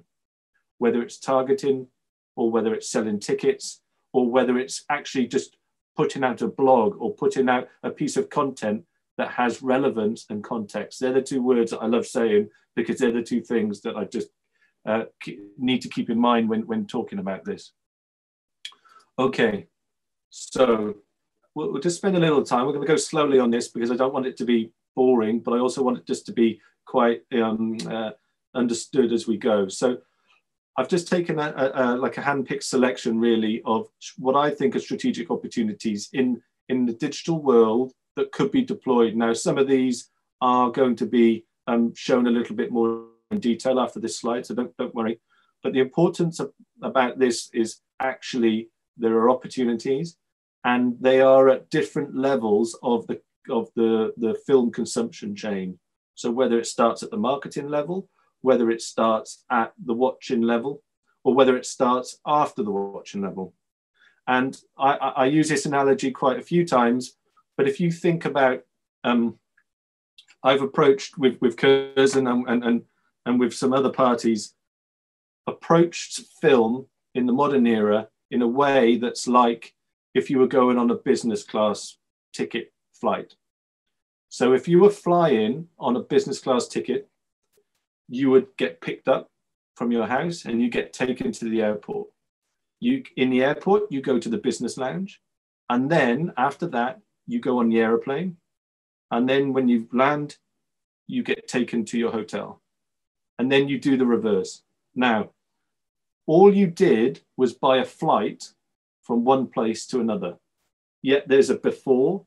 whether it's targeting, or whether it's selling tickets, or whether it's actually just putting out a blog or putting out a piece of content that has relevance and context. They're the two words that I love saying, because they're the two things that I just need to keep in mind when talking about this. Okay, so we'll just spend a little time. We're going to go slowly on this because I don't want it to be boring, but I also want it just to be quite understood as we go. So I've just taken like a hand-picked selection really of what I think are strategic opportunities in the digital world that could be deployed. Now, some of these are going to be shown a little bit more in detail after this slide, so don't worry. But the importance about this is actually there are opportunities, and they are at different levels of the film consumption chain. So whether it starts at the marketing level, whether it starts at the watching level, or whether it starts after the watching level. And I use this analogy quite a few times, but if you think about, I've approached with Curzon and with some other parties, approached film in the modern era in a way that's like if you were going on a business class ticket flight. So if you were flying on a business class ticket, you would get picked up from your house and you get taken to the airport. In the airport, you go to the business lounge. And then after that, you go on the airplane. And then when you land, you get taken to your hotel. And then you do the reverse. Now, all you did was buy a flight from one place to another. Yet there's a before,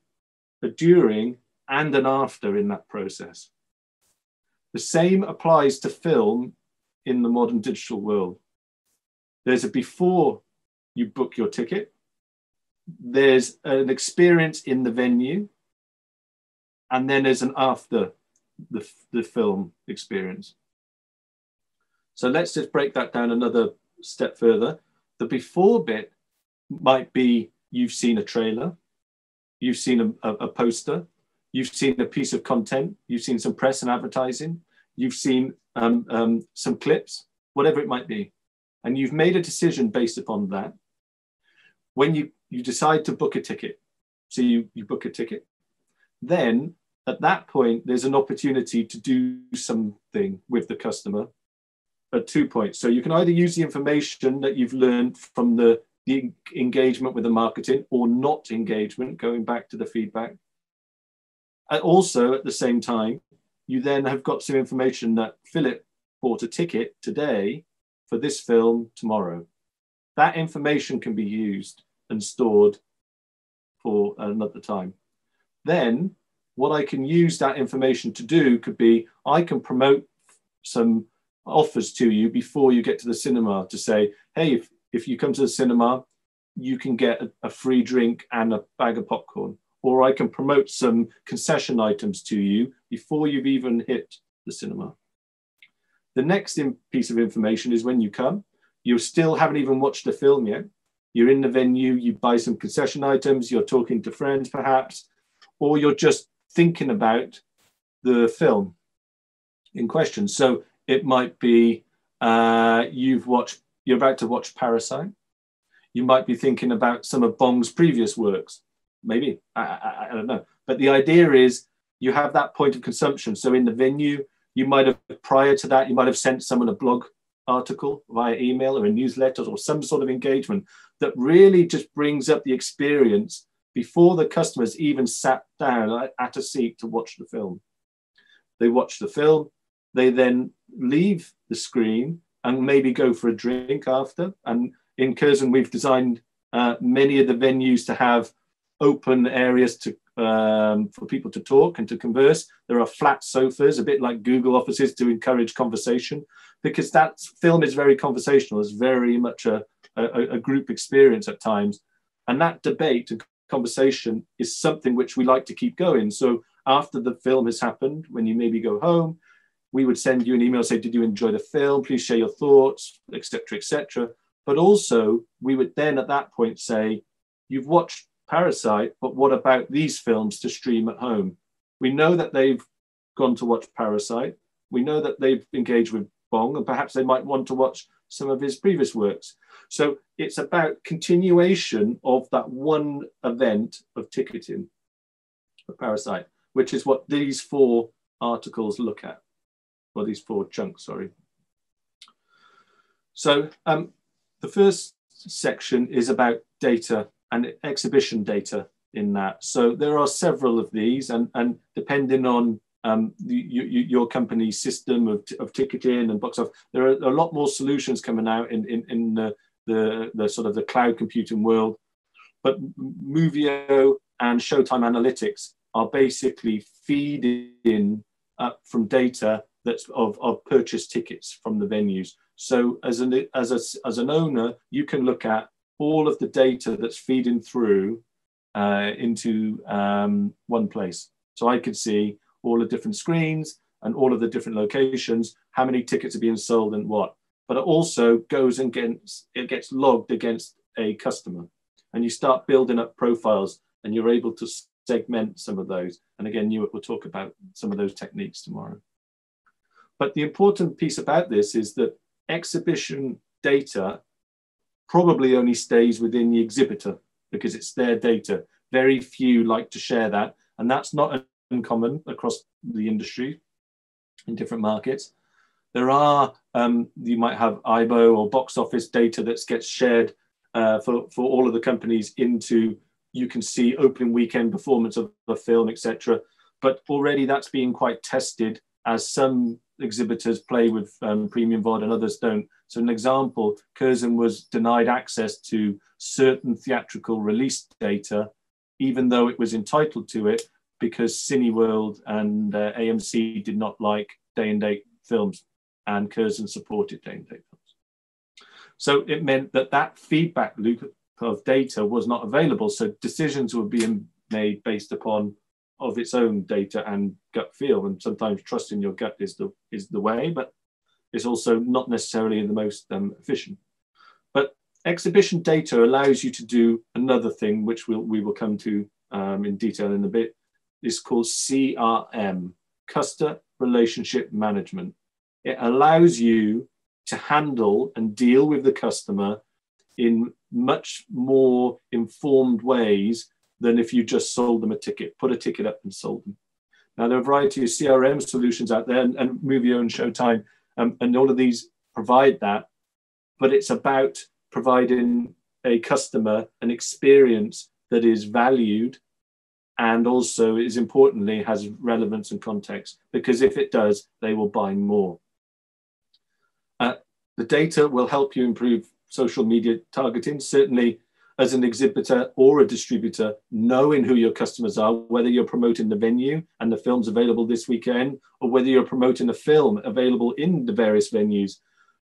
a during, and an after in that process. The same applies to film in the modern digital world. There's a before you book your ticket. There's an experience in the venue. And then there's an after the film experience. So let's just break that down another step further. The before bit might be you've seen a trailer, you've seen a poster, you've seen a piece of content, you've seen some press and advertising, you've seen some clips, whatever it might be. And you've made a decision based upon that. When you decide to book a ticket, so you book a ticket, then at that point, there's an opportunity to do something with the customer at 2 points. So you can either use the information that you've learned from the engagement with the marketing or not engagement, going back to the feedback. And also at the same time, you then have got some information that Philip bought a ticket today for this film tomorrow. That information can be used and stored for another time. Then what I can use that information to do could be, I can promote some offers to you before you get to the cinema to say, hey, if you come to the cinema, you can get a free drink and a bag of popcorn, or I can promote some concession items to you before you've even hit the cinema. The next piece of information is when you come, you still haven't even watched the film yet. You're in the venue, you buy some concession items, you're talking to friends perhaps, or you're just thinking about the film in question. So it might be you're about to watch Parasite. You might be thinking about some of Bong's previous works. Maybe, I don't know. But the idea is you have that point of consumption. So in the venue, you might have, prior to that, you might have sent someone a blog article via email or a newsletter or some sort of engagement that really just brings up the experience before the customers even sat down at a seat to watch the film. They watch the film, they then leave the screen and maybe go for a drink after. And in Curzon, we've designed many of the venues to have open areas to for people to talk and to converse. There are flat sofas, a bit like Google offices, to encourage conversation, because that film is very conversational. It's very much a group experience at times. And that debate and conversation is something which we like to keep going. So after the film has happened, when you maybe go home, we would send you an email, say, did you enjoy the film? Please share your thoughts, etc., etc. But also, we would then at that point say, you've watched Parasite, but what about these films to stream at home? We know that they've gone to watch Parasite. We know that they've engaged with Bong, and perhaps they might want to watch some of his previous works. So it's about continuation of that one event of ticketing for Parasite, which is what these four articles look at, or these four chunks, sorry. So the first section is about data and exhibition data in that. So there are several of these, and depending on your company's system of ticketing and box office, there are a lot more solutions coming out in the sort of the cloud computing world. But Movio and Showtime Analytics are basically feeding up from data that's of purchased tickets from the venues. So as an owner, you can look at all of the data that's feeding through into one place. So I could see all the different screens and all of the different locations, how many tickets are being sold and what. But it also goes against, it gets logged against a customer. And you start building up profiles, and you're able to segment some of those. And again, Newark will talk about some of those techniques tomorrow. But the important piece about this is that exhibition data probably only stays within the exhibitor because it's their data. Very few like to share that. And that's not uncommon across the industry in different markets. There are, you might have IBO or box office data that gets shared for all of the companies into, you can see opening weekend performance of the film, etc. But already that's being quite tested, as some exhibitors play with premium VOD and others don't. So an example, Curzon was denied access to certain theatrical release data, even though it was entitled to it, because Cineworld and AMC did not like day and date films, and Curzon supported day and date films. So it meant that that feedback loop of data was not available. So decisions were being made based upon of its own data and gut feel. And sometimes trusting your gut is the way, but it's also not necessarily the most efficient. But exhibition data allows you to do another thing, which we will come to in detail in a bit. It's called CRM, Customer Relationship Management. It allows you to handle and deal with the customer in much more informed ways than if you just sold them a ticket, put a ticket up and sold them. Now, there are a variety of CRM solutions out there, and Movio and Showtime, and all of these provide that, but it's about providing a customer an experience that is valued and also, is importantly, has relevance and context, because if it does, they will buy more. The data will help you improve social media targeting. Certainly, as an exhibitor or a distributor, knowing who your customers are, whether you're promoting the venue and the film's available this weekend, or whether you're promoting a film available in the various venues,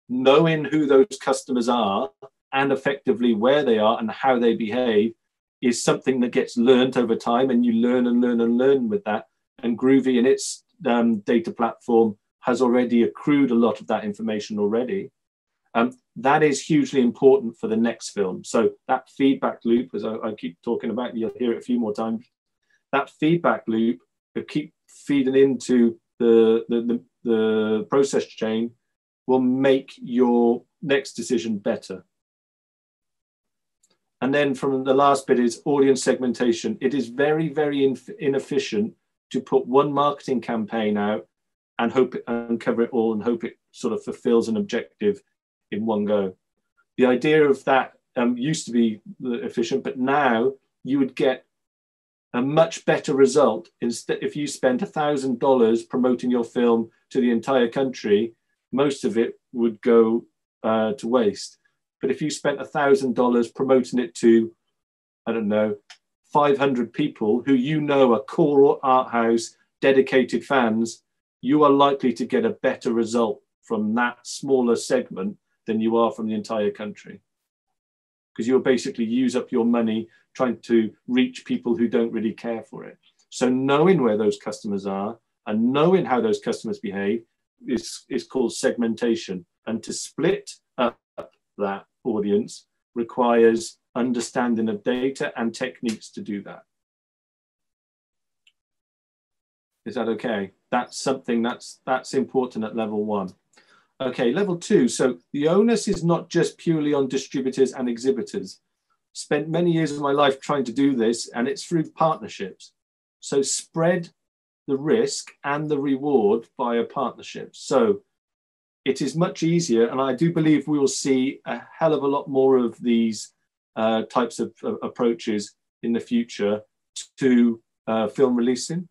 knowing who those customers are and effectively where they are and how they behave is something that gets learned over time, and you learn and learn and learn with that. And Groovy in its data platform has already accrued a lot of that information already. That is hugely important for the next film. So that feedback loop, as I keep talking about, you'll hear it a few more times, that feedback loop that keep feeding into the process chain will make your next decision better. And then from the last bit is audience segmentation. It is very, very inefficient to put one marketing campaign out and hope and cover it all and hope it sort of fulfills an objective in one go. The idea of that used to be efficient, but now you would get a much better result instead if you spent $1,000 promoting your film to the entire country. Most of it would go to waste. But if you spent $1,000 promoting it to, I don't know, 500 people who you know are core art house dedicated fans, you are likely to get a better result from that smaller segment than you are from the entire country. Because you'll basically use up your money trying to reach people who don't really care for it. So knowing where those customers are and knowing how those customers behave is called segmentation. And to split up that audience requires understanding of data and techniques to do that. Is that okay? That's something that's important at level 1. Okay, level 2. So the onus is not just purely on distributors and exhibitors. Spent many years of my life trying to do this, and it's through partnerships. So spread the risk and the reward via partnerships. So it is much easier, and I do believe we will see a hell of a lot more of these types of approaches in the future to film releasing,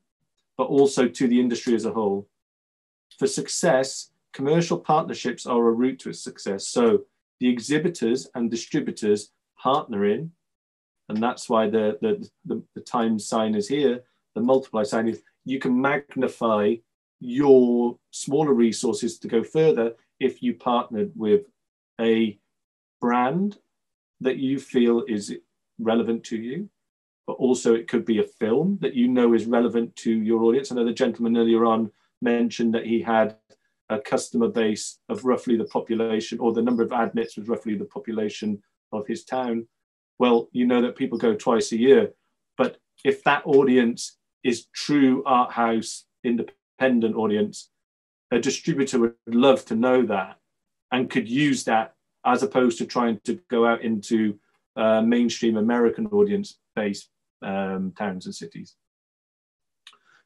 but also to the industry as a whole. For success, commercial partnerships are a route to success. So the exhibitors and distributors partnering, and that's why the times sign is here, the multiply sign is, you can magnify your smaller resources to go further if you partnered with a brand that you feel is relevant to you, but also it could be a film that you know is relevant to your audience. I know the gentleman earlier on mentioned that he had a customer base of roughly the population, or the number of admits was roughly the population of his town. Well, you know that people go twice a year, but if that audience is true art house, independent audience, a distributor would love to know that and could use that as opposed to trying to go out into mainstream American audience-based towns and cities.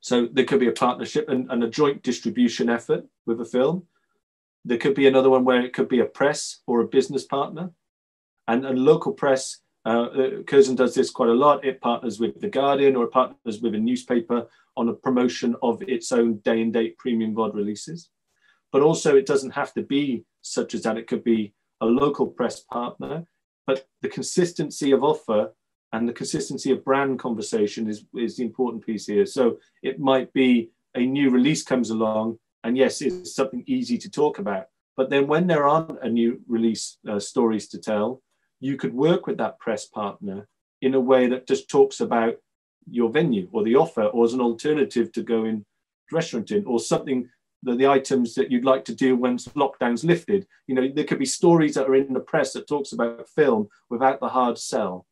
So there could be a partnership and a joint distribution effort with a film. There could be another one where it could be a press or a business partner. And local press, Curzon does this quite a lot. It partners with The Guardian or it partners with a newspaper on a promotion of its own day and date premium VOD releases. But also it doesn't have to be such as that. It could be a local press partner, but the consistency of offer and the consistency of brand conversation is the important piece here. So it might be a new release comes along, and yes, it's something easy to talk about. But then when there aren't a new release stories to tell, you could work with that press partner in a way that just talks about your venue or the offer, or as an alternative to going restaurant in, or something that the items that you'd like to do once lockdown's lifted. You know, there could be stories that are in the press that talks about film without the hard sell.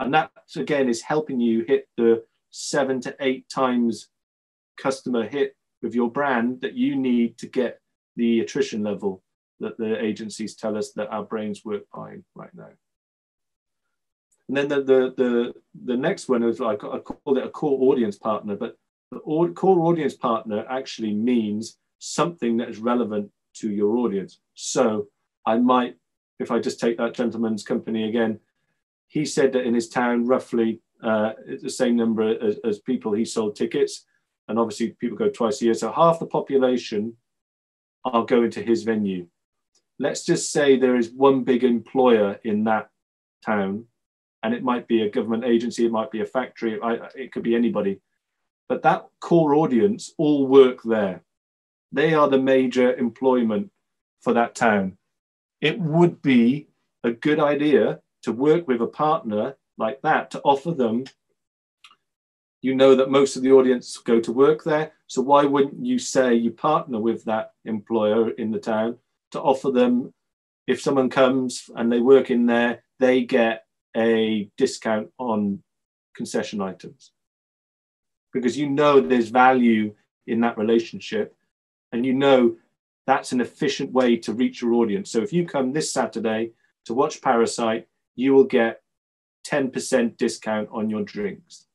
And that, again, is helping you hit the 7 to 8 times customer hit with your brand that you need to get the attrition level that the agencies tell us that our brains work by right now. And then the next one is, I call it a core audience partner, but the core audience partner actually means something that is relevant to your audience. So I might, if I just take that gentleman's company again, he said that in his town, roughly the same number as people he sold tickets. And obviously people go twice a year. So half the population are going to his venue. Let's just say there is one big employer in that town, and it might be a government agency, it might be a factory, it could be anybody. But that core audience all work there. They are the major employment for that town. It would be a good idea to work with a partner like that to offer them. You know that most of the audience go to work there, so why wouldn't you say you partner with that employer in the town to offer them, if someone comes and they work in there, they get a discount on concession items, because you know there's value in that relationship, and you know that's an efficient way to reach your audience. So if you come this Saturday to watch Parasite, you will get 10% discount on your drinks.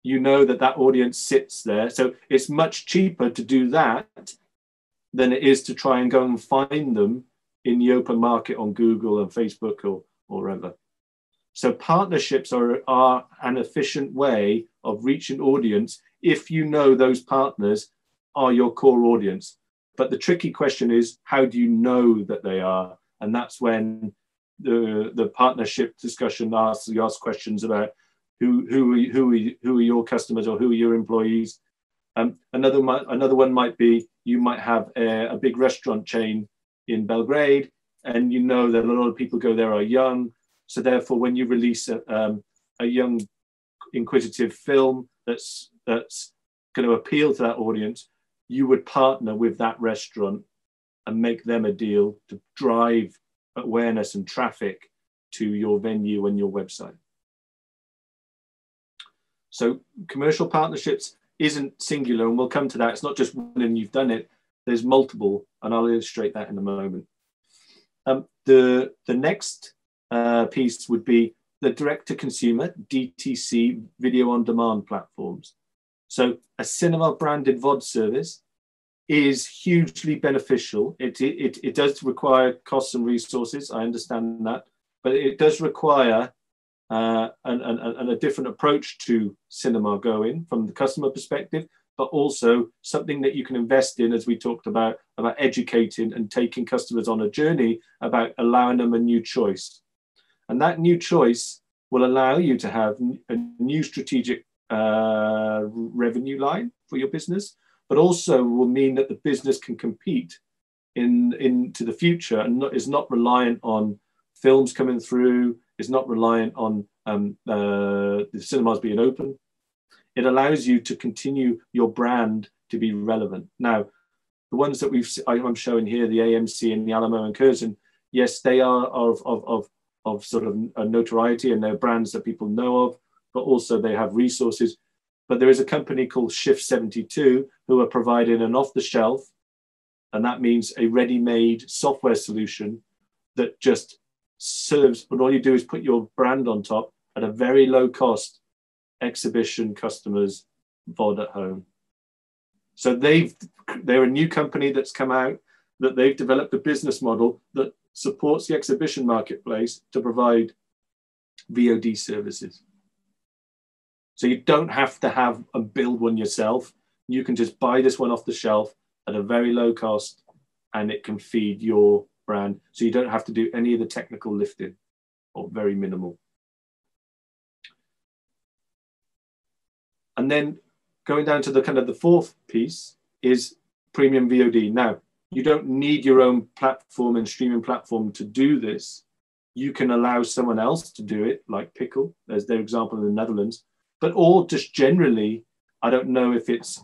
You know that that audience sits there. So it's much cheaper to do that than it is to try and go and find them in the open market on Google and Facebook or wherever. So partnerships are an efficient way of reaching audience if you know those partners are your core audience. But the tricky question is, how do you know that they are? And that's when the partnership discussion asks questions about who are your customers, or who are your employees. Another one might be, you might have a big restaurant chain in Belgrade, and you know that a lot of people go there are young. So therefore, when you release a young, inquisitive film that's going to appeal to that audience, you would partner with that restaurant and make them a deal to drive awareness and traffic to your venue and your website. So commercial partnerships isn't singular, and we'll come to that. It's not just one and you've done it. There's multiple, and I'll illustrate that in a moment. The next piece would be the direct-to-consumer, DTC, video-on-demand platforms. So a cinema-branded VOD service is hugely beneficial. It does require costs and resources, I understand that, but it does require a different approach to cinema going from the customer perspective, but also something that you can invest in, as we talked about educating and taking customers on a journey about allowing them a new choice. And that new choice will allow you to have a new strategic revenue line for your business, but also will mean that the business can compete into the future and is not reliant on films coming through, is not reliant on the cinemas being open. It allows you to continue your brand to be relevant. Now, the ones that I'm showing here, the AMC and the Alamo and Curzon, yes, they are of sort of a notoriety, and they're brands that people know of, but also they have resources. But there is a company called Shift 72 who are providing an off-the-shelf, and that means a ready-made software solution that just serves, but all you do is put your brand on top at a very low cost, exhibition customers VOD at home. So they're a new company that's come out, that they've developed a business model that supports the exhibition marketplace to provide VOD services. So you don't have to have and build one yourself. You can just buy this one off the shelf at a very low cost, and it can feed your brand. So you don't have to do any of the technical lifting, or very minimal. And then going down to the kind of the fourth piece is premium VOD. Now, you don't need your own platform and streaming platform to do this. You can allow someone else to do it, like Pickle, as their example in the Netherlands. But or just generally, I don't know if it's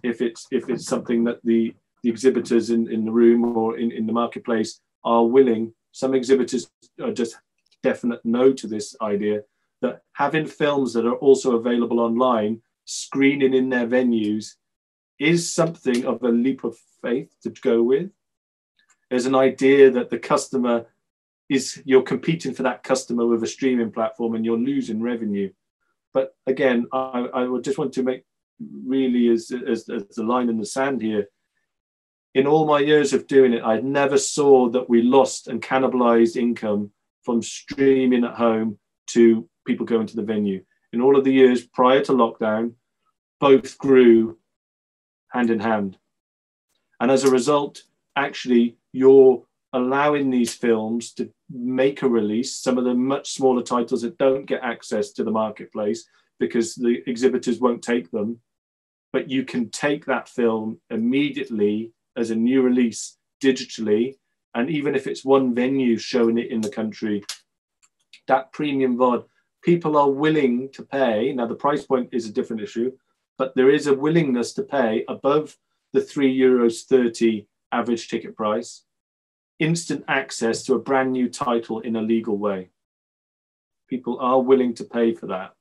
something that the exhibitors in the room or in the marketplace are willing. Some exhibitors are just definite no to this idea that having films that are also available online, screening in their venues, is something of a leap of faith to go with. There's an idea that the customer you're competing for that customer with a streaming platform and you're losing revenue. But again, I would just want to make really as the line in the sand here. In all my years of doing it, I never saw that we lost and cannibalized income from streaming at home to people going to the venue. In all of the years prior to lockdown, both grew hand in hand. And as a result, actually, you're allowing these films to make a release, some of them much smaller titles that don't get access to the marketplace because the exhibitors won't take them. But you can take that film immediately as a new release digitally And even if it's one venue showing it in the country, that premium VOD, people are willing to pay. Now, the price point is a different issue, but there is a willingness to pay above the €3.30 average ticket price, instant access to a brand new title in a legal way. People are willing to pay for that.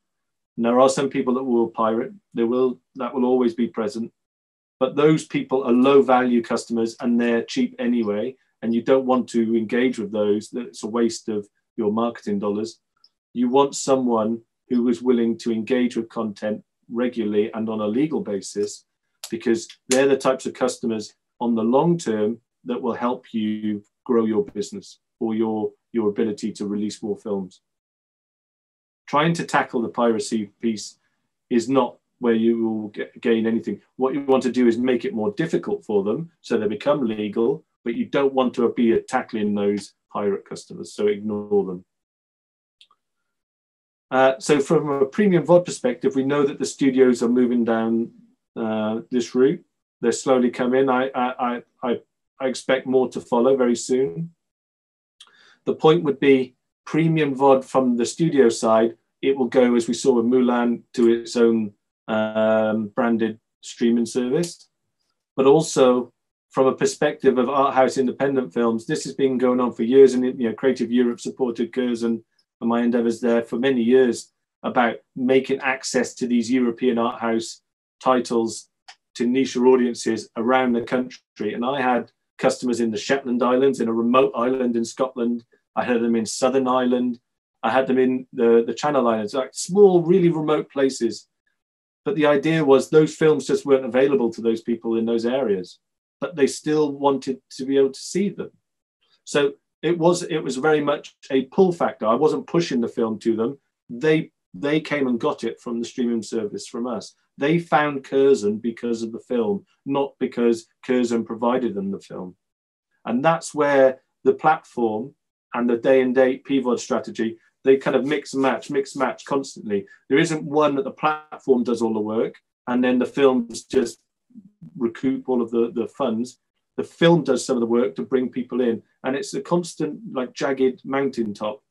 And there are some people that will pirate. That will always be present. But those people are low value customers and they're cheap anyway. And you don't want to engage with those. It's a waste of your marketing dollars. You want someone who is willing to engage with content regularly and on a legal basis, because they're the types of customers on the long term that will help you grow your business or your ability to release more films. Trying to tackle the piracy piece is not where you will gain anything. What you want to do is make it more difficult for them so they become legal, but you don't want to be tackling those pirate customers, so ignore them. So from a premium VOD perspective, we know that the studios are moving down this route. They're slowly coming. I expect more to follow very soon. The point would be premium VOD from the studio side. It will go, as we saw with Mulan, to its own branded streaming service. But also from a perspective of art house independent films, this has been going on for years, and Creative Europe supported Curzon and my endeavors there for many years about making access to these European art house titles to niche audiences around the country. And I had customers in the Shetland Islands, in a remote island in Scotland. I had them in Southern Ireland. I had them in the Channel Islands, like small, really remote places. But the idea was those films just weren't available to those people in those areas, but they still wanted to be able to see them. So it was very much a pull factor. I wasn't pushing the film to them. They came and got it from the streaming service from us. They found Curzon because of the film, not because Curzon provided them the film. And that's where the platform and the day and date PVOD strategy, they kind of mix and match constantly. There isn't one that the platform does all the work and then the films just recoup all of the funds. The film does some of the work to bring people in, and it's a constant, like, jagged mountaintop.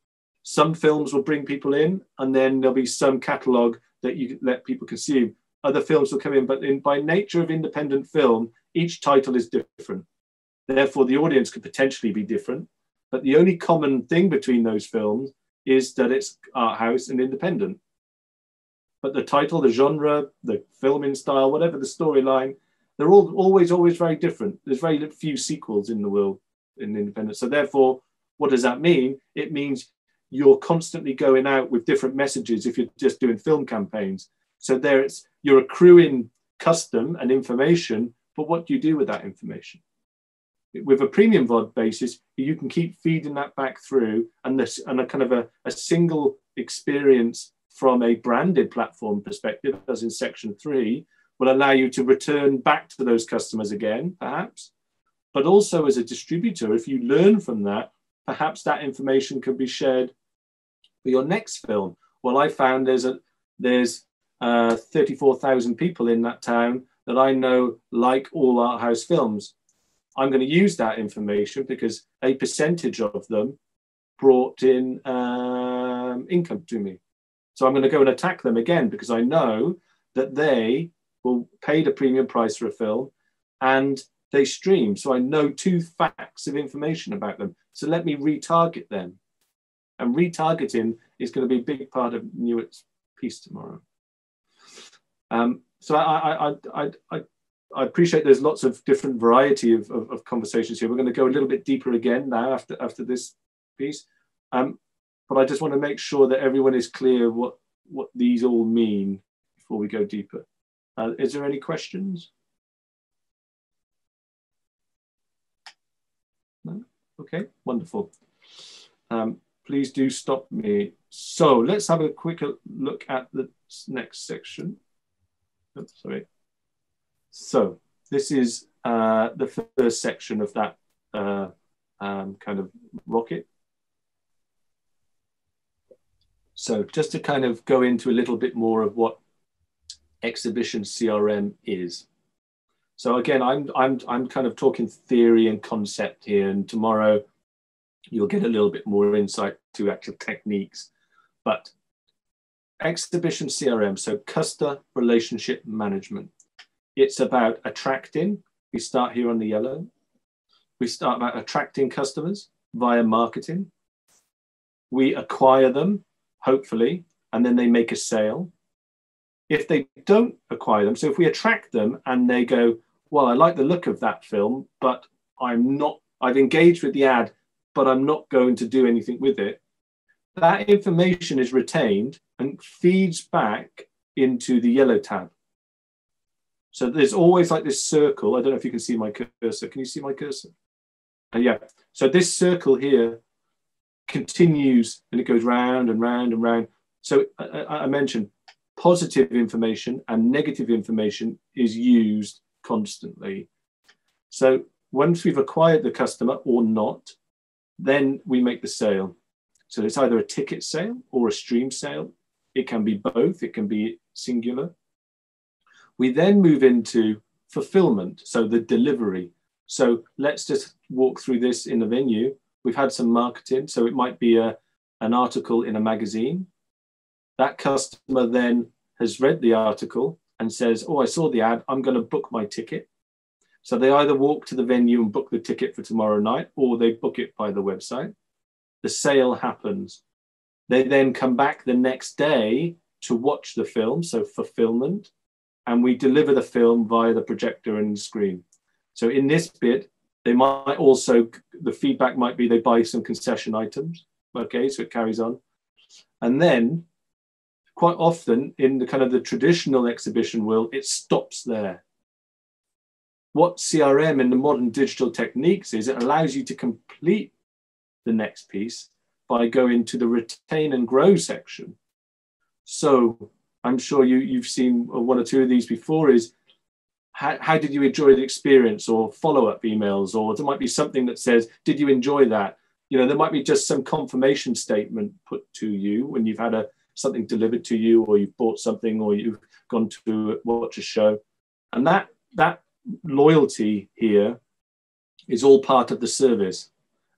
Some films will bring people in, and then there'll be some catalogue that you let people consume. Other films will come in, but by nature of independent film, each title is different. Therefore, the audience could potentially be different. But the only common thing between those films is that it's art house and independent. But the title, the genre, the filming style, whatever the storyline, they're all always very different. There's very few sequels in the world in independent. So therefore, what does that mean? It means you're constantly going out with different messages if you're just doing film campaigns. So you're accruing custom and information, but what do you do with that information? With a premium VOD basis, you can keep feeding that back through, and a kind of a single experience from a branded platform perspective, as in section 3, will allow you to return back to those customers again, perhaps. But also as a distributor, if you learn from that, perhaps that information can be shared for your next film. Well, I found there's 34,000 people in that town that I know like all art house films. I'm going to use that information because a percentage of them brought in income to me. So I'm going to go and attack them again because I know that they will pay the premium price for a film and they stream. So I know 2 facts of information about them. So let me retarget them. And retargeting is going to be a big part of Newitt's piece tomorrow. So I appreciate there's lots of different variety of conversations here. We're going to go a little bit deeper again now after this piece. But I just want to make sure that everyone is clear what these all mean before we go deeper. Is there any questions? No? Okay, wonderful. Please do stop me. So let's have a quick look at the next section. Oops, sorry. So this is the first section of that kind of rocket. So just to kind of go into a little bit more of what exhibition CRM is. So again, I'm kind of talking theory and concept here, and tomorrow you'll get a little bit more insight to actual techniques. But exhibition CRM, so customer relationship management. It's about attracting. We start here on the yellow. We start about attracting customers via marketing. We acquire them, hopefully, and then they make a sale. If they don't acquire them, so if we attract them and they go, well, I like the look of that film, but I've engaged with the ad, but I'm not going to do anything with it. That information is retained and feeds back into the yellow tab. So there's always like this circle. I don't know if you can see my cursor. Can you see my cursor? Yeah. So this circle here continues and it goes round and round and round. So I mentioned positive information and negative information is used constantly. So once we've acquired the customer or not, then we make the sale. So it's either a ticket sale or a stream sale. It can be both. It can be singular. We then move into fulfillment, so the delivery. So let's just walk through this in the venue. We've had some marketing. So it might be an article in a magazine. That customer then has read the article and says, oh, I saw the ad, I'm going to book my ticket. So they either walk to the venue and book the ticket for tomorrow night, or they book it by the website. The sale happens. They then come back the next day to watch the film, so fulfillment, and we deliver the film via the projector and screen. So in this bit, they might also, the feedback might be they buy some concession items. Okay, so it carries on. And then quite often in the kind of the traditional exhibition world, it stops there. What CRM and the modern digital techniques is, it allows you to complete the next piece by going to the retain and grow section. So I'm sure you've seen one or two of these before, is how did you enjoy the experience, or follow-up emails, or there might be something that says, did you enjoy that? You know, there might be just some confirmation statement put to you when you've had something delivered to you, or you've bought something, or you've gone to watch a show. And that loyalty here is all part of the service.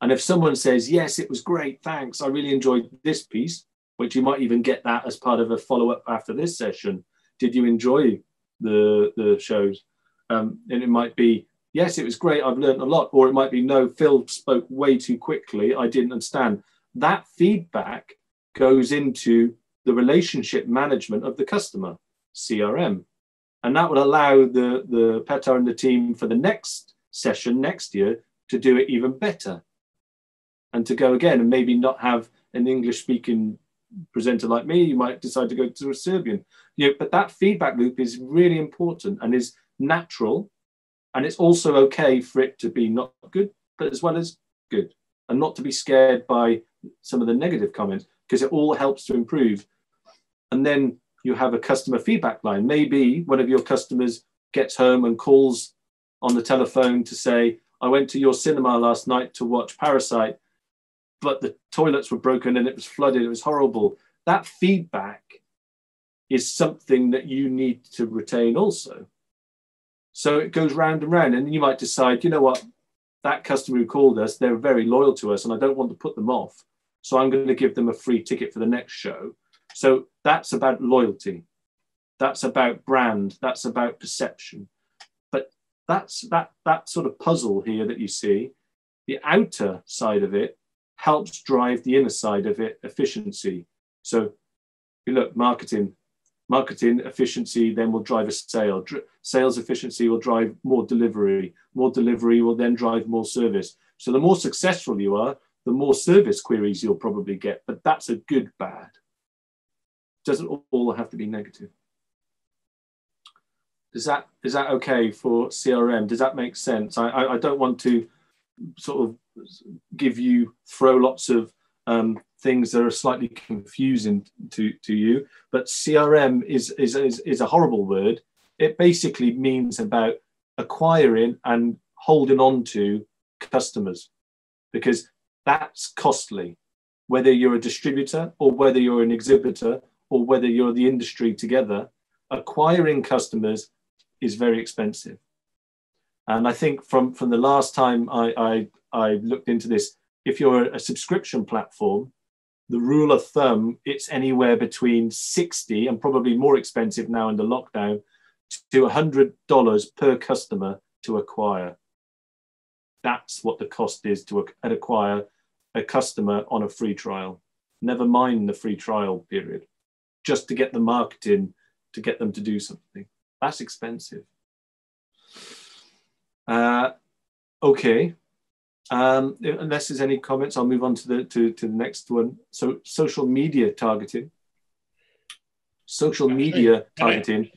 And if someone says, yes, it was great, thanks, I really enjoyed this piece, which you might even get that as part of a follow-up after this session. Did you enjoy the shows? And it might be, yes, it was great, I've learned a lot. Or it might be, no, Phil spoke way too quickly, I didn't understand. That feedback goes into the relationship management of the customer, CRM. And that will allow the Petar and the team for the next session next year to do it even better. And to go again and maybe not have an English-speaking presenter like me. You might decide to go to a Serbian. But that feedback loop is really important and is natural. And it's also okay for it to be not good, but as well as good. And not to be scared by some of the negative comments, because it all helps to improve. And then you have a customer feedback line. Maybe one of your customers gets home and calls on the telephone to say, I went to your cinema last night to watch Parasite, but the toilets were broken and it was flooded, it was horrible. That feedback is something that you need to retain also. So it goes round and round, and you might decide, you know what, that customer who called us, they're very loyal to us and I don't want to put them off. So I'm going to give them a free ticket for the next show. So that's about loyalty. That's about brand. That's about perception. But that's that sort of puzzle here that you see. The outer side of it helps drive the inner side of it, efficiency. So you look, marketing efficiency then will drive a sale. Sales efficiency will drive more delivery. More delivery will then drive more service. So the more successful you are, the more service queries you'll probably get. But that's a good bad. Doesn't all have to be negative. Is that okay for CRM? Does that make sense? I don't want to sort of throw lots of things that are slightly confusing to you, but CRM is a horrible word. It basically means about acquiring and holding on to customers, because that's costly. Whether you're a distributor or whether you're an exhibitor or whether you're the industry together, acquiring customers is very expensive. And I think from the last time I looked into this, if you're a subscription platform, the rule of thumb, it's anywhere between 60 and probably more expensive now in the lockdown to $100 per customer to acquire. That's what the cost is to acquire a customer on a free trial. Never mind the free trial period, just to get the marketing, to get them to do something. That's expensive. Okay. Unless there's any comments, I'll move on to the next one. So social media targeting. Social media targeting.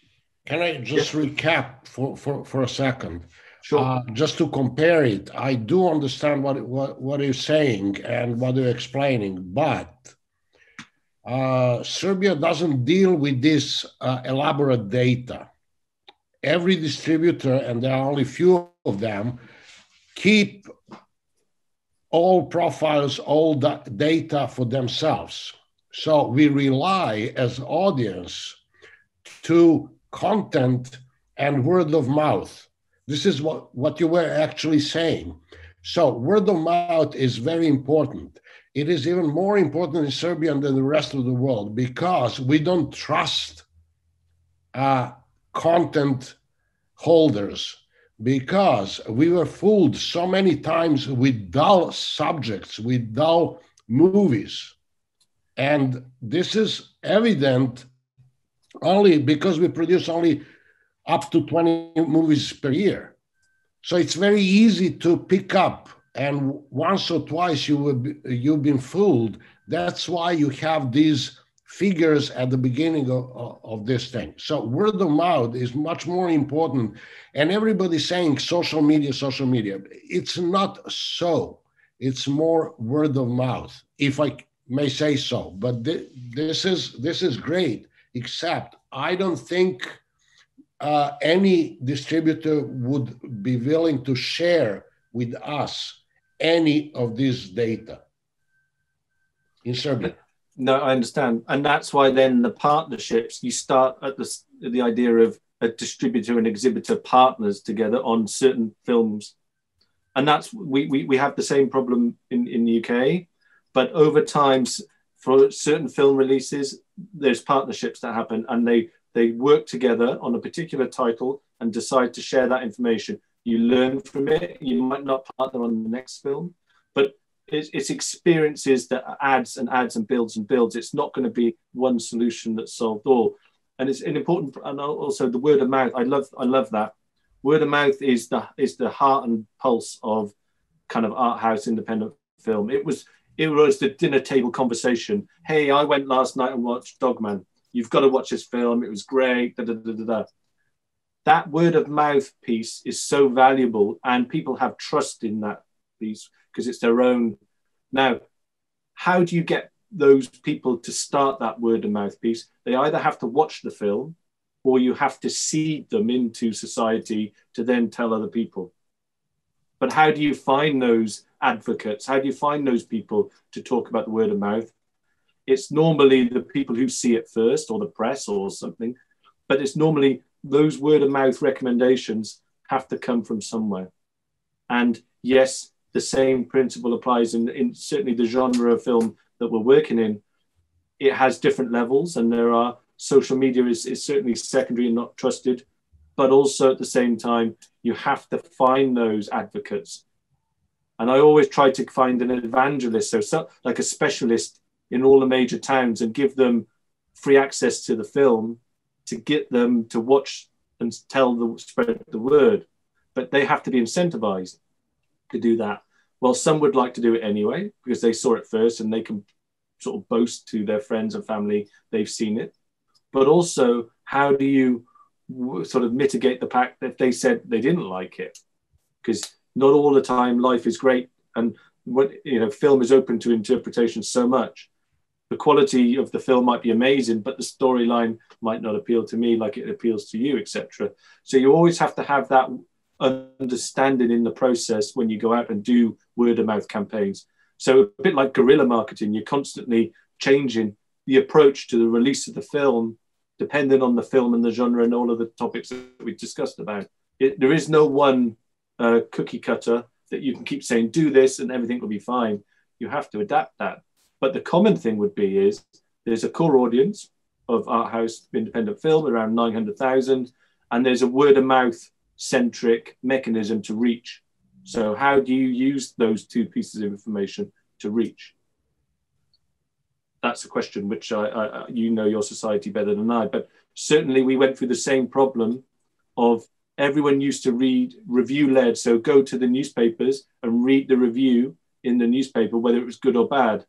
Can I just recap for a second? Sure. Just to compare it, I do understand what you're saying and what you're explaining, but Serbia doesn't deal with this elaborate data. Every distributor, and there are only few of them, keep all profiles, all the data for themselves. So we rely as audience to content and word of mouth. This is what you were actually saying. So word of mouth is very important. It is even more important in Serbia than the rest of the world because we don't trust content holders, because we were fooled so many times with dull subjects, with dull movies. And this is evident only because we produce only up to 20 movies per year. So it's very easy to pick up, and once or twice you've been fooled. That's why you have these figures at the beginning of this thing. So word of mouth is much more important. And everybody's saying social media, social media. It's not so. It's more word of mouth, if I may say so. But this is great, except I don't think any distributor would be willing to share with us any of this data in Serbia. No, I understand. And that's why then the partnerships, you start at the idea of a distributor and exhibitor partners together on certain films. And that's, we have the same problem in the UK, but over time, for certain film releases, there's partnerships that happen, and they work together on a particular title and decide to share that information. You learn from it. You might not partner on the next film, but it's experiences that adds and adds and builds and builds. It's not going to be one solution that solved all. And it's an important, and also the word of mouth. I love that. Word of mouth is the heart and pulse of kind of art house independent film. It was the dinner table conversation. Hey, I went last night and watched Dogman. You've got to watch this film. It was great. Da, da, da, da, da. That word of mouth piece is so valuable, and people have trust in that piece because it's their own. Now, how do you get those people to start that word of mouth piece? They either have to watch the film, or you have to seed them into society to then tell other people. But how do you find those advocates? How do you find those people to talk about the word of mouth? It's normally the people who see it first, or the press or something, but it's normally those word of mouth recommendations have to come from somewhere. And yes, the same principle applies in certainly the genre of film that we're working in. It has different levels, and there are social media is certainly secondary and not trusted, but also at the same time, you have to find those advocates. And I always try to find an evangelist, so like a specialist in all the major towns, and give them free access to the film to get them to watch and spread the word. But they have to be incentivized to do that. Well, some would like to do it anyway because they saw it first and they can sort of boast to their friends and family they've seen it. But also, how do you sort of mitigate the fact that they said they didn't like it? Because not all the time life is great, and film is open to interpretation so much. The quality of the film might be amazing, but the storyline might not appeal to me like it appeals to you, etc. So you always have to have that understanding in the process when you go out and do word of mouth campaigns. So a bit like guerrilla marketing, you're constantly changing the approach to the release of the film, depending on the film and the genre and all of the topics that we discussed about. There is no one cookie cutter that you can keep saying, do this and everything will be fine. You have to adapt that. But the common thing would be is there's a core audience of art house independent film, around 900,000, and there's a word of mouth centric mechanism to reach. So how do you use those two pieces of information to reach? That's a question which you know your society better than I, but certainly we went through the same problem of everyone used to read review-led, so go to the newspapers and read the review in the newspaper, whether it was good or bad.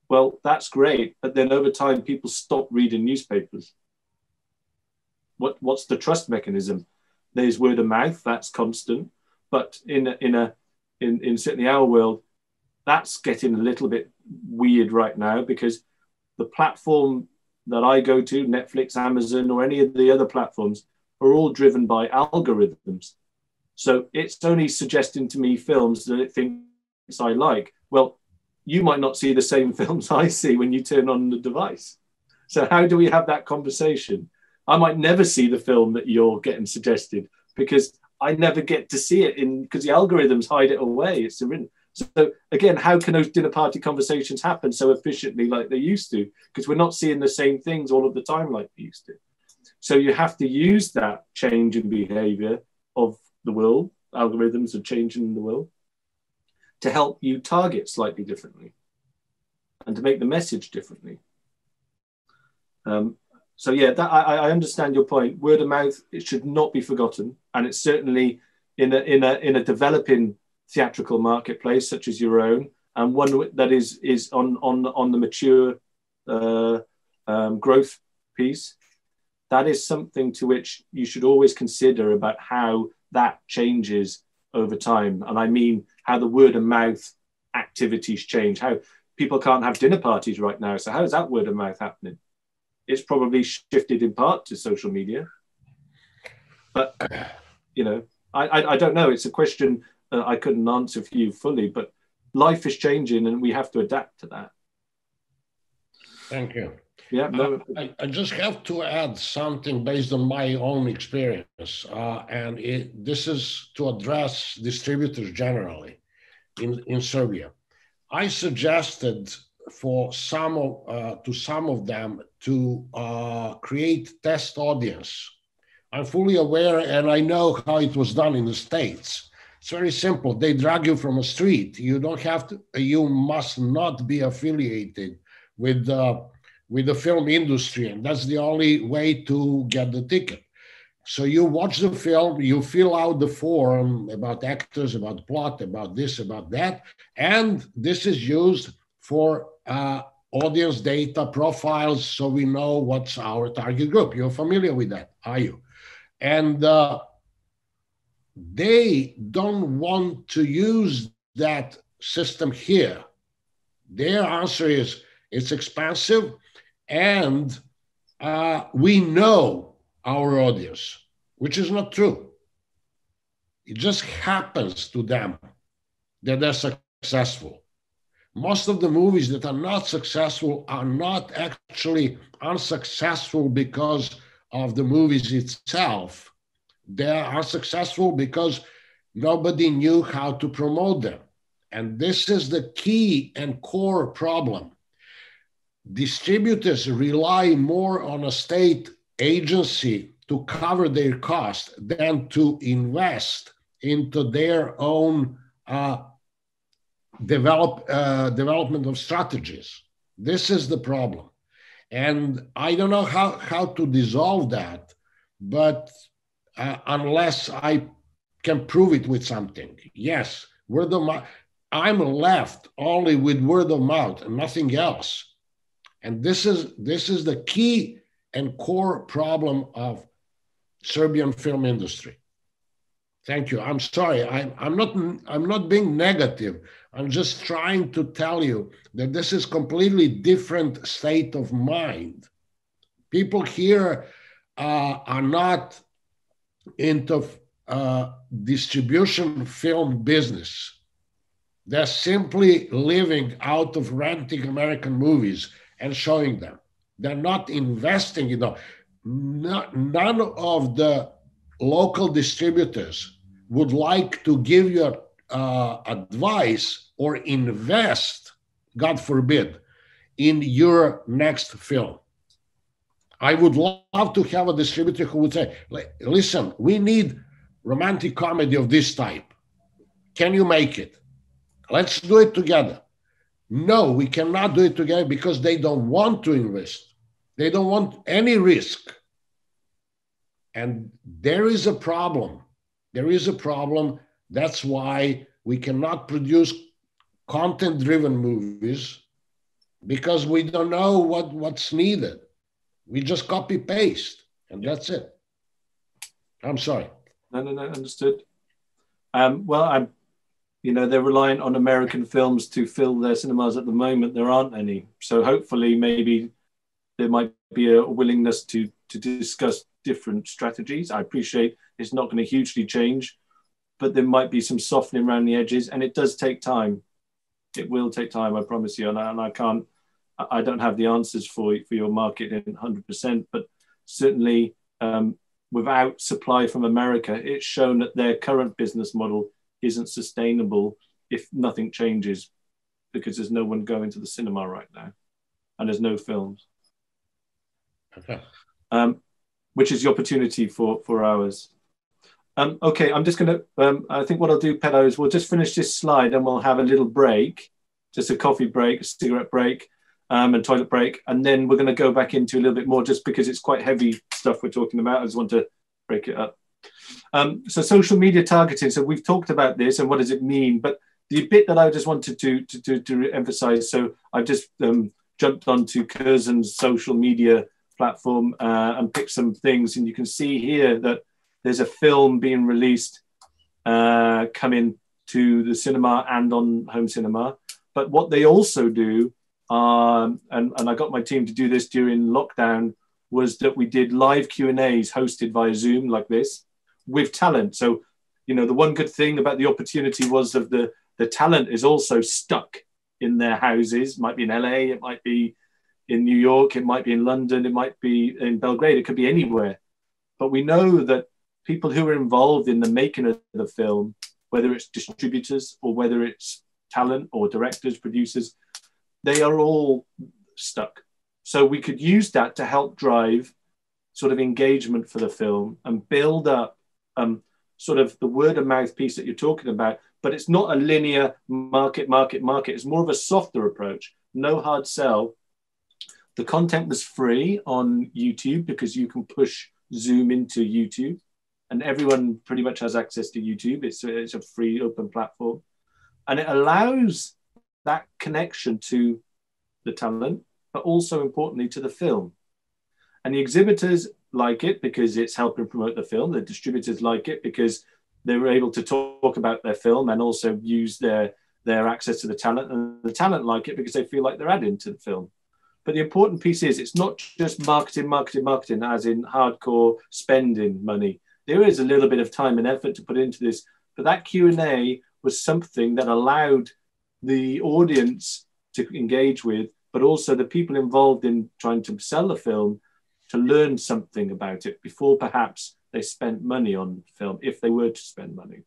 Well, that's great, but then over time, people stop reading newspapers. What's the trust mechanism? There's word of mouth, that's constant, but in certainly our world, that's getting a little bit weird right now, because the platform that I go to, Netflix, Amazon, or any of the other platforms, are all driven by algorithms. So it's only suggesting to me films that it thinks I like. Well, you might not see the same films I see when you turn on the device. So how do we have that conversation? I might never see the film that you're getting suggested because I never get to see it because the algorithms hide it away. It's written. So again, how can those dinner party conversations happen so efficiently like they used to? Because we're not seeing the same things all of the time like we used to. So you have to use that change in behavior of the world, algorithms are changing the world, to help you target slightly differently and to make the message differently. So yeah, I understand your point. Word of mouth, it should not be forgotten. And it's certainly in a developing theatrical marketplace such as your own, and one that is on the mature growth piece, that is something to which you should always consider about how that changes over time. And I mean how the word of mouth activities change, how people can't have dinner parties right now. So how is that word of mouth happening? It's probably shifted in part to social media. But, you know, I don't know. It's a question I couldn't answer for you fully, but life is changing and we have to adapt to that. Thank you. Yeah, no. I just have to add something based on my own experience, and this is to address distributors generally in Serbia. I suggested for some of them to create test audience. I'm fully aware, and I know how it was done in the States. It's very simple. They drag you from a street. You don't have to. You must not be affiliated with the film industry, and that's the only way to get the ticket. So you watch the film, you fill out the form about actors, about plot, about this, about that, and this is used for audience data profiles, so we know what's our target group. You're familiar with that, are you? And they don't want to use that system here. Their answer is, it's expensive, and we know our audience, which is not true. It just happens to them that they're successful. Most of the movies that are not successful are not actually unsuccessful because of the movies itself. They are unsuccessful because nobody knew how to promote them. And this is the key and core problem. Distributors rely more on a state agency to cover their cost than to invest into their own development of strategies. This is the problem. And I don't know how to dissolve that, but unless I can prove it with something. Yes, word of mouth. I'm left only with word of mouth and nothing else. And this is the key and core problem of Serbian film industry. Thank you. I'm sorry. I'm not being negative. I'm just trying to tell you that this is completely different state of mind. People here are not into distribution film business. They're simply living out of renting American movies and showing them. They're not investing, none of the local distributors would like to give you advice or invest, God forbid, in your next film. I would love to have a distributor who would say, listen, we need romantic comedy of this type. Can you make it? Let's do it together. No, we cannot do it together because they don't want to invest. They don't want any risk. And there is a problem. There is a problem. That's why we cannot produce content-driven movies, because we don't know what's needed. We just copy-paste, and that's it. I'm sorry. No, understood. Well, they're reliant on American films to fill their cinemas at the moment. There aren't any. So hopefully maybe there might be a willingness to discuss different strategies. I appreciate it's not going to hugely change, but there might be some softening around the edges, and it does take time. It will take time, I promise you. And I don't have the answers for your market in 100%, but certainly without supply from America, it's shown that their current business model isn't sustainable if nothing changes, because there's no one going to the cinema right now, and there's no films. Okay. Which is the opportunity for ours. Okay, I'm just going to, I think what I'll do, Pedro, is we'll just finish this slide and we'll have a little break, just a coffee break, a cigarette break, and toilet break. And then we're going to go back into a little bit more, just because it's quite heavy stuff we're talking about. I just want to break it up. So social media targeting. So we've talked about this and what does it mean? But the bit that I just wanted to emphasize, so I've just jumped onto Curzon's social media platform and picked some things. And you can see here that there's a film being released coming to the cinema and on home cinema. But what they also do, and I got my team to do this during lockdown, was that we did live Q&As hosted via Zoom like this with talent. So, the one good thing about the opportunity was that the talent is also stuck in their houses. It might be in LA, it might be in New York, it might be in London, it might be in Belgrade, it could be anywhere. But we know that people who are involved in the making of the film, whether it's distributors or whether it's talent or directors, producers, they are all stuck. So we could use that to help drive sort of engagement for the film and build up sort of the word of mouth piece that you're talking about. But it's not a linear market. It's more of a softer approach. No hard sell. The content was free on YouTube because you can push Zoom into YouTube, and everyone pretty much has access to YouTube. It's a free open platform, and it allows that connection to the talent, but also importantly to the film. And the exhibitors like it because it's helping promote the film. The distributors like it because they were able to talk about their film and also use their access to the talent. And the talent like it because they feel like they're adding to the film. But the important piece is it's not just marketing, as in hardcore spending money. There is a little bit of time and effort to put into this, but that Q&A was something that allowed the audience to engage with, but also the people involved in trying to sell the film to learn something about it before perhaps they spent money on film, if they were to spend money.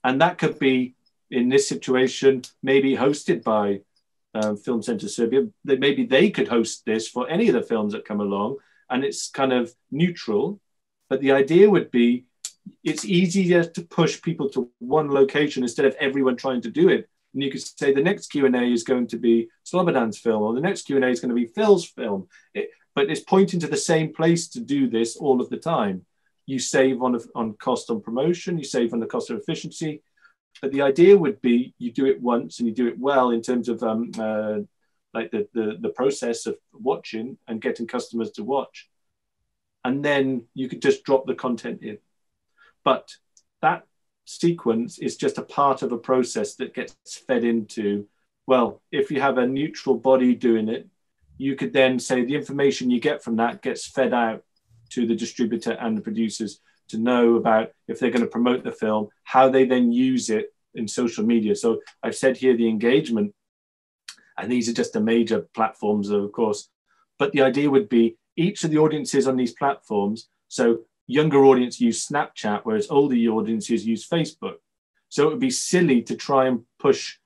And that could be, in this situation, maybe hosted by Film Centre Serbia. Maybe they could host this for any of the films that come along, and it's kind of neutral. But the idea would be it's easier to push people to one location instead of everyone trying to do it. And you could say the next Q&A is going to be Slobodna's film, or the next Q&A is going to be Phil's film. But it's pointing to the same place to do this all of the time. You save on cost on promotion, you save on the cost of efficiency. But the idea would be you do it once and you do it well in terms of like the process of watching and getting customers to watch. And then you could just drop the content in. But that sequence is just a part of a process that gets fed into, well, if you have a neutral body doing it, you could then say the information you get from that gets fed out to the distributor and the producers to know about if they're going to promote the film, how they then use it in social media. So I've said here the engagement, and these are just the major platforms, of course, but the idea would be each of the audiences on these platforms. So younger audience use Snapchat, whereas older audiences use Facebook. So it would be silly to try and push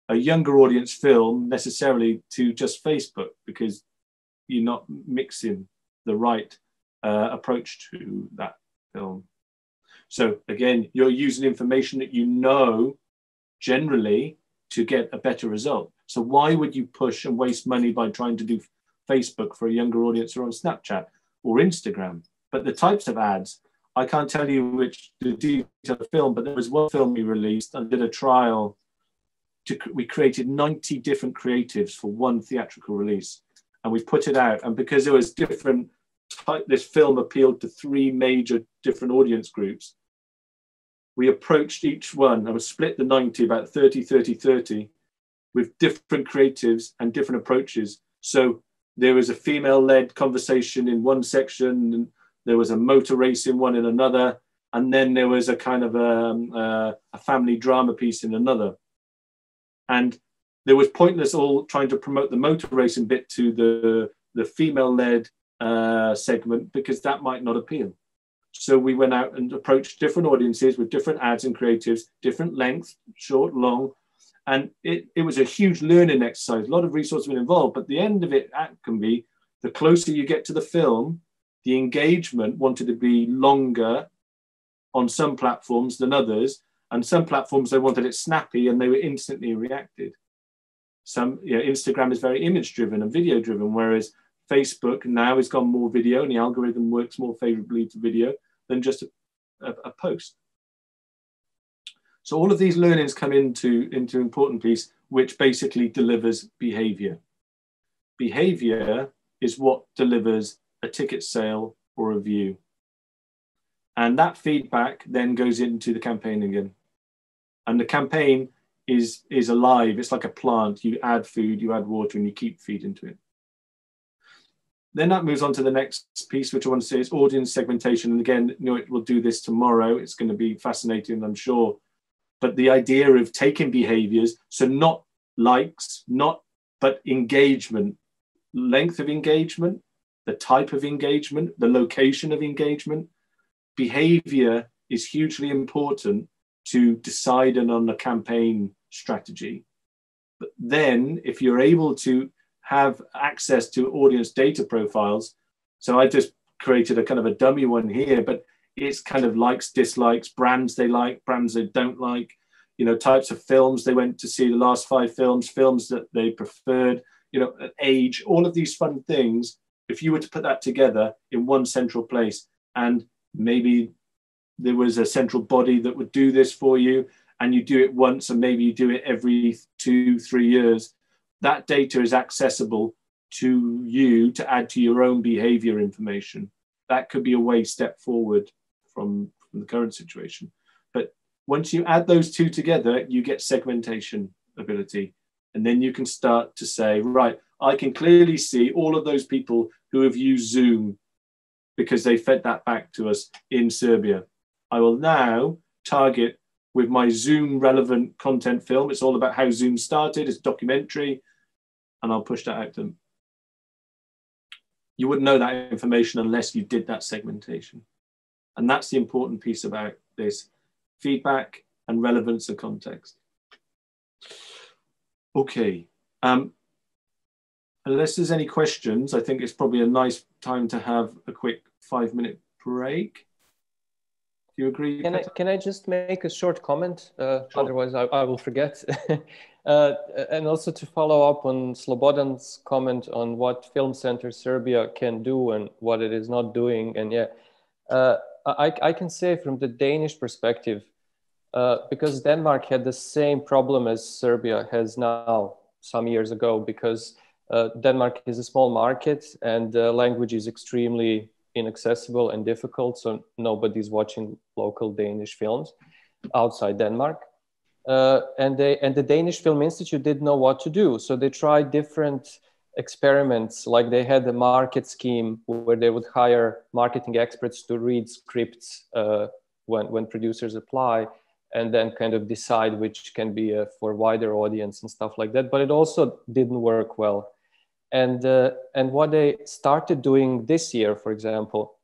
a younger audience film necessarily to just Facebook, because you're not mixing the right approach to that film. So again, you're using information that you know generally to get a better result. So why would you push and waste money by trying to do Facebook for a younger audience, or on Snapchat or Instagram? But the types of ads, I can't tell you which the detail of the film, but there was one film we released and did a trial. We created 90 different creatives for one theatrical release, and we put it out. And because there was different this film appealed to 3 major different audience groups, we approached each one and we split the 90, about 30, 30, 30, with different creatives and different approaches. So there was a female-led conversation in one section, and there was a motor race in one in another, and then there was a kind of a family drama piece in another. And there was pointless all trying to promote the motor racing bit to the female-led segment, because that might not appeal. So we went out and approached different audiences with different ads and creatives, different length, short, long. And it was a huge learning exercise. A lot of resources were involved, but the end of it can be, the closer you get to the film, the engagement wanted to be longer on some platforms than others. And some platforms, they wanted it snappy and they were instantly reacted. Some, Instagram is very image driven and video driven, whereas Facebook now has gone more video, and the algorithm works more favorably to video than just a post. So all of these learnings come into important piece, which basically delivers behavior. Behavior is what delivers a ticket sale or a view. And that feedback then goes into the campaign again. And the campaign is alive. It's like a plant. You add food, you add water, and you keep feeding to it. Then that moves on to the next piece, which I want to say is audience segmentation. And again, we'll do this tomorrow. It's going to be fascinating, I'm sure. But the idea of taking behaviors, so not likes, but engagement, length of engagement, the type of engagement, the location of engagement. Behavior is hugely important to decide on a campaign strategy. But then if you're able to have access to audience data profiles, so I just created a kind of a dummy one here, but it's kind of likes, dislikes, brands they like, brands they don't like, types of films they went to see, the last 5 films, films that they preferred, age, all of these fun things. If you were to put that together in one central place, and maybe there was a central body that would do this for you, and you do it once, and maybe you do it every 2-3 years, that data is accessible to you to add to your own behavior information. That could be a way step forward from the current situation. But once you add those two together, you get segmentation ability. And then you can start to say, right, I can clearly see all of those people who have used Zoom because they fed that back to us in Serbia. I will now target with my Zoom relevant content film. It's all about how Zoom started. It's documentary. And I'll push that out to them. You wouldn't know that information unless you did that segmentation. And that's the important piece about this: feedback and relevance and context. Okay. Unless there's any questions, I think it's probably a nice time to have a quick 5-minute break. Do you agree? Can I just make a short comment? Sure. Otherwise, I will forget. And also to follow up on Slobodna's comment on what Film Center Serbia can do and what it is not doing. And I can say from the Danish perspective, because Denmark had the same problem as Serbia has now some years ago, because Denmark is a small market and the language is extremely inaccessible and difficult, so nobody's watching local Danish films outside Denmark. And the Danish Film Institute didn't know what to do, so they tried different experiments. Like they had a market scheme where they would hire marketing experts to read scripts when producers apply, and then kind of decide which can be for a wider audience and stuff like that. But it also didn't work well. And what they started doing this year, for example,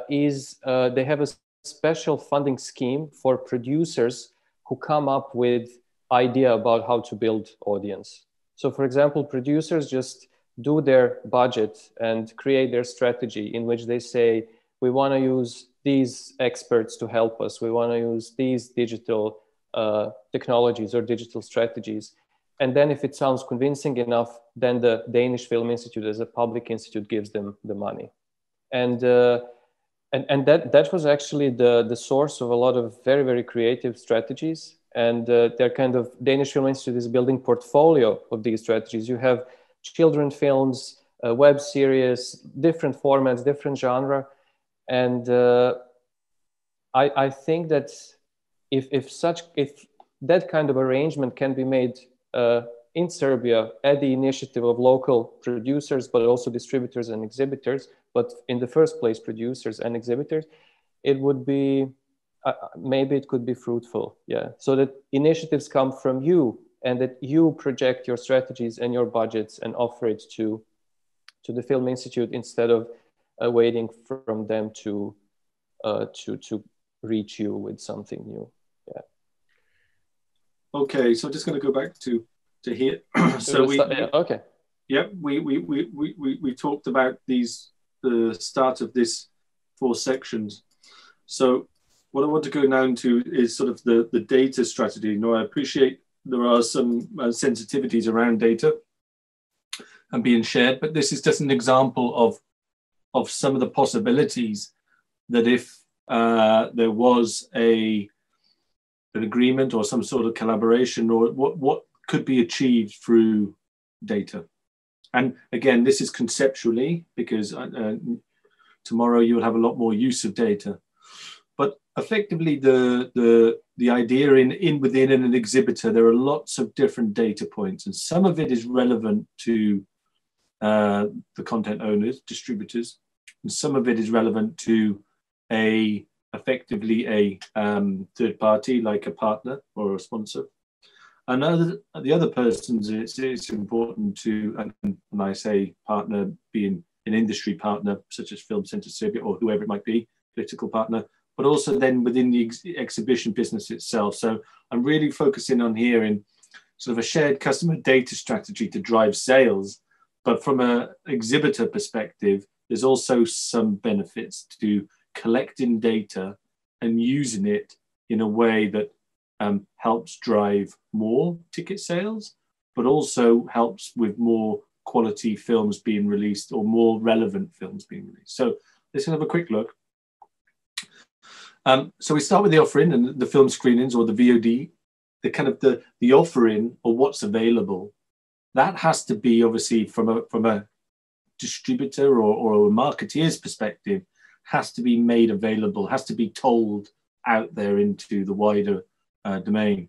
is they have a special funding scheme for producers who come up with idea about how to build audience. So for example, producers just do their budget and create their strategy in which they say, we want to use these experts to help us. We want to use these digital technologies or digital strategies. And then if it sounds convincing enough, then the Danish Film Institute as a public institute gives them the money. And that was actually the source of a lot of very, very creative strategies. And their kind of Danish Film Institute is building portfolio of these strategies. You have children films, web series, different formats, different genre. And I think that if that kind of arrangement can be made in Serbia at the initiative of local producers, but also distributors and exhibitors, but in the first place, producers and exhibitors, it would be, maybe it could be fruitful, yeah. So that initiatives come from you and that you project your strategies and your budgets and offer it to the Film Institute instead of waiting from them to reach you with something new, yeah. Okay, so I'm just going to go back to here. So we talked about the start of this 4 sections. So what I want to go now into is sort of the data strategy. Now, I appreciate there are some sensitivities around data and being shared, but this is just an example of some of the possibilities that if there was an agreement or some sort of collaboration, or what could be achieved through data. And again, this is conceptually, because tomorrow you will have a lot more use of data. But effectively, the idea within an exhibitor, there are lots of different data points, and some of it is relevant to the content owners, distributors, and some of it is relevant to effectively a third party, like a partner or a sponsor. And the other persons, it's important to, and when I say partner, being an industry partner, such as Film Centre Serbia or whoever it might be, political partner, but also then within the exhibition business itself. So I'm really focusing on here in sort of a shared customer data strategy to drive sales. But from an exhibitor perspective, there's also some benefits to collecting data and using it in a way that helps drive more ticket sales, but also helps with more quality films being released or more relevant films being released. So let's have a quick look. So we start with the offering and the film screenings or the VOD, the offering or what's available. That has to be obviously from a distributor or a marketeer's perspective, has to be made available, has to be told out there into the wider domain.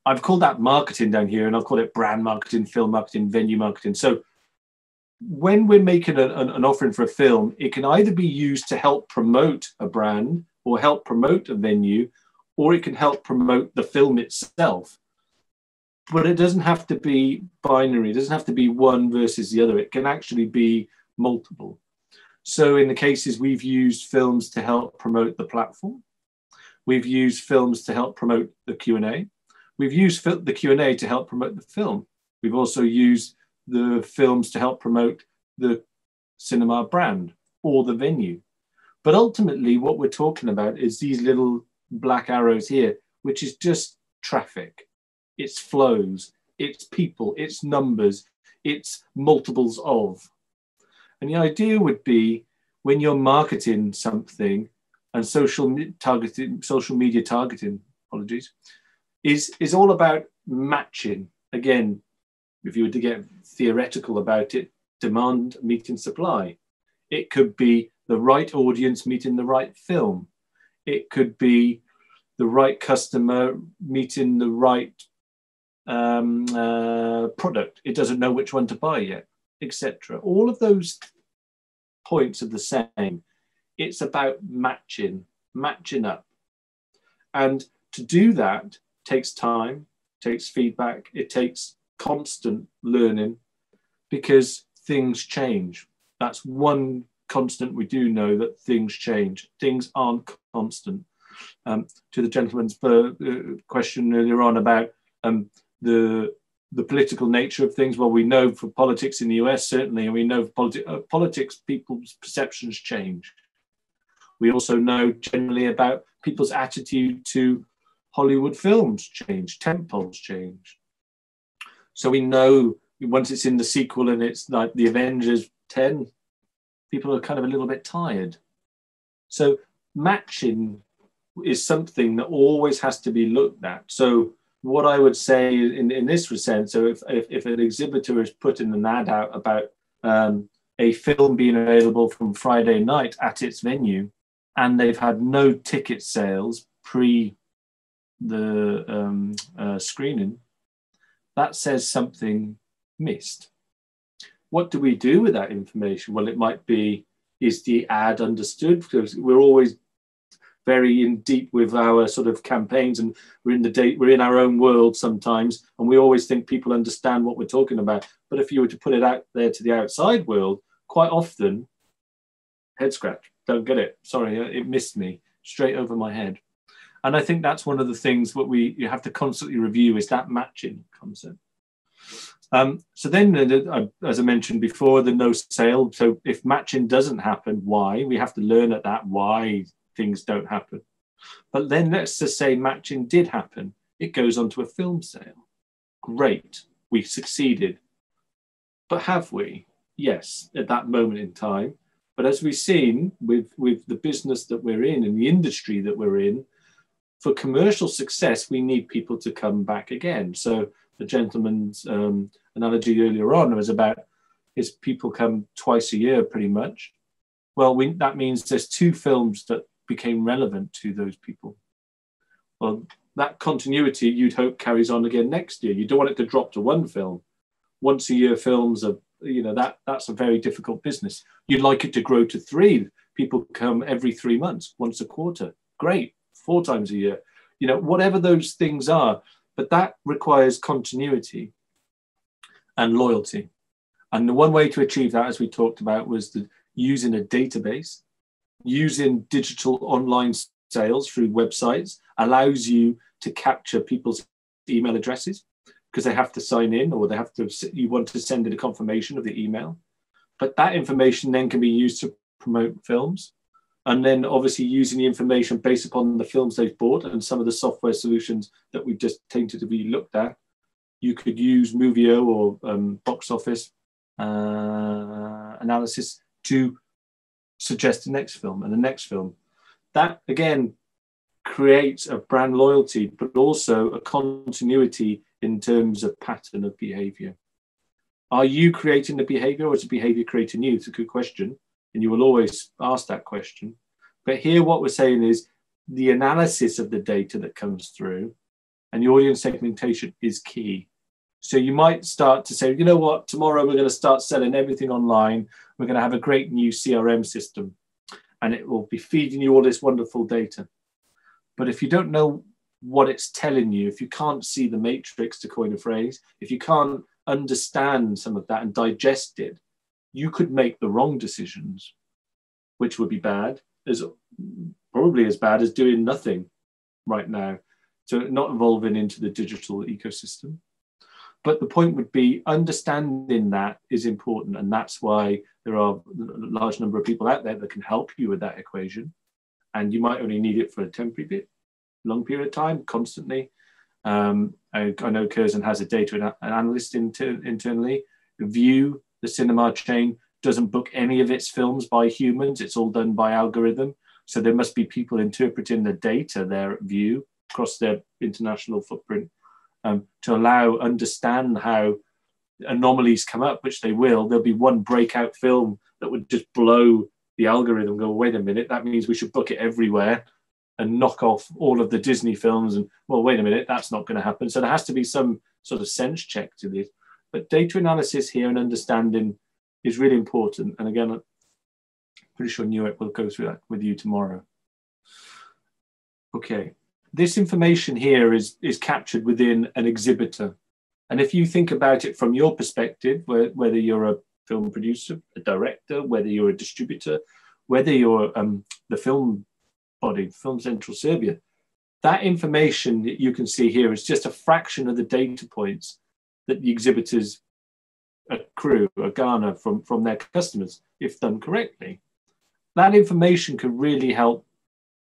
I've called that marketing down here, and I'll call it brand marketing, film marketing, venue marketing. So when we're making an offering for a film, it can either be used to help promote a brand or help promote a venue, or it can help promote the film itself. But it doesn't have to be binary. It doesn't have to be one versus the other. It can actually be multiple. So in the cases, we've used films to help promote the platform. We've used films to help promote the Q&A. We've used the Q&A to help promote the film. We've also used the films to help promote the cinema brand or the venue. But ultimately, what we're talking about is these little black arrows here, which is just traffic. It's flows, it's people, it's numbers, it's multiples of. And the idea would be when you're marketing something, and social media targeting, is all about matching. Again, if you were to get theoretical about it, demand meeting supply. It could be the right audience meeting the right film. It could be the right customer meeting the right product. It doesn't know which one to buy yet, etc. All of those points are the same. It's about matching up. And to do that takes time, takes feedback, it takes constant learning because things change. That's one constant, we do know that things change. Things aren't constant. To the gentleman's question earlier on about the political nature of things, well, we know for politics in the US, certainly, and we know for politics, people's perceptions change. We also know generally about people's attitude to Hollywood films change, tempoles change. So we know once it's in the sequel and it's like the Avengers 10, people are kind of a little bit tired. So matching is something that always has to be looked at. So what I would say in this sense, so if an exhibitor has put in an ad out about a film being available from Friday night at its venue, and they've had no ticket sales pre the screening, that says something missed. What do we do with that information? Well, it might be, is the ad understood? Because we're always very in deep with our sort of campaigns, and we're in our own world sometimes, and we always think people understand what we're talking about. But if you were to put it out there to the outside world, quite often, head scratch, don't get it. Sorry, it missed me, straight over my head. And I think that's one of the things that you have to constantly review, is that matching concept. So then, as I mentioned before, the no sale. So if matching doesn't happen, why? We have to learn at that why things don't happen. But then let's just say matching did happen. It goes on to a film sale. Great, we succeeded. But have we? Yes, at that moment in time. But as we've seen with the business that we're in and the industry that we're in, for commercial success, we need people to come back again. So the gentleman's analogy earlier on was about his people come twice a year pretty much. Well, that means there's 2 films that became relevant to those people. Well, that continuity you'd hope carries on again next year. You don't want it to drop to 1 film. Once a year films are, that's a very difficult business. You'd like it to grow to 3. People come every 3 months, once a quarter. Great, 4 times a year. Whatever those things are, but that requires continuity and loyalty. And the one way to achieve that, as we talked about, was using a database, using digital online sales through websites allows you to capture people's email addresses, because they have to sign in, or you want to send in a confirmation of the email. But that information then can be used to promote films. And then obviously using the information based upon the films they've bought and some of the software solutions that we've just tentatively looked at. You could use Movio or box office analysis to suggest the next film and the next film. That, again, creates a brand loyalty, but also a continuity in terms of pattern of behavior. Are you creating the behavior, or is the behavior creating you? It's a good question, and you will always ask that question. But here what we're saying is the analysis of the data that comes through and the audience segmentation is key. So you might start to say, you know what, tomorrow we're going to start selling everything online. We're going to have a great new CRM system, and it will be feeding you all this wonderful data. But if you don't know what it's telling you, if you can't see the matrix, to coin a phrase, if you can't understand some of that and digest it, you could make the wrong decisions, which would be bad, probably as bad as doing nothing right now, so not evolving into the digital ecosystem. But the point would be understanding that is important, and that's why there are a large number of people out there that can help you with that equation, and you might only need it for a temporary bit, long period of time, constantly. I know Curzon has a data analyst internally. View, the cinema chain, doesn't book any of its films by humans. It's all done by algorithm. So there must be people interpreting the data there at View across their international footprint to understand how anomalies come up, which they will. There'll be one breakout film that would just blow the algorithm, go, wait a minute, that means we should book it everywhere and knock off all of the Disney films. And, well, wait a minute, that's not going to happen. So there has to be some sort of sense check to this. But data analysis here and understanding is really important. And again, I'm pretty sure Newick will go through that with you tomorrow. Okay, this information here is captured within an exhibitor. And if you think about it from your perspective, whether you're film producer, a director, whether you're a distributor, whether you're the film body, Film Central Serbia, that information that you can see here is just a fraction of the data points that the exhibitors accrue or garner from their customers, if done correctly. That information could really help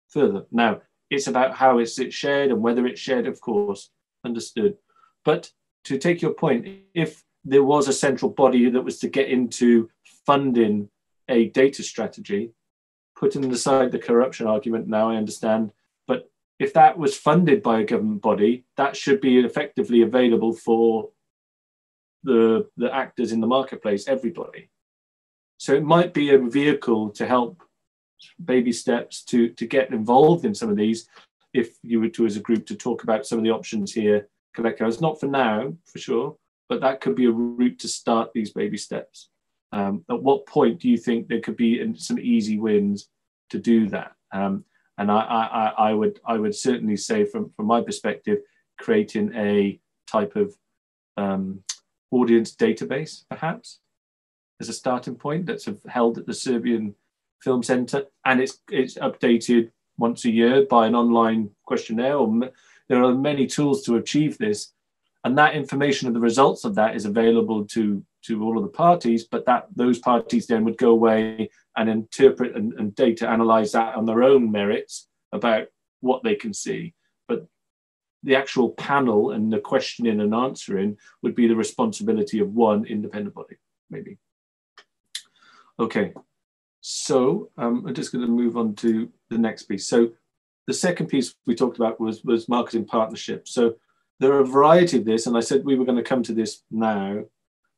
further. Now, it's about how it's shared and whether it's shared, of course, understood. But to take your point, if there was a central body that was to get into funding a data strategy, putting aside the corruption argument now, I understand, but if that was funded by a government body, that should be effectively available for the actors in the marketplace, everybody. So it might be a vehicle to help, baby steps to get involved in some of these, if you were to, as a group, to talk about some of the options here, collect hours, not for now, for sure, but that could be a route to start these baby steps. At what point do you think there could be some easy wins to do that? And I would certainly say, from my perspective, creating a type of audience database, perhaps, as a starting point that's held at the Serbian Film Centre, and it's updated once a year by an online questionnaire. Or there are many tools to achieve this, and that information of the results of that is available to all of the parties. But those parties then would go away and interpret and data analyze that on their own merits about what they can see. But the actual panel and the questioning and answering would be the responsibility of one independent body, maybe. Okay. So I'm just going to move on to the next piece. So the second piece we talked about was marketing partnerships. So there are a variety of this, and I said we were going to come to this now.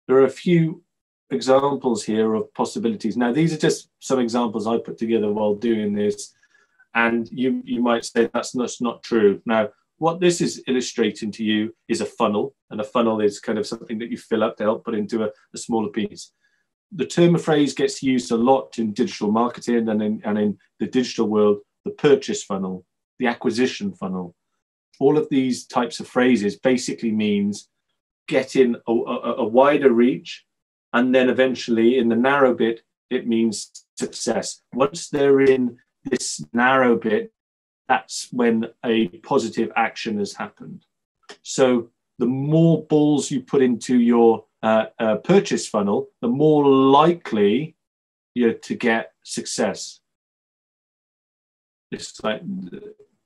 There are a few examples here of possibilities. Now, these are just some examples I put together while doing this, and you might say that's not true. Now, what this is illustrating to you is a funnel, and a funnel is kind of something that you fill up to help put into a smaller piece. The term or phrase gets used a lot in digital marketing and in the digital world, the purchase funnel, the acquisition funnel. All of these types of phrases basically means getting a wider reach, and then eventually in the narrow bit, it means success. Once they're in this narrow bit, that's when a positive action has happened. So the more balls you put into your purchase funnel, the more likely you're to get success. It's like,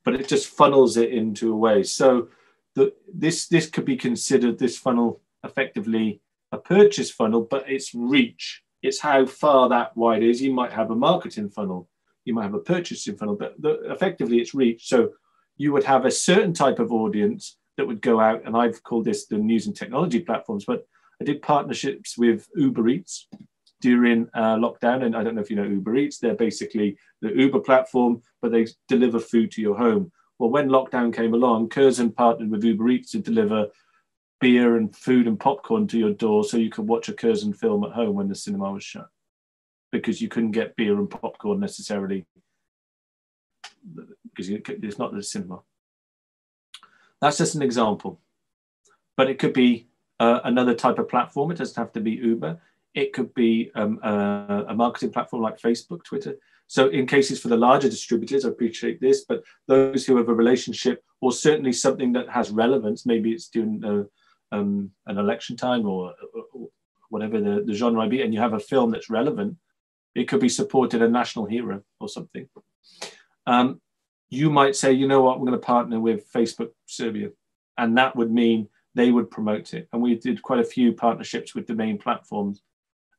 but it just funnels it into a way. So this could be considered, this funnel, effectively a purchase funnel, but it's reach. It's how far that wide is. You might have a marketing funnel, you might have a purchasing funnel, but effectively it's reach. So you would have a certain type of audience that would go out, and I've called this the news and technology platforms, but I did partnerships with Uber Eats during lockdown, and I don't know if you know Uber Eats. They're basically the Uber platform, but they deliver food to your home. Well, when lockdown came along, Curzon partnered with Uber Eats to deliver beer and food and popcorn to your door so you could watch a Curzon film at home when the cinema was shut, because you couldn't get beer and popcorn necessarily because it's not the cinema. That's just an example, but it could be another type of platform. It doesn't have to be Uber. It could be a marketing platform like Facebook, Twitter. So in cases for the larger distributors, I appreciate this, but those who have a relationship, or certainly something that has relevance, maybe it's during an election time or whatever the genre might be, and you have a film that's relevant, it could be supported a national hero or something. You might say, you know what, we're going to partner with Facebook Serbia, and that would mean they would promote it. And we did quite a few partnerships with the main platforms.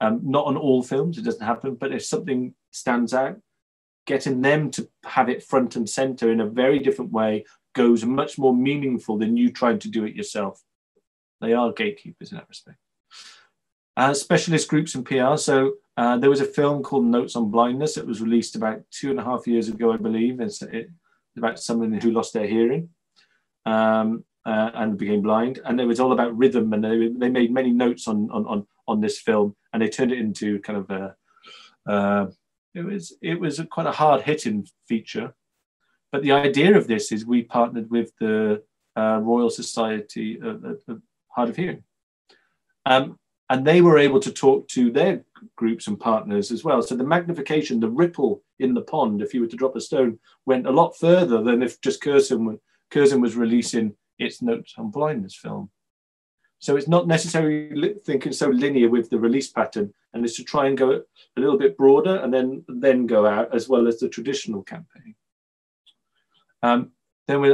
Not on all films, it doesn't happen, but if something stands out, getting them to have it front and center in a very different way goes much more meaningful than you trying to do it yourself. They are gatekeepers in that respect. Specialist groups and PR. So there was a film called Notes on Blindness that was released about 2.5 years ago, I believe. It's about someone who lost their hearing and became blind. And it was all about rhythm, and they made many notes on this film, and they turned it into kind of it was quite a hard-hitting feature. But the idea of this is we partnered with the Royal Society of Hard of Hearing. And they were able to talk to their groups and partners as well. So the magnification, the ripple in the pond, if you were to drop a stone, went a lot further than if just Curzon was releasing its Notes on Blindness film. So it's not necessarily thinking so linear with the release pattern, and it's to try and go a little bit broader and then go out, as well as the traditional campaign. Then with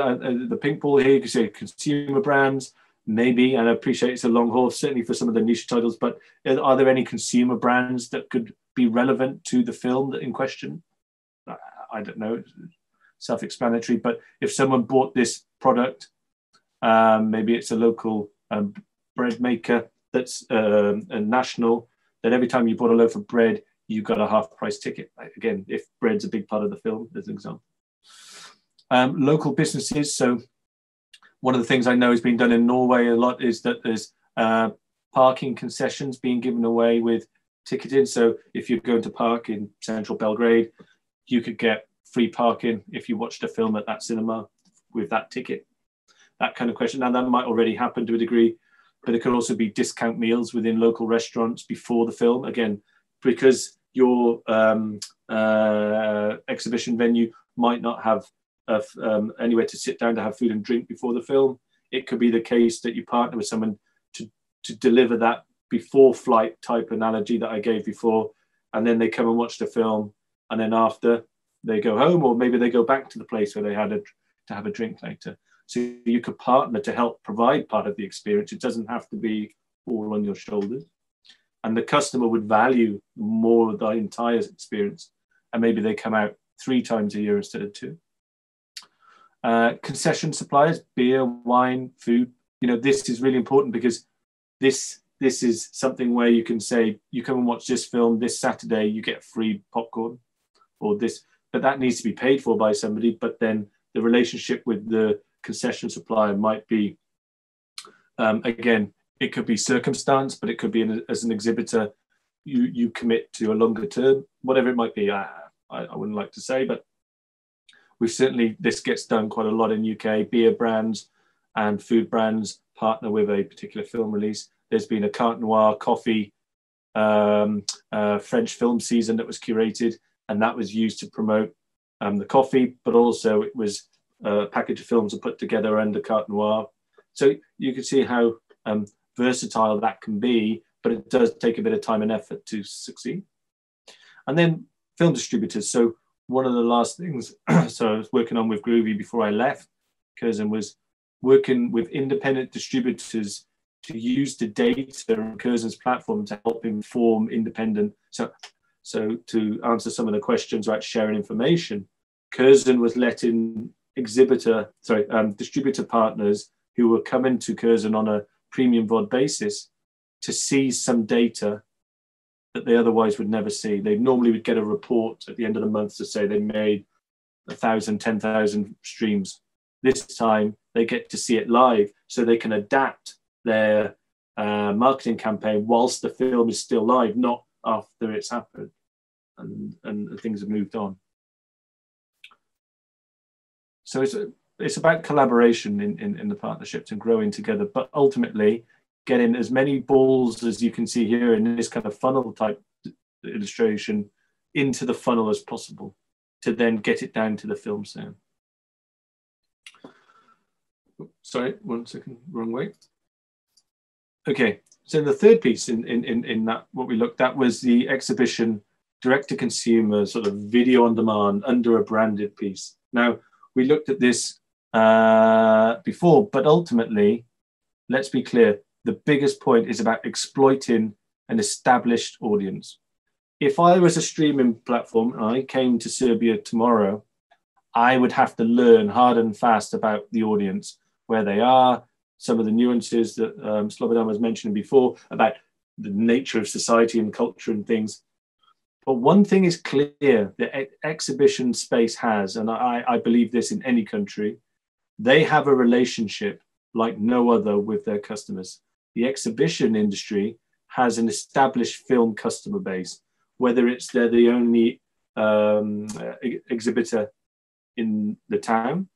the pink ball here, you can see consumer brands, maybe, and I appreciate it's a long haul, certainly for some of the niche titles, but are there any consumer brands that could be relevant to the film in question? I don't know, self-explanatory, but if someone bought this product, maybe it's a local bread maker that's a national, then every time you bought a loaf of bread, you got a half price ticket. Again, if bread's a big part of the film, as an example. Local businesses. So one of the things I know has been done in Norway a lot is that there's parking concessions being given away with ticketing. So if you're going to park in central Belgrade, you could get free parking if you watched a film at that cinema with that ticket. That kind of question. Now that might already happen to a degree, but it could also be discount meals within local restaurants before the film. Again, because your exhibition venue might not have anywhere to sit down to have food and drink before the film. It could be the case that you partner with someone to deliver that before flight type analogy that I gave before, and then they come and watch the film, and then after they go home, or maybe they go back to the place where they had to have a drink later. So you could partner to help provide part of the experience. It doesn't have to be all on your shoulders, and the customer would value more of the entire experience, and maybe they come out 3 times a year instead of 2. Concession suppliers, beer, wine, food. You know, this is really important because this is something where you can say, you come and watch this film this Saturday, you get free popcorn or this, but that needs to be paid for by somebody. But then the relationship with the concession supplier might be, again, it could be circumstance, but it could be as an exhibitor, you commit to a longer term, whatever it might be. I wouldn't like to say, but this gets done quite a lot in UK. Beer brands and food brands partner with a particular film release. There's been a Carte Noire coffee French film season that was curated, and that was used to promote the coffee, but also it was a package of films are put together under Carte Noire. So you can see how versatile that can be, but it does take a bit of time and effort to succeed. And then film distributors. So one of the last things, so I was working on with Groovy before I left Curzon, was working with independent distributors to use the data on Curzon's platform to help inform independent. So to answer some of the questions about sharing information, Curzon was letting distributor partners who were coming to Curzon on a premium VOD basis to see some data that they otherwise would never see. They normally would get a report at the end of the month to say they made 1,000, 10,000 streams. This time they get to see it live, so they can adapt their marketing campaign whilst the film is still live, not after it's happened and things have moved on. So it's about collaboration in the partnerships and growing together, but ultimately getting as many balls as you can see here in this kind of funnel type illustration into the funnel as possible to then get it down to the film sound. Sorry, 1 second, wrong way. Okay, so the third piece in that, what we looked at was the exhibition direct to consumer, sort of video on demand under a branded piece. Now, we looked at this before, but ultimately, let's be clear, the biggest point is about exploiting an established audience. If I was a streaming platform and I came to Serbia tomorrow, I would have to learn hard and fast about the audience, where they are, some of the nuances that Slobodna was mentioning before about the nature of society and culture and things. But one thing is clear, the exhibition space has, and I believe this in any country, they have a relationship like no other with their customers. The exhibition industry has an established film customer base, whether it's they're the only exhibitor in the town,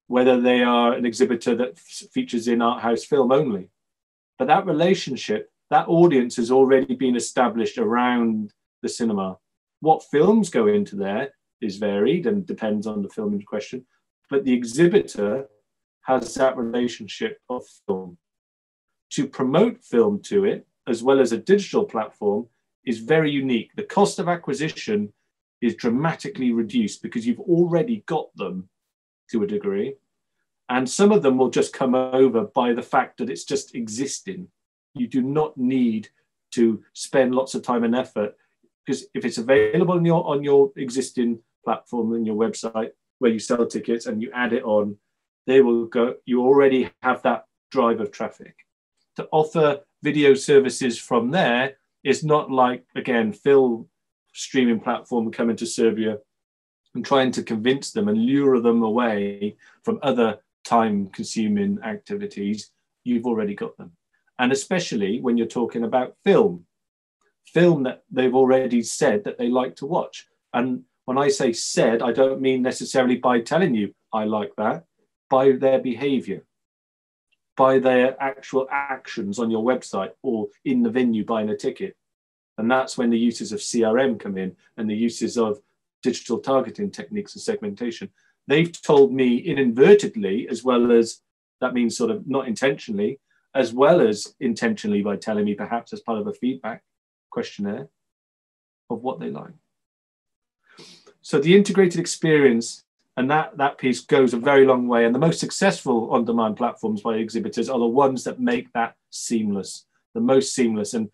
whether they are an exhibitor that features in art house film only. But that relationship that audience has already been established around the cinema. What films go into there is varied and depends on the film in question, but the exhibitor has that relationship of film. To promote film to it, as well as a digital platform, is very unique. The cost of acquisition is dramatically reduced because you've already got them to a degree. And some of them will just come over by the fact that it's just existing. You do not need to spend lots of time and effort, because if it's available on your existing platform and your website where you sell tickets and you add it on, they will go, you already have that drive of traffic. To offer video services from there is not like, again, film streaming platform coming to Serbia and trying to convince them and lure them away from other time-consuming activities. You've already got them. And especially when you're talking about film that they've already said that they like to watch. And when I say said, I don't mean necessarily by telling you I like that, by their behavior, by their actual actions on your website or in the venue buying a ticket. And that's when the uses of CRM come in and the uses of digital targeting techniques and segmentation. They've told me inadvertently, as well as, that means sort of not intentionally, as well as intentionally by telling me perhaps as part of a feedback questionnaire of what they like. So the integrated experience and that piece goes a very long way. And the most successful on-demand platforms by exhibitors are the ones that make that seamless, the most seamless. And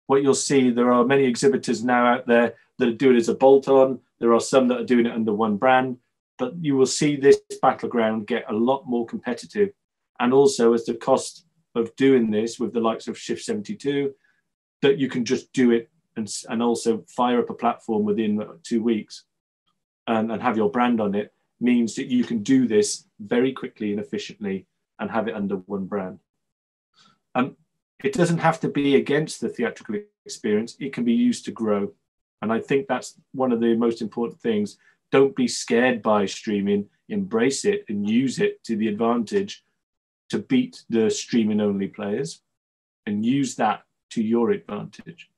what you'll see, there are many exhibitors now out there that do it as a bolt-on. There are some that are doing it under one brand, but you will see this battleground get a lot more competitive. And also as the cost of doing this with the likes of Shift 72, that you can just do it and also fire up a platform within 2 weeks and have your brand on it, means that you can do this very quickly and efficiently and have it under one brand. It doesn't have to be against the theatrical experience. It can be used to grow. And I think that's one of the most important things. Don't be scared by streaming, embrace it and use it to the advantage to beat the streaming only players and use that to your advantage.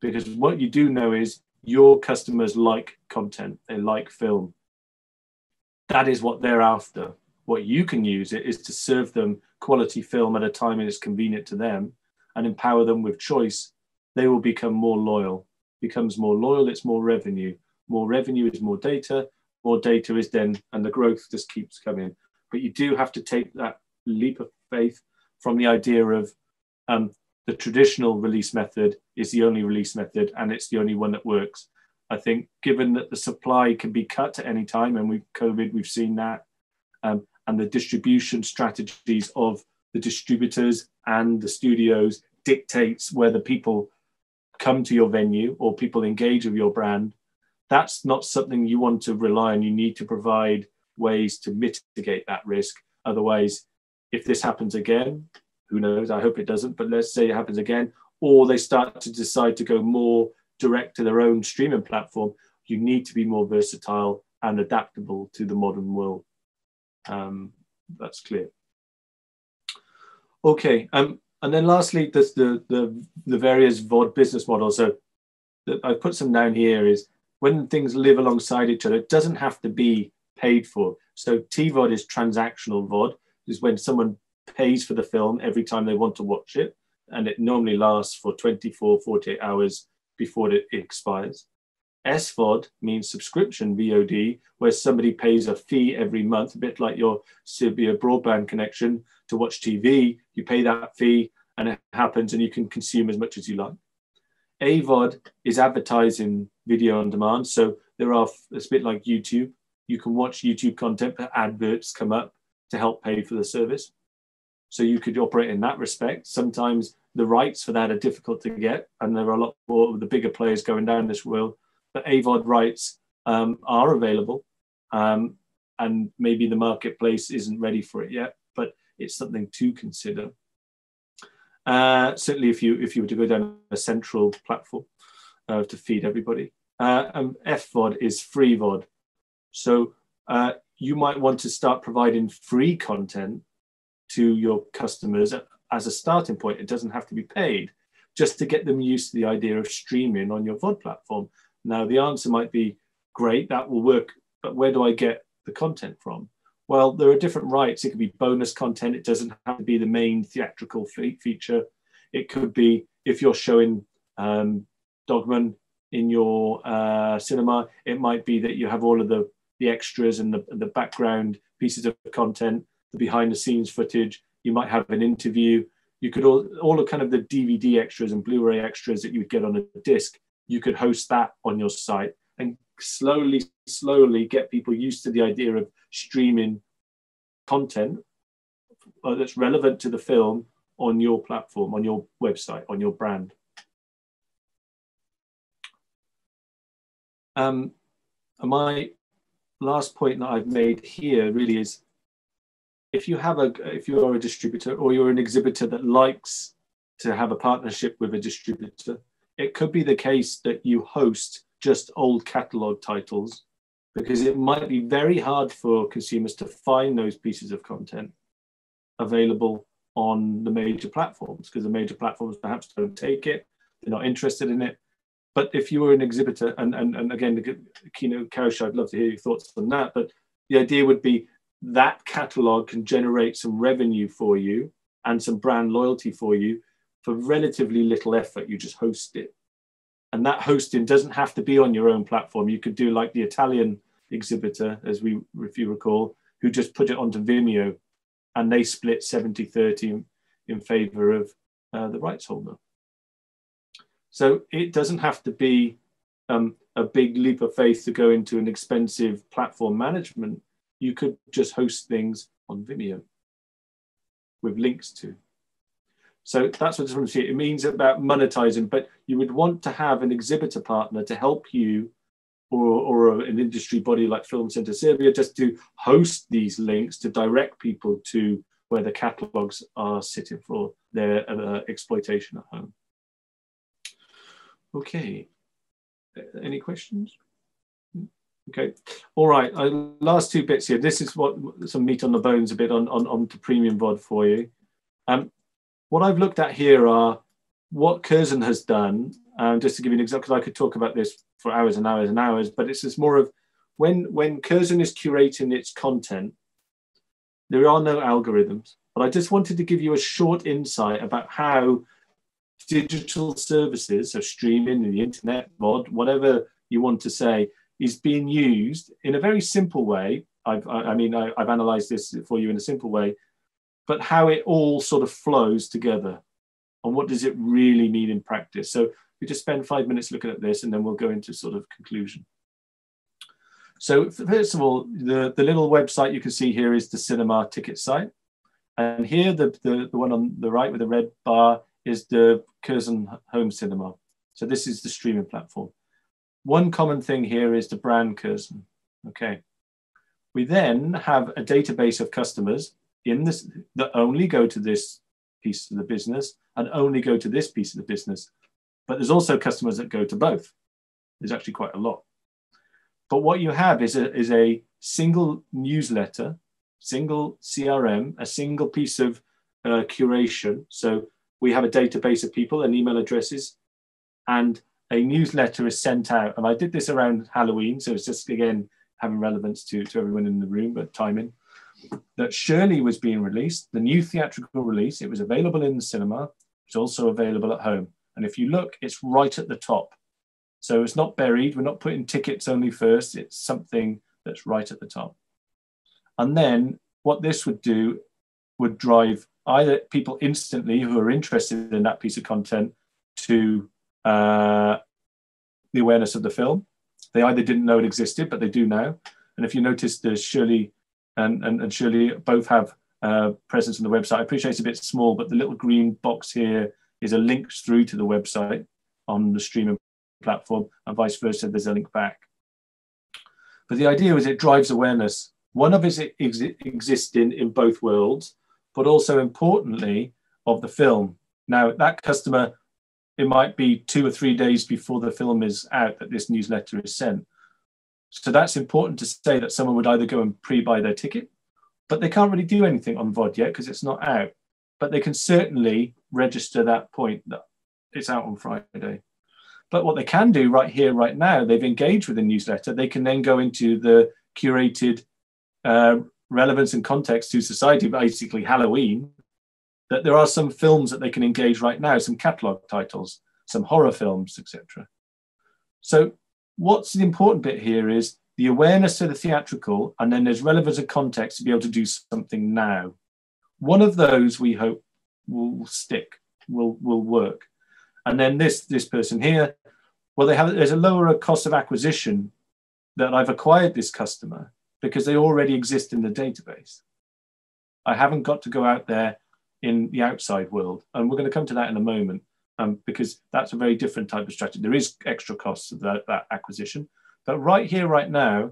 Because what you do know is your customers like content, they like film. That is what they're after. What you can use it is to serve them quality film at a time that is convenient to them and empower them with choice. They will become more loyal. Becomes more loyal, it's more revenue. More revenue is more data is then, and the growth just keeps coming. But you do have to take that leap of faith from the idea of the traditional release method is the only release method and it's the only one that works. I think given that the supply can be cut at any time, and with COVID, we've seen that, and the distribution strategies of the distributors and the studios dictates whether people come to your venue or people engage with your brand. That's not something you want to rely on. You need to provide ways to mitigate that risk. Otherwise, if this happens again, who knows, I hope it doesn't, but let's say it happens again, or they start to decide to go more direct to their own streaming platform, you need to be more versatile and adaptable to the modern world. That's clear. Okay, and then lastly, there's the various VOD business models. So I put some down here is when things live alongside each other, it doesn't have to be paid for. So TVOD is transactional VOD, is when someone pays for the film every time they want to watch it, and it normally lasts for 24, 48 hours before it expires. SVOD means subscription VOD, where somebody pays a fee every month, a bit like your Serbia broadband connection to watch TV. You pay that fee and it happens and you can consume as much as you like. AVOD is advertising video on demand. So it's a bit like YouTube. You can watch YouTube content, but adverts come up to help pay for the service. So you could operate in that respect. Sometimes the rights for that are difficult to get, and there are a lot more of the bigger players going down this road. But AVOD rights are available, and maybe the marketplace isn't ready for it yet, but it's something to consider. Certainly if you were to go down a central platform to feed everybody. FVOD is free VOD. So you might want to start providing free content to your customers as a starting point. It doesn't have to be paid, just to get them used to the idea of streaming on your VOD platform. Now, the answer might be, great, that will work, but where do I get the content from? Well, there are different rights. It could be bonus content. It doesn't have to be the main theatrical feature. It could be, if you're showing Dogman in your cinema, it might be that you have all of the extras and the background pieces of content, the behind the scenes footage. You might have an interview. You could all the kind of the DVD extras and Blu-ray extras that you would get on a disc. You could host that on your site and slowly get people used to the idea of streaming content that's relevant to the film on your platform, on your website, on your brand. My last point that I've made here really is, if you are a distributor or you're an exhibitor that likes to have a partnership with a distributor, it could be the case that you host just old catalog titles, because it might be very hard for consumers to find those pieces of content available on the major platforms, because the major platforms perhaps don't take it, they're not interested in it. But if you were an exhibitor, and again, the keynote, Karosh, I'd love to hear your thoughts on that, but the idea would be that catalog can generate some revenue for you and some brand loyalty for you for relatively little effort. You just host it. And that hosting doesn't have to be on your own platform. You could do like the Italian exhibitor, if you recall, who just put it onto Vimeo, and they split 70-30 in favor of the rights holder. So it doesn't have to be a big leap of faith to go into an expensive platform management. You could just host things on Vimeo with links to. So that's what I just want to see. It means about monetizing, but you would want to have an exhibitor partner to help you, or an industry body like Film Centre Serbia, just to host these links to direct people to where the catalogs are sitting for their exploitation at home. Okay, any questions? Okay, all right, last two bits here. This is what some meat on the bones a bit on to premium VOD for you. What I've looked at here are what Curzon has done, just to give you an example, because I could talk about this for hours and hours and hours, but it's just more of when Curzon is curating its content, there are no algorithms. But I just wanted to give you a short insight about how digital services, so streaming, the internet, VOD, whatever you want to say, is being used in a very simple way. I've analysed this for you in a simple way, but how it all sort of flows together and what does it really mean in practice. So we just spend 5 minutes looking at this and then we'll go into sort of conclusion. So first of all, the little website you can see here is the cinema ticket site. And here, the one on the right with the red bar is the Curzon Home Cinema. So this is the streaming platform. One common thing here is the brand Curzon. Okay. We then have a database of customers in this that only go to this piece of the business and only go to this piece of the business. But there's also customers that go to both. There's actually quite a lot. But what you have is a single newsletter, single CRM, a single piece of curation. So we have a database of people and email addresses, and a newsletter is sent out. And I did this around Halloween, so it's just, again, having relevance to everyone in the room, but timing. That Shirley was being released, the new theatrical release. It was available in the cinema. It's also available at home. And if you look, it's right at the top. So it's not buried. We're not putting tickets only first. It's something that's right at the top. And then what this would do would drive either people instantly who are interested in that piece of content to the awareness of the film. They either didn't know it existed, but they do now. And if you notice, there's Shirley and Shirley both have presence on the website. I appreciate it's a bit small, but the little green box here is a link through to the website on the streaming platform, and vice versa, there's a link back. But the idea is it drives awareness. One of it existing in both worlds, but also importantly of the film. Now that customer, it might be 2 or 3 days before the film is out that this newsletter is sent. So that's important to say that someone would either go and pre-buy their ticket, but they can't really do anything on VOD yet because it's not out. But they can certainly register that point that it's out on Friday. But what they can do right here, right now, they've engaged with the newsletter. They can then go into the curated relevance and context to society, basically Halloween, that there are some films that they can engage right now, some catalog titles, some horror films, etc. So what's the important bit here is the awareness of the theatrical, and then there's relevance and context to be able to do something now. One of those we hope will stick, will work. And then this person here, well, there's a lower cost of acquisition that I've acquired this customer because they already exist in the database. I haven't got to go out there in the outside world. And we're going to come to that in a moment because that's a very different type of strategy. There is extra costs of that acquisition. But right here, right now,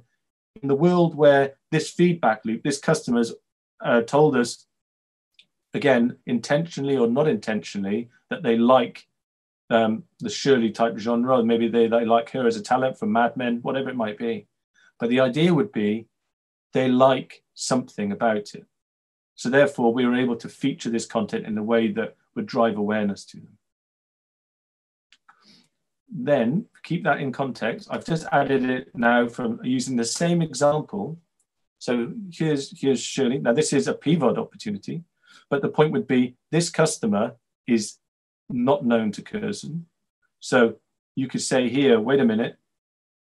in the world where this feedback loop, this customer's told us, again, intentionally or not intentionally, that they like the Shirley type genre, maybe they like her as a talent from Mad Men, whatever it might be. But the idea would be they like something about it. So therefore, we were able to feature this content in a way that would drive awareness to them. Then, keep that in context. I've just added it now from using the same example. So here's Shirley. Now, this is a PVOD opportunity, but the point would be this customer is not known to Curzon. So you could say here, wait a minute,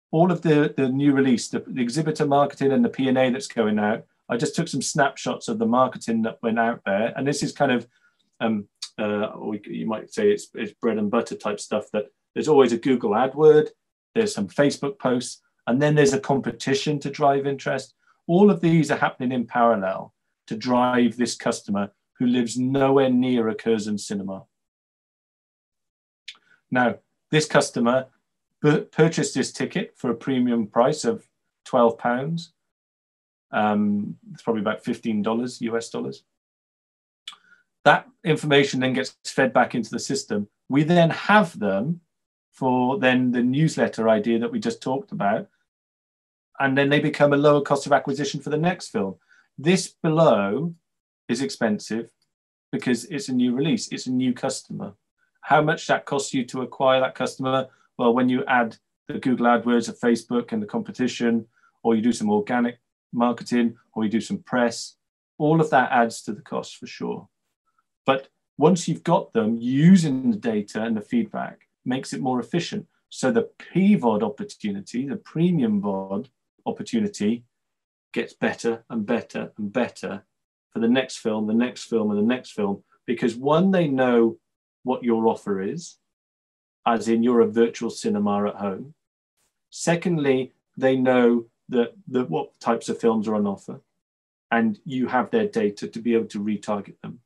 all of the new release, the exhibitor marketing and the P&A that's going out, I just took some snapshots of the marketing that went out there. And this is kind of, you might say it's bread and butter type stuff, that there's always a Google AdWord, there's some Facebook posts, and then there's a competition to drive interest. All of these are happening in parallel to drive this customer who lives nowhere near a Curzon cinema. Now, this customer purchased this ticket for a premium price of £12. It's probably about $15 US dollars. That information then gets fed back into the system. We then have them for then the newsletter idea that we just talked about, and then they become a lower cost of acquisition for the next film. This below is expensive because it's a new release, it's a new customer. How much that costs you to acquire that customer? Well, when you add the Google AdWords of Facebook and the competition, or you do some organic marketing, or you do some press, all of that adds to the cost for sure. But once you've got them, using the data and the feedback makes it more efficient. So the PVOD opportunity, the premium VOD opportunity, gets better and better and better for the next film, the next film, and the next film, because one, they know what your offer is, as in you're a virtual cinema at home. Secondly, they know that what types of films are on offer, and you have their data to be able to retarget them.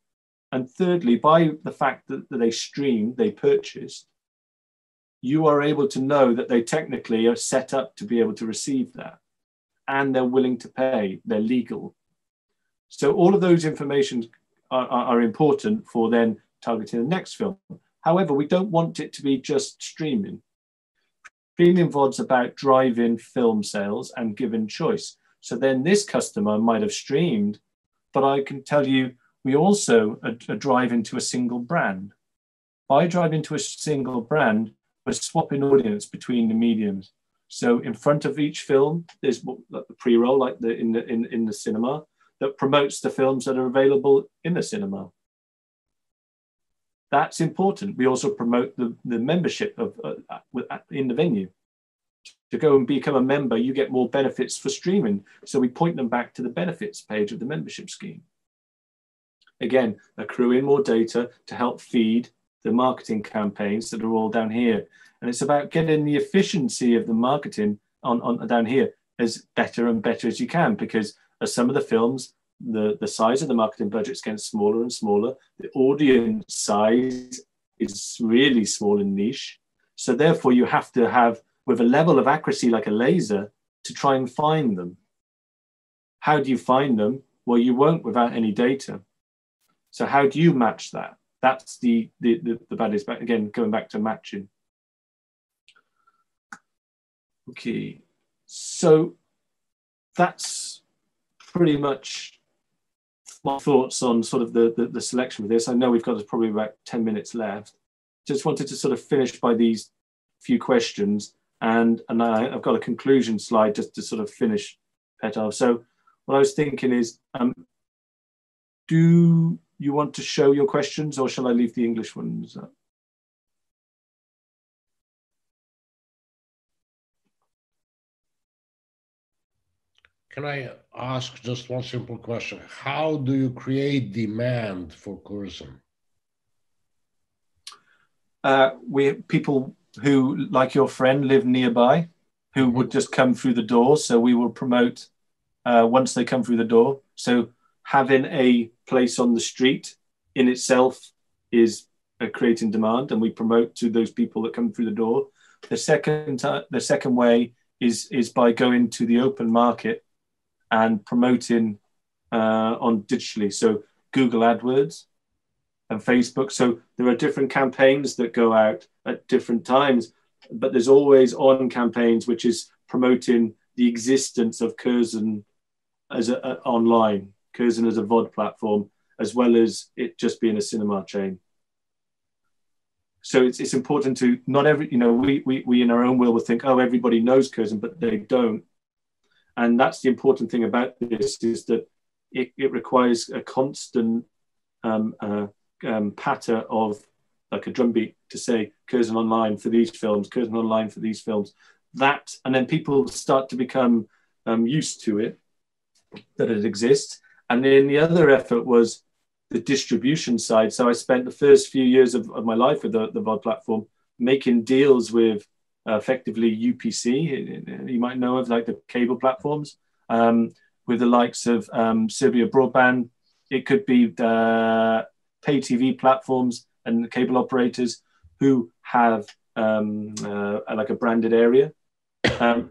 And thirdly, by the fact that they streamed, they purchased, you are able to know that they technically are set up to be able to receive that, and they're willing to pay, they're legal. So all of those information are important for then targeting the next film. However, we don't want it to be just streaming. Premium VOD's about driving film sales and giving choice. So then this customer might have streamed, but I can tell you, we also are driving to a single brand. By driving to a single brand, we're swapping audience between the mediums. So in front of each film, there's like the pre-roll, like in the cinema, that promotes the films that are available in the cinema. That's important. We also promote the membership in the venue. To go and become a member, you get more benefits for streaming. So we point them back to the benefits page of the membership scheme. Again, accruing more data to help feed the marketing campaigns that are all down here. And it's about getting the efficiency of the marketing on down here as better and better as you can, because as some of the films, the size of the marketing budgets getting smaller and smaller. The audience size is really small and niche. So therefore you have to have, with a level of accuracy like a laser, to try and find them. How do you find them? Well, you won't without any data. So how do you match that? That's the bad is, again, going back to matching. Okay, so that's pretty much my thoughts on sort of the selection of this. I know we've got probably about 10 minutes left. Just wanted to sort of finish by these few questions, and I've got a conclusion slide just to sort of finish, Petar. So what I was thinking is, do you want to show your questions, or shall I leave the English ones up? Can I ask just one simple question? How do you create demand for Curzon? We have people who, like your friend, live nearby, who would just come through the door. So we will promote once they come through the door. So having a place on the street in itself is creating demand, and we promote to those people that come through the door. The second way is by going to the open market and promoting on digitally. So Google AdWords and Facebook. So there are different campaigns that go out at different times, but there's always on campaigns which is promoting the existence of Curzon as online, Curzon as a VOD platform, as well as it just being a cinema chain. So it's important to not every, we in our own will think, oh, everybody knows Curzon, but they don't. And that's the important thing about this, is that it requires a constant patter of like a drumbeat to say Curzon online for these films, Curzon online for these films. That, and then people start to become used to it, that it exists. And then the other effort was the distribution side. So I spent the first few years of my life with the VOD platform making deals with effectively UPC, you might know of, like the cable platforms, with the likes of Serbia Broadband. It could be the pay TV platforms and the cable operators who have like a branded area,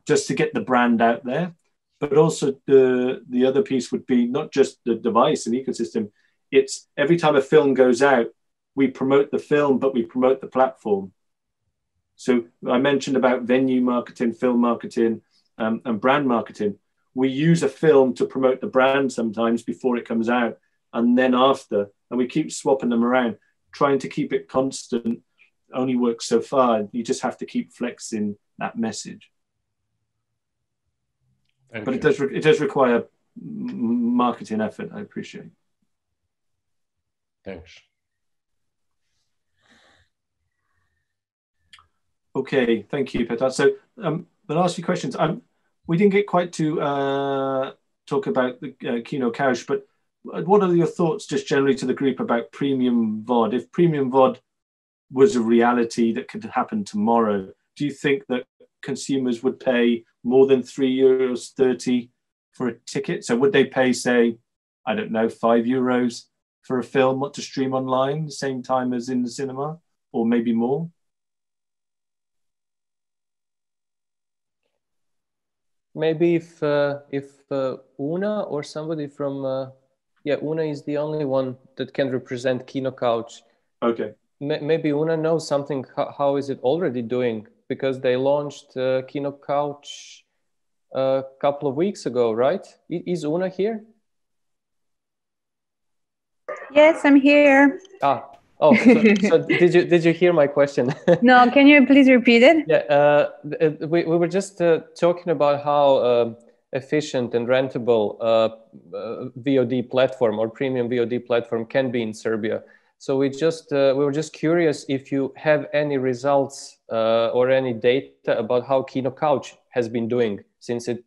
just to get the brand out there. But also the other piece would be not just the device and ecosystem. It's every time a film goes out, we promote the film, but we promote the platform. So I mentioned about venue marketing, film marketing, and brand marketing. We use a film to promote the brand sometimes before it comes out, and then after, and we keep swapping them around. Trying to keep it constant only works so far. You just have to keep flexing that message. But it does require marketing effort, I appreciate. Thanks. Okay, thank you, Petar. So the last few questions, we didn't get quite to talk about the Kino Couch, but what are your thoughts just generally to the group about premium VOD? If premium VOD was a reality that could happen tomorrow, do you think that consumers would pay more than €3.30 for a ticket? So would they pay, say, I don't know, €5 for a film to stream online the same time as in the cinema, or maybe more? Maybe if Una or somebody from Una is the only one that can represent Kino Couch. Okay. Maybe Una knows something. How is it already doing? Because they launched Kino Couch a couple of weeks ago, right? Is Una here? Yes, I'm here. Oh, so did you hear my question? No, can you please repeat it? Yeah, we were just talking about how efficient and rentable VOD platform or premium VOD platform can be in Serbia. So we were just curious if you have any results or any data about how Kino Couch has been doing since it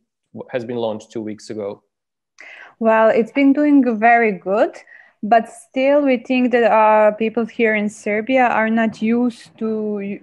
has been launched 2 weeks ago. Well, it's been doing very good. But still, we think that people here in Serbia are not used to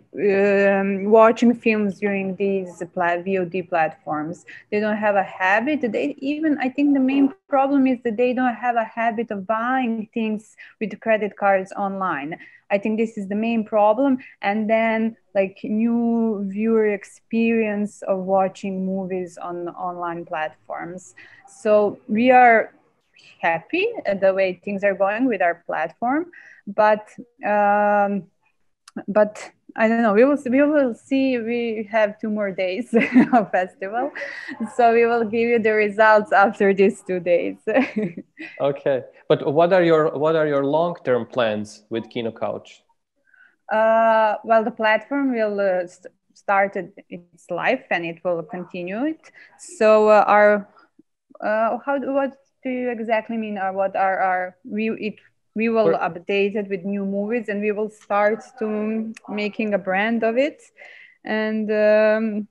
watching films during these VOD platforms. They don't have a habit. I think the main problem is that they don't have a habit of buying things with credit cards online. I think this is the main problem. And then like new viewer experience of watching movies on online platforms. So we are happy at the way things are going with our platform, but but I don't know. We will see. We have 2 more days of festival, so we will give you the results after these 2 days. Okay, but what are your long-term plans with Kino Couch? Well, the platform will start its life and it will continue it. So what do you exactly mean? What are we will update it with new movies, and we will start to making a brand of it, and I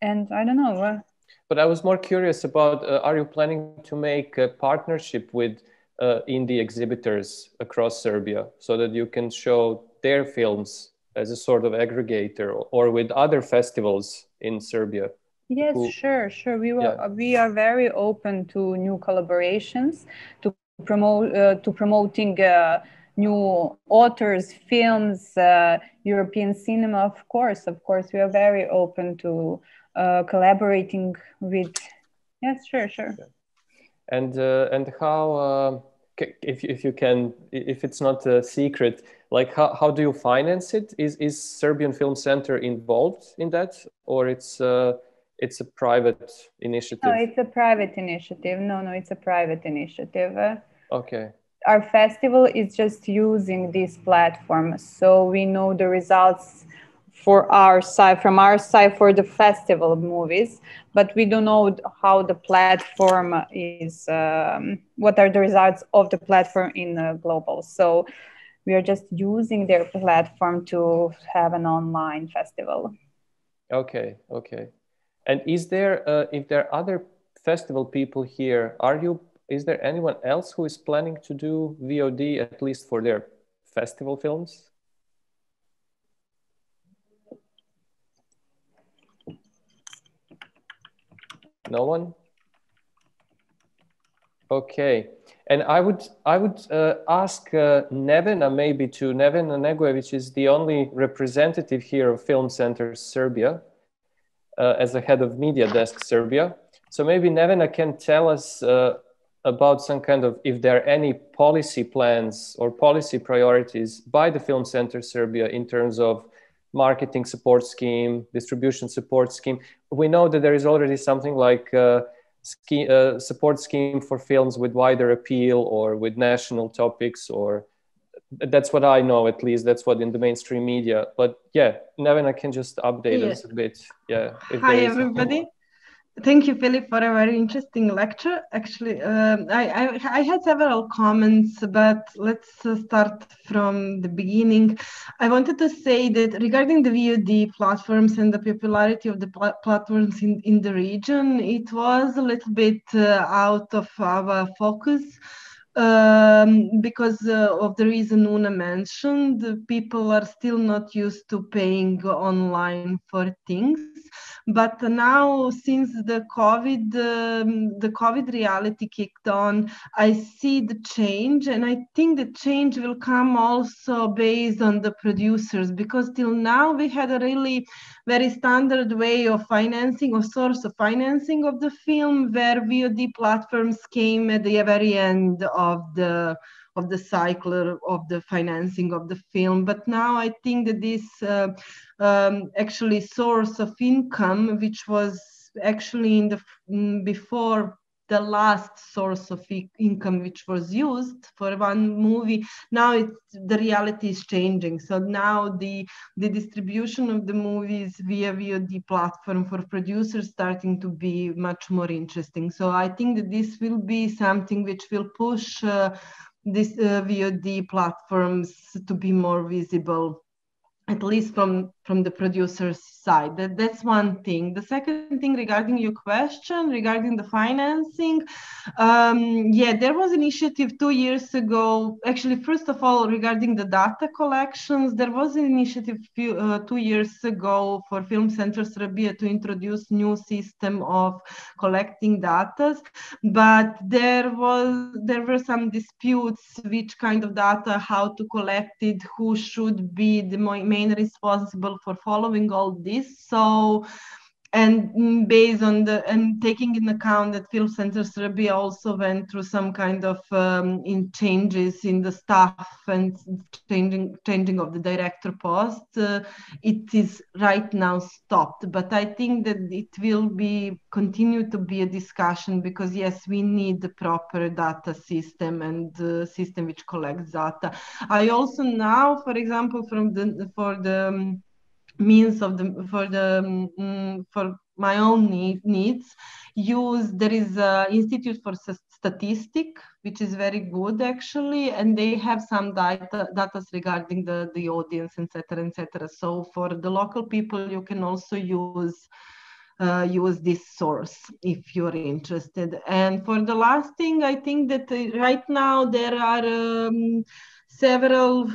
don't know. But I was more curious about: are you planning to make a partnership with indie exhibitors across Serbia so that you can show their films as a sort of aggregator, or with other festivals in Serbia? Yes, sure. We are very open to new collaborations, to promoting new authors, films, European cinema. Of course, we are very open to collaborating with. Yes, sure. And how, if you can, if it's not a secret, like how do you finance it? Is Serbian Film Center involved in that, or it's a private initiative? No, it's a private initiative. No, it's a private initiative. Okay. Our festival is just using this platform, so we know the results from our side for the festival of movies, but we don't know how the platform is, what are the results of the platform in global. So we are just using their platform to have an online festival. Okay. And is there, if there are other festival people here, is there anyone else who is planning to do VOD, at least for their festival films? No one? Okay. And I would ask Nevena, maybe to Nevena Negojević is the only representative here of Film Center Serbia, as the head of Media Desk Serbia. So maybe Nevena can tell us about some kind of, if there are any policy plans or policy priorities by the Film Center Serbia in terms of marketing support scheme, distribution support scheme. We know that there is already something like a support scheme for films with wider appeal or with national topics, or that's what I know, at least that's what in the mainstream media. But yeah, Nevena can just update us a bit. Yeah. Hi everybody. Thank you, Philip, for a very interesting lecture. Actually, I had several comments, but let's start from the beginning. I wanted to say that regarding the VOD platforms and the popularity of the platforms in the region, it was a little bit out of our focus. Because of the reason Una mentioned, people are still not used to paying online for things. But now, since the COVID reality kicked on, I see the change, and I think the change will come also based on the producers, because till now we had a really very standard way of financing, or source of financing of the film, where VOD platforms came at the very end of the cycle of the financing of the film. But now I think that this actually source of income, which was actually before the last source of income which was used for one movie, now the reality is changing. So now the distribution of the movies via VOD platform for producers starting to be much more interesting. So I think that this will be something which will push these VOD platforms to be more visible, at least from the producer's side. That's one thing. The second thing, regarding your question, regarding the financing, there was an initiative 2 years ago. Actually, first of all, regarding the data collections, there was an initiative 2 years ago for Film Center Srbije to introduce new system of collecting data, but there were some disputes which kind of data, how to collect it, who should be the main responsible for following all this. So and based on and taking in account that Film Center Serbia also went through some kind of changes in the staff and changing of the director post, it is right now stopped. But I think that it will continue to be a discussion, because yes, we need the proper data system and system which collects data. I also now, for example, means of for my own needs, there is a Institute for Statistic, which is very good actually, and they have some data regarding the audience, etc., etc. So for the local people, you can also use this source if you're interested. And for the last thing, I think that right now there are several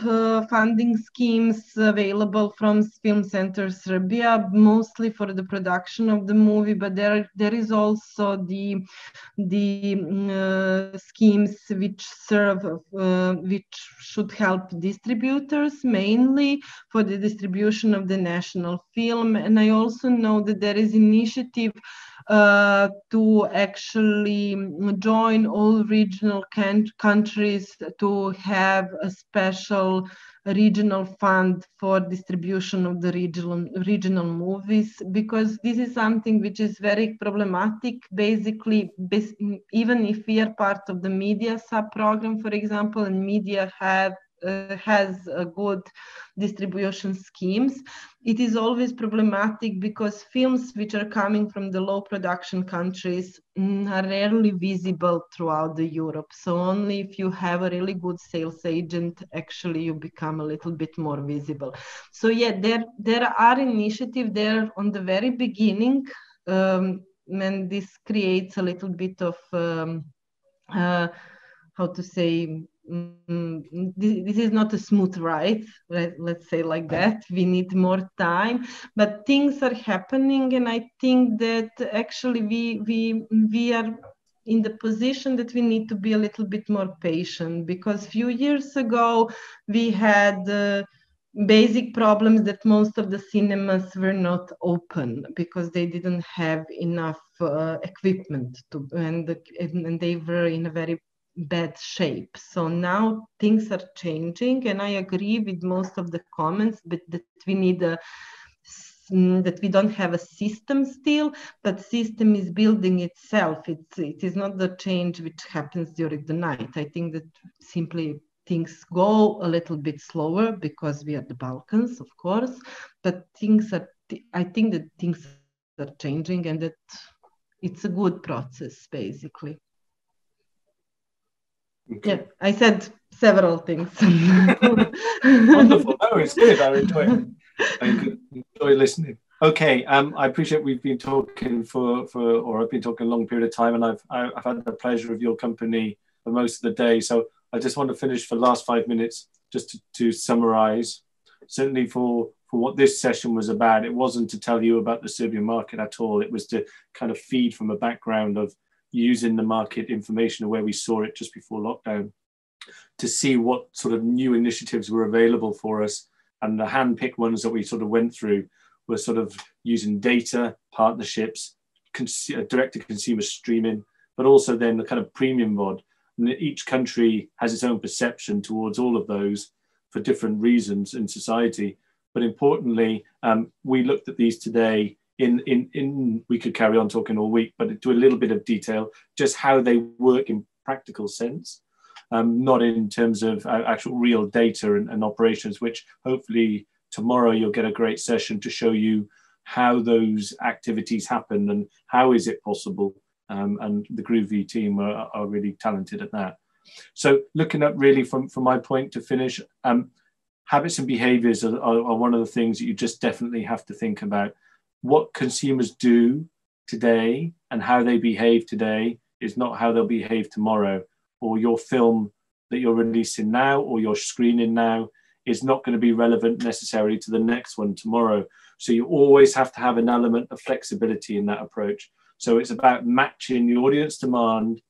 funding schemes available from Film Center Serbia, mostly for the production of the movie, but there is also the schemes which should help distributors, mainly for the distribution of the national film. And I also know that there is initiative to actually join all regional countries to have a special regional fund for distribution of the regional movies, because this is something which is very problematic. Basically, even if we are part of the media sub-program, for example, and media has a good distribution schemes, it is always problematic because films which are coming from the low production countries are rarely visible throughout the Europe. So only if you have a really good sales agent, actually you become a little bit more visible. So yeah, there are initiatives there on the very beginning, and this creates a little bit of how to say, this is not a smooth ride, let's say like that. We need more time, but things are happening, and I think that actually we are in the position that we need to be a little bit more patient, because a few years ago we had basic problems that most of the cinemas were not open because they didn't have enough equipment and they were in a very bad shape. So now things are changing, and I agree with most of the comments, but that we need that we don't have a system still, but system is building itself. It is not the change which happens during the night. I think that simply things go a little bit slower because we are the Balkans, of course, but I think that things are changing, and that it's a good process, basically. Okay. Yeah, I said several things. Wonderful. No, it's good. I enjoy it. I enjoy listening. Okay, I appreciate we've been talking or I've been talking a long period of time, and I've had the pleasure of your company for most of the day. So I just want to finish for the last 5 minutes just to summarize. Certainly for what this session was about, it wasn't to tell you about the Serbian market at all. It was to kind of feed from a background of using the market information of where we saw it just before lockdown to see what sort of new initiatives were available for us. And the hand-picked ones that we sort of went through were sort of using data, partnerships, direct-to-consumer streaming, but also then the kind of premium VOD. And each country has its own perception towards all of those for different reasons in society. But importantly, we looked at these today we could carry on talking all week, but to a little bit of detail, just how they work in practical sense, not in terms of actual real data and operations, which hopefully tomorrow you'll get a great session to show you how those activities happen and how is it possible. And the Groovy team are really talented at that. So looking at really from my point to finish, habits and behaviors are one of the things that you just definitely have to think about. What consumers do today and how they behave today is not how they'll behave tomorrow, or your film that you're releasing now or you're screening now is not going to be relevant necessarily to the next one tomorrow. So you always have to have an element of flexibility in that approach. So it's about matching the audience demand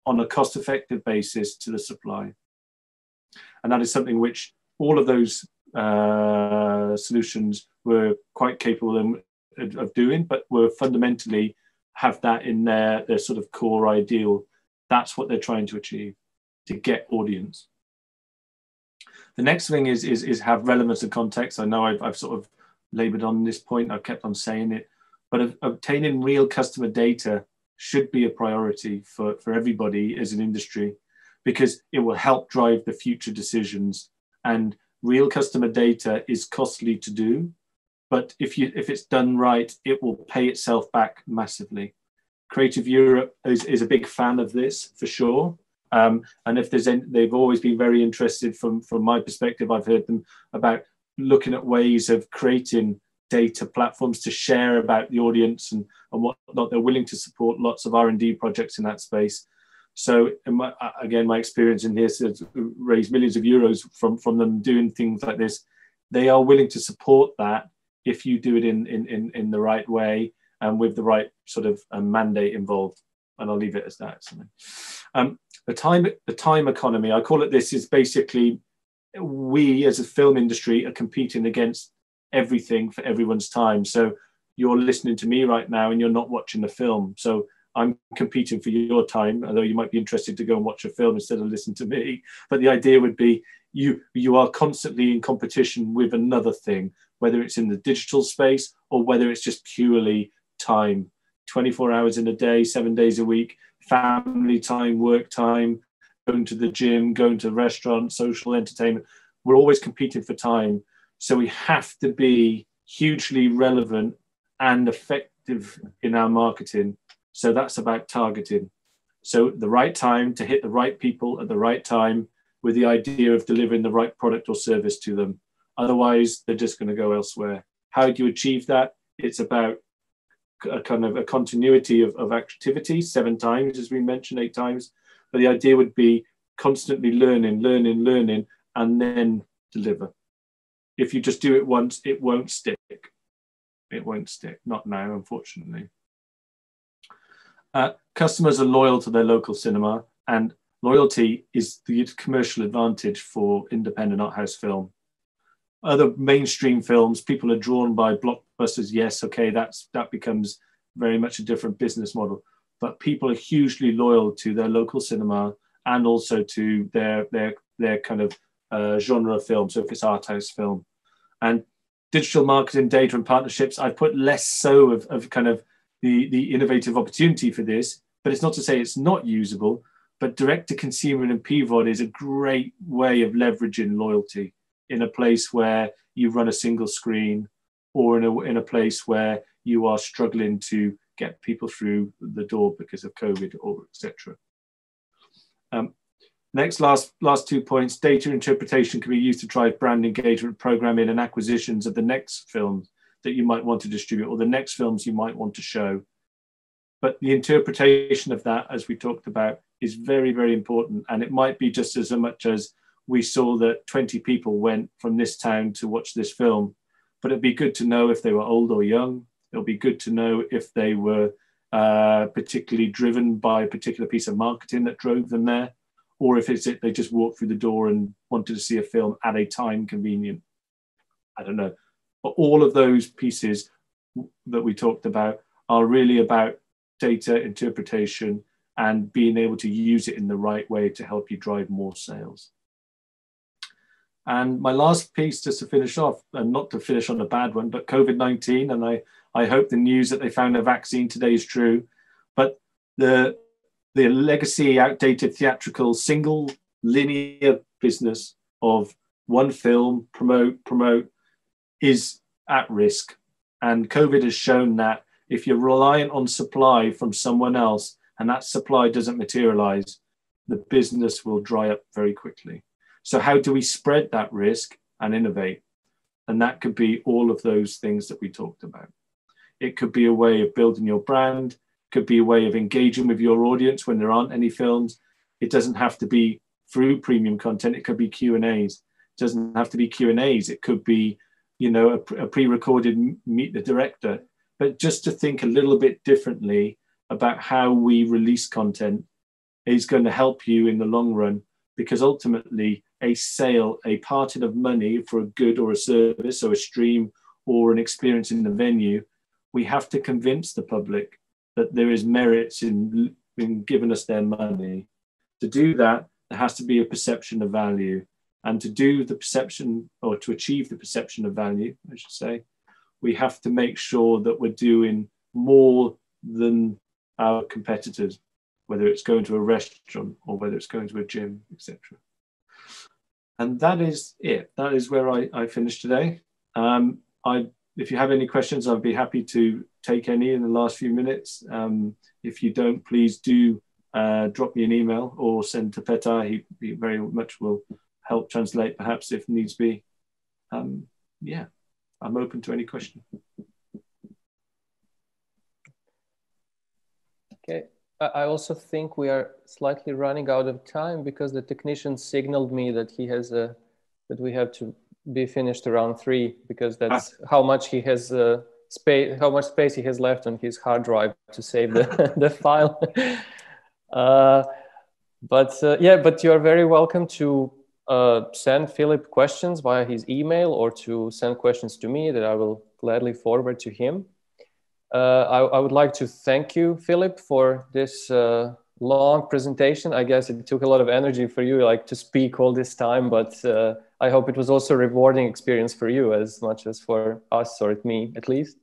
on a cost-effective basis to the supply. And that is something which all of those solutions were quite capable of doing, but were fundamentally have that in their sort of core ideal. That's what they're trying to achieve, to get audience. The next thing is have relevance and context. I know I've sort of labored on this point. I've kept on saying it, but obtaining real customer data should be a priority for everybody as an industry, because it will help drive the future decisions. And real customer data is costly to do, but if it's done right, it will pay itself back massively. Creative Europe is a big fan of this, for sure. And if there's they've always been very interested from my perspective. I've heard them about looking at ways of creating data platforms to share about the audience and whatnot. They're willing to support lots of R&D projects in that space. So again, my experience in here has raised millions of euros from them doing things like this. They are willing to support that if you do it in the right way and with the right sort of mandate involved. And I'll leave it as that. The time economy, I call it this, is basically we as a film industry are competing against everything for everyone's time. So you're listening to me right now and you're not watching the film. So I'm competing for your time, although you might be interested to go and watch a film instead of listen to me. But the idea would be you are constantly in competition with another thing, whether it's in the digital space or whether it's just purely time. 24 hours in a day, 7 days a week, family time, work time, going to the gym, going to restaurants, social entertainment. We're always competing for time. So we have to be hugely relevant and effective in our marketing. So that's about targeting. So the right time to hit the right people at the right time with the idea of delivering the right product or service to them. Otherwise, they're just going to go elsewhere. How do you achieve that? It's about a kind of a continuity of activity, 7 times, as we mentioned, 8 times. But the idea would be constantly learning, and then deliver. If you just do it once, it won't stick. It won't stick. Not now, unfortunately. Customers are loyal to their local cinema, and loyalty is the commercial advantage for independent art house film. Other mainstream films, people are drawn by blockbusters. Yes, okay, that becomes very much a different business model. But people are hugely loyal to their local cinema and also to their kind of genre of film. So if it's art house film, and digital marketing, data and partnerships, I put less so of kind of the innovative opportunity for this. But it's not to say it's not usable. But direct to consumer and PVOD is a great way of leveraging loyalty in a place where you run a single screen, or in a place where you are struggling to get people through the door because of COVID, or etc. Next, last 2 points. Data interpretation can be used to drive brand engagement, programming, and acquisitions of the next films that you might want to distribute, or the next films you might want to show. But the interpretation of that, as we talked about, is very, very important. And it might be just as much as we saw that 20 people went from this town to watch this film. But it'd be good to know if they were old or young. It'll be good to know if they were particularly driven by a particular piece of marketing that drove them there, or if they just walked through the door and wanted to see a film at a time convenient. I don't know. But all of those pieces that we talked about are really about data interpretation and being able to use it in the right way to help you drive more sales. And my last piece, just to finish off, and not to finish on a bad one, but COVID-19, and I hope the news that they found a vaccine today is true, but the legacy, outdated, theatrical, single linear business of one film, promote, is at risk. And COVID has shown that if you're reliant on supply from someone else and that supply doesn't materialize, the business will dry up very quickly. So how do we spread that risk and innovate? And that could be all of those things that we talked about. It could be a way of building your brand, could be a way of engaging with your audience when there aren't any films. It doesn't have to be through premium content. It could be Q&As. It doesn't have to be Q&As. It could be, you know, a pre-recorded meet the director. But just to think a little bit differently about how we release content is going to help you in the long run, because ultimately a sale, a parting of money for a good or a service or a stream or an experience in the venue, we have to convince the public that there is merits in giving us their money. To do that, there has to be a perception of value. And to do the perception, or to achieve the perception of value, I should say, we have to make sure that we're doing more than our competitors, whether it's going to a restaurant or whether it's going to a gym, etc. And that is it. That is where I finished today. If you have any questions, I'd be happy to take any in the last few minutes. If you don't, please do drop me an email or send to Petar. He very much will help translate, perhaps, if needs be. Yeah, I'm open to any question. Okay. I also think we are slightly running out of time because the technician signaled me that he has that we have to be finished around 3, because that's how much he has space, how much space he has left on his hard drive to save the file. But you are very welcome to send Philip questions via his email, or to send questions to me that I will gladly forward to him. I would like to thank you, Philip, for this long presentation. I guess it took a lot of energy for you, like, to speak all this time, but I hope it was also a rewarding experience for you as much as for us, or me at least.